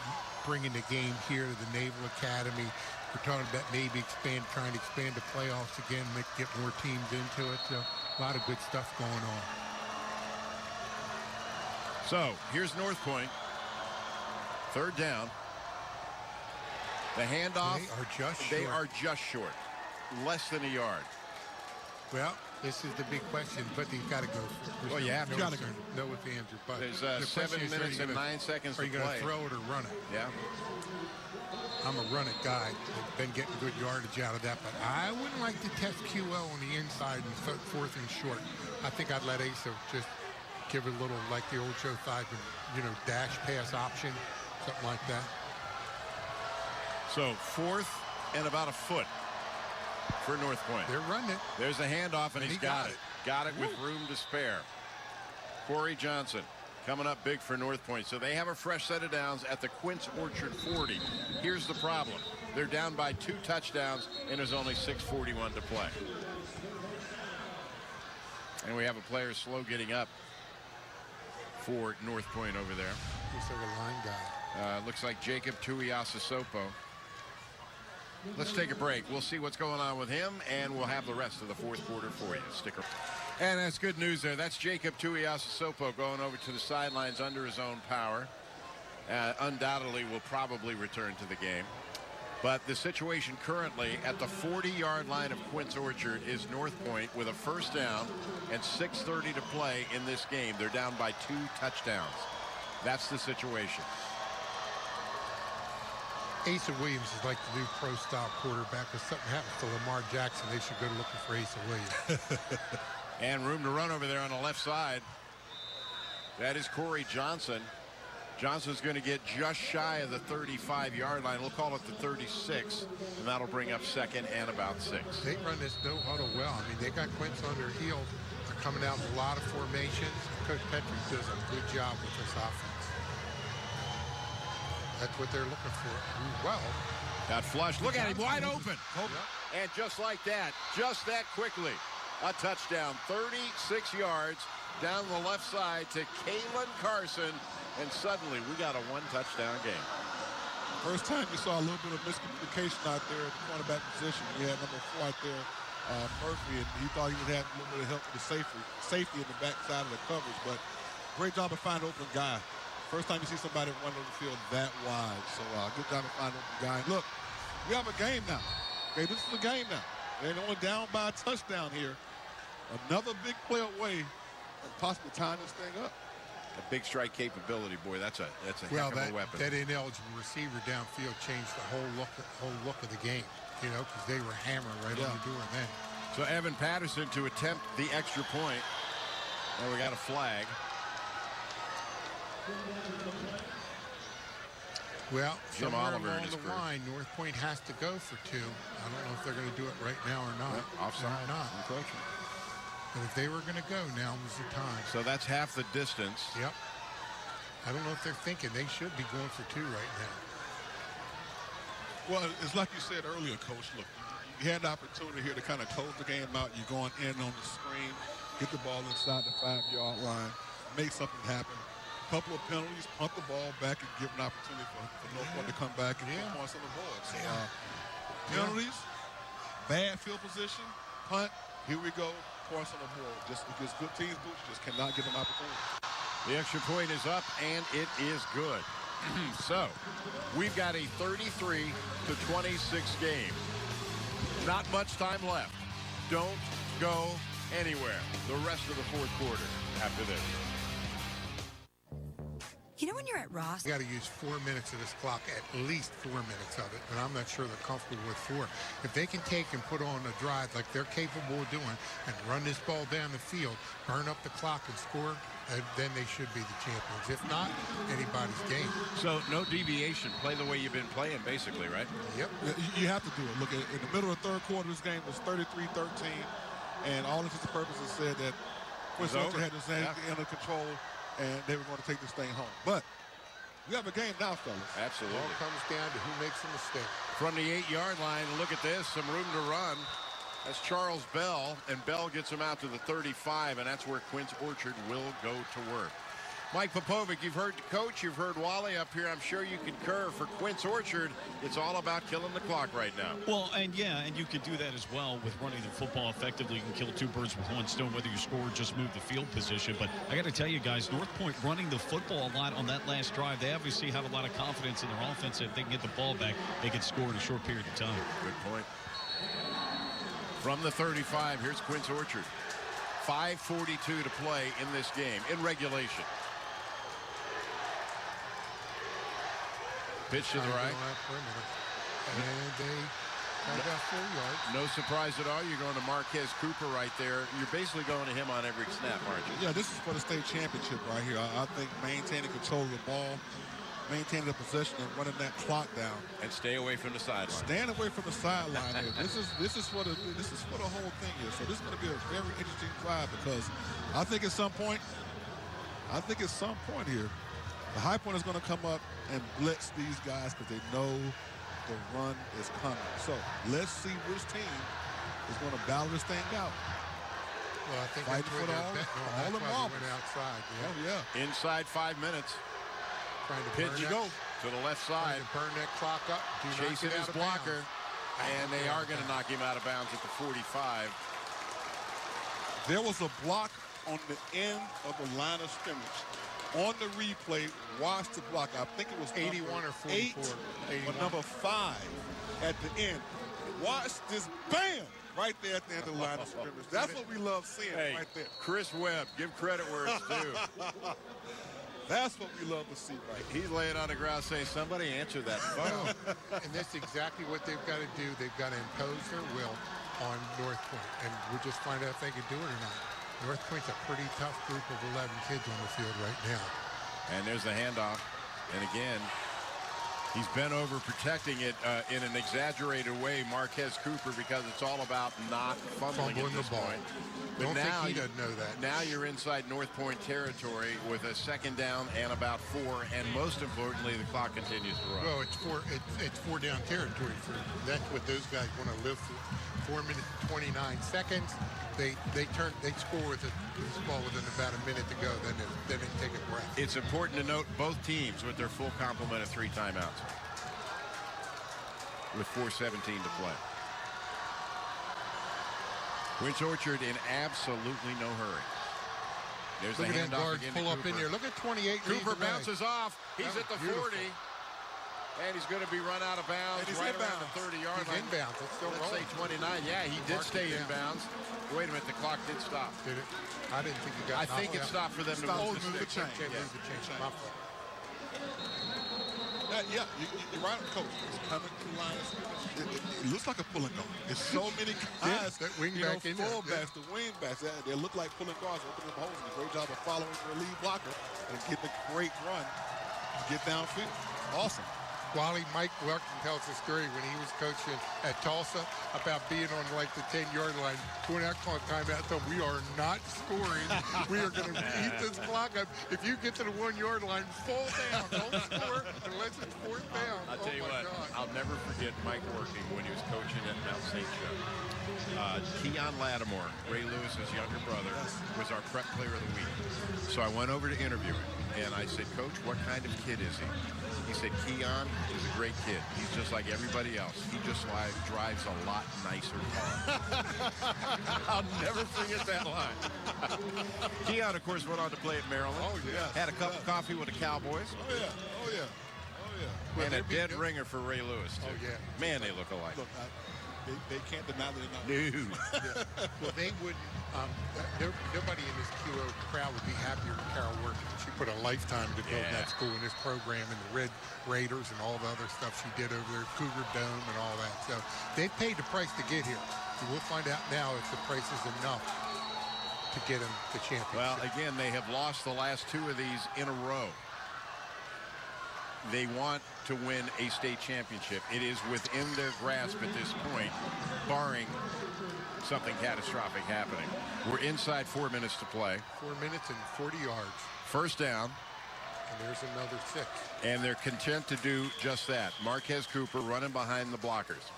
bringing the game here to the Naval Academy. We're talking about maybe trying to expand the playoffs again, get more teams into it. So a lot of good stuff going on. So here's North Point. 3rd down. The handoff. They are just short. Less than a yard. Well, this is the big question, but you've got to go. Well, you have to. No ifs, ands, or buts. There's 7 minutes and 9 seconds to play. Are you going to throw it or run it? Yeah. I'm a run it guy. I've been getting good yardage out of that, but I wouldn't like to test QL on the inside and 4th and short. I think I'd let Asa just give it a little, like the old Joe Theismann, dash pass option, something like that. So 4th and about a foot for North Point. They're running it. There's a handoff, and he's got it. Got it with room to spare. Corey Johnson coming up big for North Point. So they have a fresh set of downs at the Quince Orchard 40. Here's the problem. They're down by 2 touchdowns, and there's only 6:41 to play. And we have a player slow getting up for North Point over there. Looks like a line guy. Looks like Jacob Tuiasosopo. Let's take a break. We'll see what's going on with him, and we'll have the rest of the 4th quarter for you. Stick around. And that's good news there. That's Jacob Tuiasosopo going over to the sidelines under his own power. Undoubtedly will probably return to the game. But the situation currently at the 40-yard line of Quince Orchard is North Point with a 1st down and 6:30 to play in this game. They're down by 2 touchdowns. That's the situation. Asa Williams is like the new pro-style quarterback. If something happens to Lamar Jackson, they should go looking for Asa Williams. And room to run over there on the left side. That is Corey Johnson. Johnson's going to get just shy of the 35-yard line. We'll call it the 36, and that'll bring up 2nd and about 6. They run this no huddle well. I mean, they got Quince on their heels. They're coming out with a lot of formations. Coach Petrie does a good job with this offense. That's what they're looking for. Well, got flushed. Look at him, wide open. And just like that, just that quickly, a touchdown, 36 yards down the left side to Kalen Carson. And suddenly we got a 1-touchdown game. First time you saw a little bit of miscommunication out there at the cornerback position. You had number 4 out there, Murphy, and he thought he would have a little bit of help with the safety in the backside of the coverage. But great job of finding an open guy. First time you see somebody run over the field that wide. So good job of finding an open guy. And look, we have a game now. Okay, this is a game now. They're only down by a touchdown here. Another big play away and possibly tying this thing up. A big strike capability, boy. That's a heck of a weapon. That ineligible receiver downfield changed the whole look of the game, because they were hammering right on the door then. So Evan Patterson to attempt the extra point. And we got a flag. Well, Jim somewhere Oliver along and his the crew. line, North Point has to go for 2. I don't know if they're going to do it right now or not. Offside. Or not. Encroaching. And if they were going to go, now was the time. So that's half the distance. Yep. I don't know if they're thinking they should be going for 2 right now. Well, it's like you said earlier, Coach. Look, you had the opportunity here to kind of close the game out. You're going in on the screen, get the ball inside the 5-yard line, make something happen. A couple of penalties, punt the ball back and give an opportunity for North Point to come back and put points on the board. So penalties, bad field position, punt, here we go, points on the board. Just because good teams do, you just cannot give them opportunity. The extra point is up, and it is good. So, we've got a 33-26 game. Not much time left. Don't go anywhere the rest of the fourth quarter after this. You know when you're at Ross? You got to use 4 minutes of this clock, at least 4 minutes of it, and I'm not sure they're comfortable with 4. If they can take and put on a drive like they're capable of doing and run this ball down the field, burn up the clock and score, then they should be the champions. If not, anybody's game. So no deviation. Play the way you've been playing, basically, right? Yep. You have to do it. Look, in the middle of the third quarter, this game was 33-13, and all intents and purposes said that Quince had this thing under control, and they were going to take this thing home. But we have a game now, fellas. Absolutely. It all comes down to who makes a mistake. From the 8-yard line, look at this. Some room to run. That's Charles Bell, and Bell gets him out to the 35, and that's where Quince Orchard will go to work. Mike Popovic, you've heard the coach, you've heard Wally up here. I'm sure you concur. For Quince Orchard, it's all about killing the clock right now. Well, and you could do that as well with running the football effectively. You can kill 2 birds with 1 stone, whether you score or just move the field position. But I got to tell you guys, North Point running the football a lot on that last drive. They obviously have a lot of confidence in their offense. If they can get the ball back, they can score in a short period of time. Good point. From the 35, here's Quince Orchard. 5:42 to play in this game, in regulation. Pitch to the right. And they got about 4 yards. No surprise at all. You're going to Marquez Cooper right there. You're basically going to him on every snap, aren't you? Yeah, this is for the state championship right here. I think maintaining control of the ball, maintaining the possession, and running that clock down. And stay away from the sideline. Stand away from the sideline here. This is for the whole thing here. So this is going to be a very interesting drive because I think at some point here, the high point is going to come up and blitz these guys because they know the run is coming. So let's see which team is going to battle this thing out. Well, I think Fighting that's all the why marbles. they went outside. Yeah. Oh, yeah. Inside 5 minutes. Trying to Pitch you go to the left side. Burn that clock up. Chasing his blocker. And they are going to knock him out of bounds at the 45. There was a block on the end of the line of scrimmage. On the replay, watch the block. I think it was 81 or 44. 8 or number 5 at the end. Watch this, bam, right there at the end of the line of scrimmage. That's what we love seeing right there. Chris Webb, give credit where it's due. That's what we love to see right here. He's laying on the ground saying, somebody answer that phone. And that's exactly what they've got to do. They've got to impose their will on North Point. And we'll just find out if they can do it or not. North Point's a pretty tough group of 11 kids on the field right now. And there's the handoff. And again, he's bent over protecting it in an exaggerated way, Marquez Cooper, because it's all about not fumbling at this point. But Don't now think he doesn't know that. Now you're inside North Point territory with a 2nd down and about 4, and most importantly, the clock continues to run. Well, it's 4 down territory. That's what those guys want to live for. 4 minutes and 29 seconds. They score with this ball within about a minute to go. Then they take a breath. It's important to note both teams with their full complement of 3 timeouts, with 4:17 to play. Quince Orchard in absolutely no hurry. There's Look the at that handoff guard again pull to up Cooper. in there. Look at 28. Cooper bounces off. He's at the 40. And he's going to be run out of bounds right around the 30-yard line. He's inbounds. It's still Let's say 29. Yeah, he did stay in bounds. Wait a minute, the clock did stop. Did it? I didn't think it got I think it stopped for them to move the chain. Move the chain. My fault. Yeah, you're right, Coach. It's coming to the line of scrimmage. It looks like a pulling guard. There's so many guys, that wing back in there. fullbacks, the wing backs. They look like pulling guards, opening up holes. Great job of following their lead blocker and getting a great run to get downfield. Awesome. Wally, Mike Larkin tells a story when he was coaching at Tulsa about being on like the 10-yard line. When I called timeout, I told him, we are not scoring. We are going to eat this clock up. If you get to the 1-yard line, fall down. Don't score unless it's fourth down. I'll tell you what, God. I'll never forget Mike Working when he was coaching at Mount St. Joe. Keon Lattimore, Ray Lewis's younger brother, was our prep player of the week. So I went over to interview him, and I said, Coach, what kind of kid is he? He said, Keon is a great kid. He's just like everybody else. He just drives a lot nicer car. I'll never forget that line. Keon, of course, went on to play at Maryland. Oh, yeah. Had a cup of coffee with the Cowboys. Oh, yeah. Oh, yeah. Oh, yeah. Well, and a dead ringer for Ray Lewis, too. Oh, yeah. Man, they look alike. Look, they can't deny that they're not. No. Yeah. Well, they wouldn't. Nobody in this QO crowd would be happier than Carol Working. She put a lifetime to build that school and this program and the Red Raiders and all the other stuff she did over there, Cougar Dome and all that. So they paid the price to get here. So we'll find out now if the price is enough to get them the championship. Well, again, they have lost the last 2 of these in a row. They want to win a state championship. It is within their grasp at this point, barring something catastrophic happening. We're inside 4 minutes to play. 4 minutes and 40 yards. First down. And there's another 6. And they're content to do just that. Marquez Cooper running behind the blockers.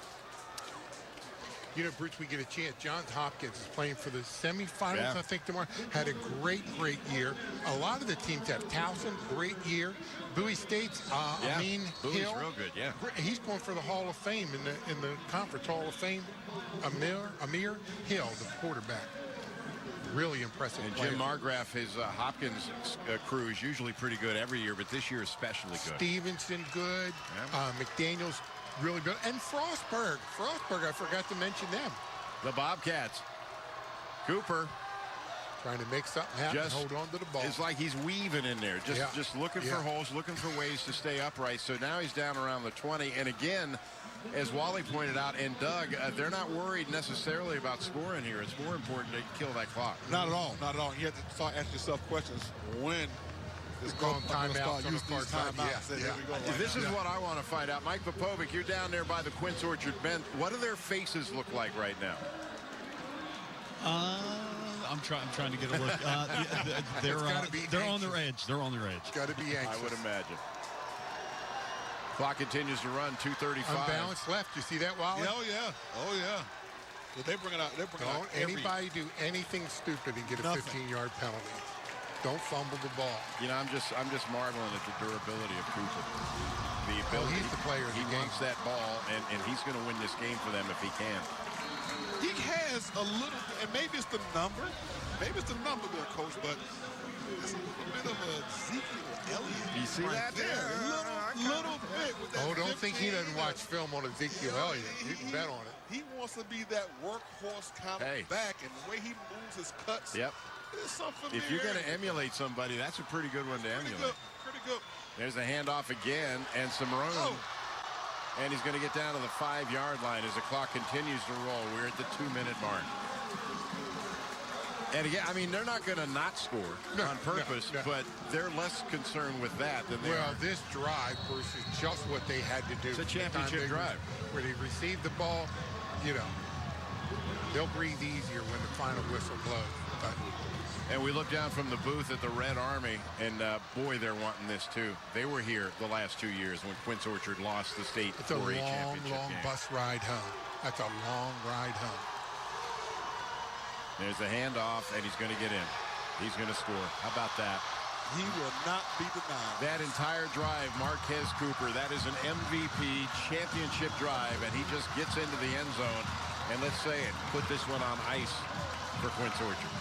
You know, Bruce, we get a chance. Johns Hopkins is playing for the semifinals, I think, tomorrow. Had a great year. A lot of the teams have. Towson, great year. Bowie State's, Amin Bowie's Hill. real good, yeah. He's going for the Hall of Fame in the conference Hall of Fame. Amir Hill, the quarterback. Really impressive And player. Jim Margraf, his Hopkins crew is usually pretty good every year, but this year especially good. Stevenson, good. Yeah. McDaniel's really good. And Frostburg, I forgot to mention them. The Bobcats. Cooper. Trying to make something happen, hold on to the ball. It's like he's weaving in there, just looking for holes, looking for ways to stay upright. So now he's down around the 20. And again, as Wally pointed out, and Doug, they're not worried necessarily about scoring here. It's more important to kill that clock. Not at all. Not at all. You have to start asking yourself questions. When is calling timeouts on the far side? This is what I want to find out. Mike Popovic, you're down there by the Quince Orchard bench. What do their faces look like right now? I'm trying to get a look. They're on their edge. They're on their edge. Got to be anxious. I would imagine. Clock continues to run. 2:35. Unbalanced left. You see that, Wally? Oh yeah. Oh yeah. But they bring it out. Don't anybody do anything stupid and get a 15-yard penalty. Don't fumble the ball. You know, I'm just marveling at the durability of Cooper. The ability. He's the player. He wants that ball, and he's going to win this game for them if he can. He has a little, and maybe it's the number. Maybe it's the number there, Coach, but it's a little bit of a Ezekiel Elliott. You see right that there? Little bit. With that don't think he doesn't watch film on Ezekiel Elliott. You can bet on it. He wants to be that workhorse kind of back, and the way he moves his cuts. Yep. There's something if you're going to emulate somebody, that's a pretty good one to emulate. Pretty good. There's a handoff again, and Cimarron. And he's going to get down to the 5-yard line as the clock continues to roll. We're at the 2-minute mark. And again, I mean, they're not going to not score on purpose, but they're less concerned with that than they are. Well, this drive versus just what they had to do. It's a championship drive. Where they received the ball, you know, they'll breathe easier when the final whistle blows. But and we look down from the booth at the Red Army, and boy, they're wanting this too. They were here the last 2 years when Quince Orchard lost the state 4A championship. Long bus ride home. That's a long ride home. There's a handoff, and he's going to get in. He's going to score. How about that? He will not be denied. That entire drive, Marquez Cooper, that is an MVP championship drive, and he just gets into the end zone. And let's say it, put this one on ice for Quince Orchard.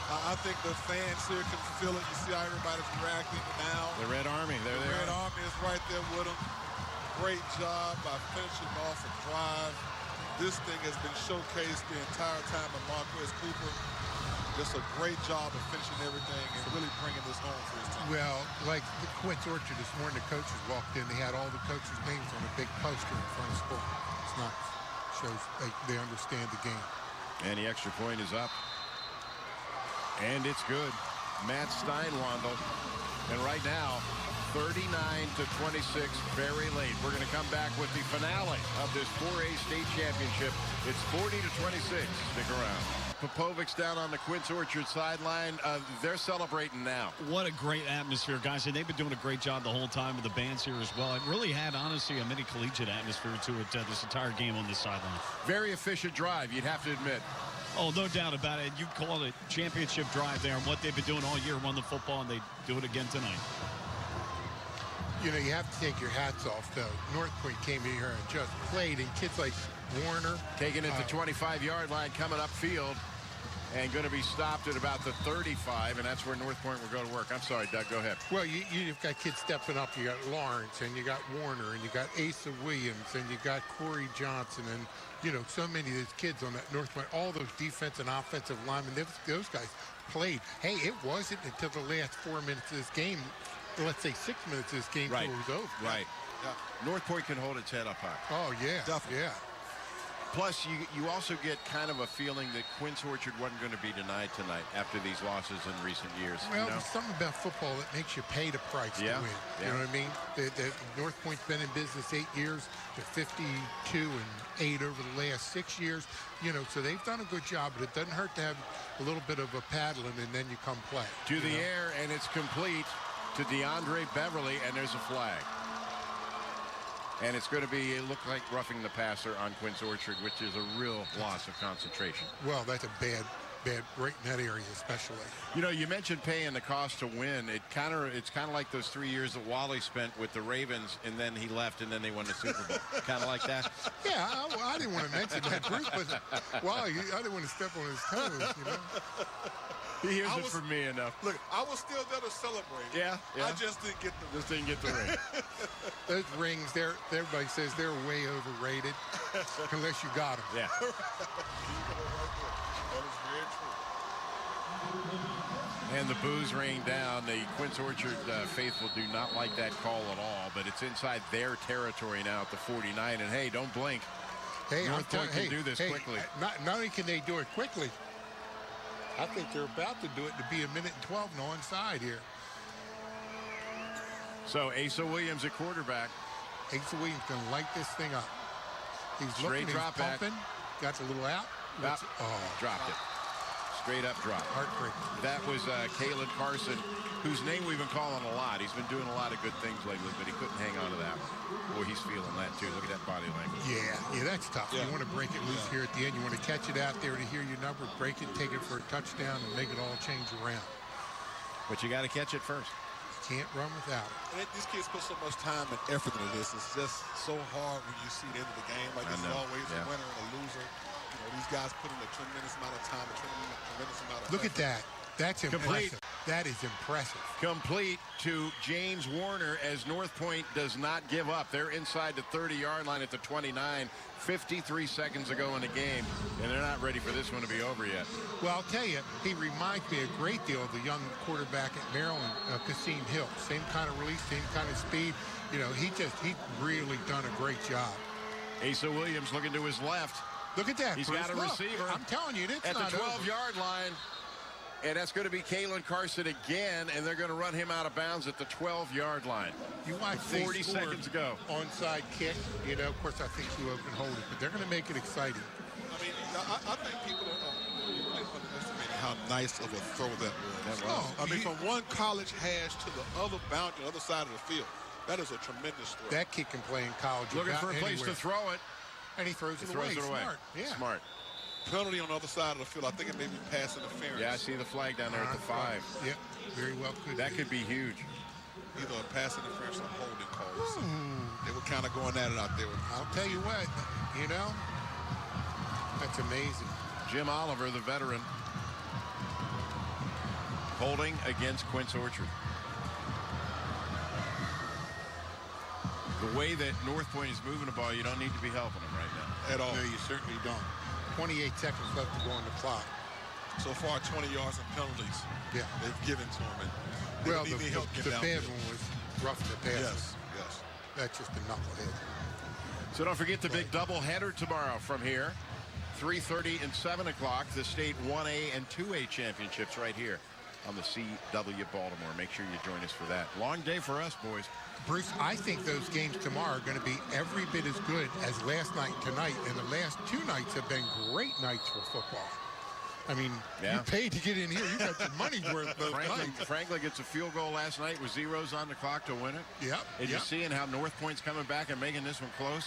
I think the fans here can feel it. You see how everybody's reacting now. The Red Army, they're there. The Red Army is right there with them. Great job by finishing off a drive. This thing has been showcased the entire time of Marquez Cooper. Just a great job of finishing everything and really bringing this home for his team. Well, like the Quince Orchard this morning, the coaches walked in. They had all the coaches' names on a big poster in front of school. It's not shows they understand the game. And the extra point is up. And it's good. Matt Steinwandel. And right now, 39-26, very late. We're going to come back with the finale of this 4A state championship. It's 40-26. Stick around. Popovic's down on the Quince Orchard sideline. They're celebrating now. What a great atmosphere, guys. And they've been doing a great job the whole time with the bands here as well. It really had, honestly, a mini collegiate atmosphere to it this entire game on this sideline. Very efficient drive, you'd have to admit. Oh, no doubt about it. You call it championship drive there, and what they've been doing all year, run the football, and they do it again tonight. You know, you have to take your hats off, though. North Point came in here and just played, and kids like Warner. Taking it to 25-yard line, coming upfield, and going to be stopped at about the 35, and that's where North Point will go to work. I'm sorry, Doug, go ahead. Well, you've got kids stepping up. You got Lawrence, and you got Warner, and you got Asa Williams, and you got Corey Johnson, and, you know, so many of those kids on that North Point, all those defensive and offensive linemen, those guys played. Hey, it wasn't until the last 4 minutes of this game, let's say 6 minutes of this game, right. It was over. Right. North Point can hold its head up high. Oh, yeah. Definitely. Yeah. Plus, you also get kind of a feeling that Quince Orchard wasn't going to be denied tonight after these losses in recent years. Well, there's something about football that makes you pay the price to win. You know what I mean? The North Point's been in business 8 years. They're 52-8 over the last 6 years. You know, so they've done a good job, but it doesn't hurt to have a little bit of a paddling, and then you come play. To the air, and it's complete to DeAndre Beverly, and there's a flag. And it's going to be, it looked like roughing the passer on Quince Orchard, which is a real loss of concentration. Well, that's a bad, right in that area especially. You know, you mentioned paying the cost to win. It's kind of like those 3 years that Wally spent with the Ravens, and then he left, and then they won the Super Bowl. Kind of like that. Yeah, I didn't want to mention that. Bruce was, Wally, I didn't want to step on his toes, you know. He hears it from me enough. Look, I was still there to celebrate. Yeah. I just didn't get the ring. Those rings, everybody says they're way overrated unless you got them. Yeah. That is very true. And the boos rain down. The Quince Orchard faithful do not like that call at all, but it's inside their territory now at the 49. And hey, don't blink. Hey, North Point can do this quickly. Not only can they do it quickly, I think they're about to do it to be a minute and 12 and onside here. So Asa Williams at quarterback. Asa Williams going to light this thing up. He's Straight looking, drop he's back. pumping. Got the little out. Dropped it. Straight up drop. Heartbreaking. That was Kalen Carson, whose name we've been calling a lot. He's been doing a lot of good things lately, but he couldn't hang on to that one. Boy, he's feeling that too. Look at that body language. Yeah, that's tough. Yeah. You want to break it loose here at the end. You want to catch it out there to hear your number, break it, take it for a touchdown, and make it all change around. But you got to catch it first. Can't run without it. And these kids put so much time and effort into this. It's just so hard when you see the end of the game. Like, it's always a winner and a loser. You know, these guys put in a tremendous amount of time, a tremendous amount of Look effort. at that. That's impressive. That is impressive. Complete to James Warner as North Point does not give up. They're inside the 30-yard line at the 29. 53 seconds ago in the game, and they're not ready for this one to be over yet. Well, I'll tell you, he reminds me a great deal of the young quarterback at Maryland, Kasim Hill. Same kind of release, same kind of speed. You know, he really done a great job. Asa Williams looking to his left. Look at that. He's Bruce. got a Look, receiver. I'm telling you, it's at not the over. 12-yard line. And that's going to be Kalen Carson again, and they're going to run him out of bounds at the 12-yard line. You watch 40 seconds ago. Onside kick. You know, of course, I think UO can hold it, but they're going to make it exciting. I mean, I think people are really underestimating how nice of a throw that was. I mean, from one college hash to the other boundary, the other side of the field, that is a tremendous throw. That kid can play in college. Looking about for a place anywhere. to throw it. And he throws it away. Smart. Yeah. Smart. Penalty on the other side of the field. I think it may be pass interference. Yeah, I see the flag down there at the 5. Yeah, very well could That could be huge. Either a pass interference or holding calls. They were kind of going at it out there. I'll tell you what, you know, that's amazing. Jim Oliver, the veteran, holding against Quince Orchard. The way that North Point is moving the ball, you don't need to be helping them right now. At all. No, you certainly don't. 28 seconds left to go on the clock. So far, 20 yards and penalties. Yeah. They've given to him. And Well, they need help the getting bad downfield. one was roughing the passer. Yes. That's just a knucklehead. So don't forget the big doubleheader tomorrow from here. 3:30 and 7 o'clock, the state 1A and 2A championships right here on the CW Baltimore. Make sure you join us for that. Long day for us, boys. Bruce, I think those games tomorrow are going to be every bit as good as last night and tonight. And the last 2 nights have been great nights for football. I mean, you paid to get in here. You got your money's worth those nights. Franklin gets a field goal last night with zeros on the clock to win it. Yep. And you're seeing how North Point's coming back and making this one close.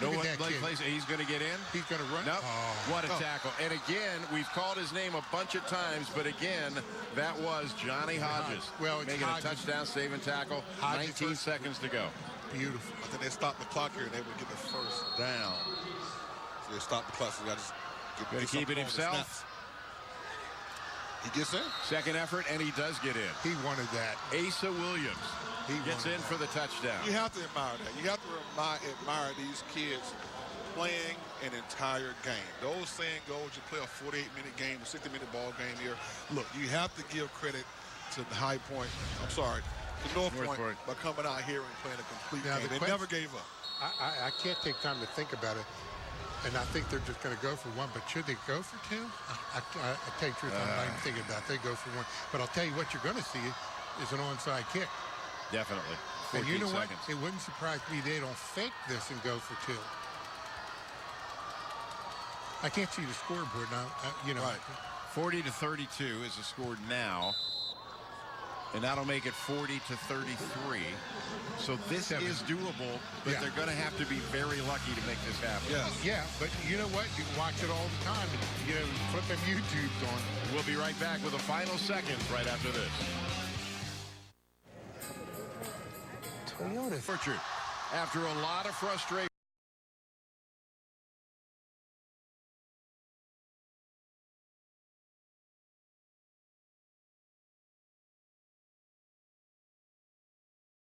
Look No at one that kid. plays. He's going to get in. He's going to run. Nope. Oh. What a tackle. And again, we've called his name a bunch of times, but again, that was Johnny Hodges. Well, it's making Hodges. a touchdown, saving tackle. Hodges 19 seconds to go. Beautiful. I think they stopped the clock here and they would get the first down. So they stopped the clock. So they got to Going to keep it himself. He gets in. Second effort, and he does get in. He wanted that. Asa Williams gets in for the touchdown. You have to admire that. You have to admire these kids playing an entire game. The old saying goes, you play a 48-minute game, a 60-minute ball game here. Look, you have to give credit to the High Point. I'm sorry, to North Point, by coming out here and playing a complete game. They never gave up. I can't take time to think about it. And I think they're just going to go for 1. But should they go for 2? I tell you the truth, I'm not even thinking about it. They go for 1. But I'll tell you what you're going to see is an onside kick. Definitely. And you know seconds. what? It wouldn't surprise me they don't fake this and go for 2. I can't see the scoreboard now. Right. 40-32 is the score now. And that'll make it 40-33. So this is doable, but they're going to have to be very lucky to make this happen. Yeah, but you know what? You watch it all the time. And, flip them YouTubes on. We'll be right back with the final seconds right after this. Toyota. After a lot of frustration.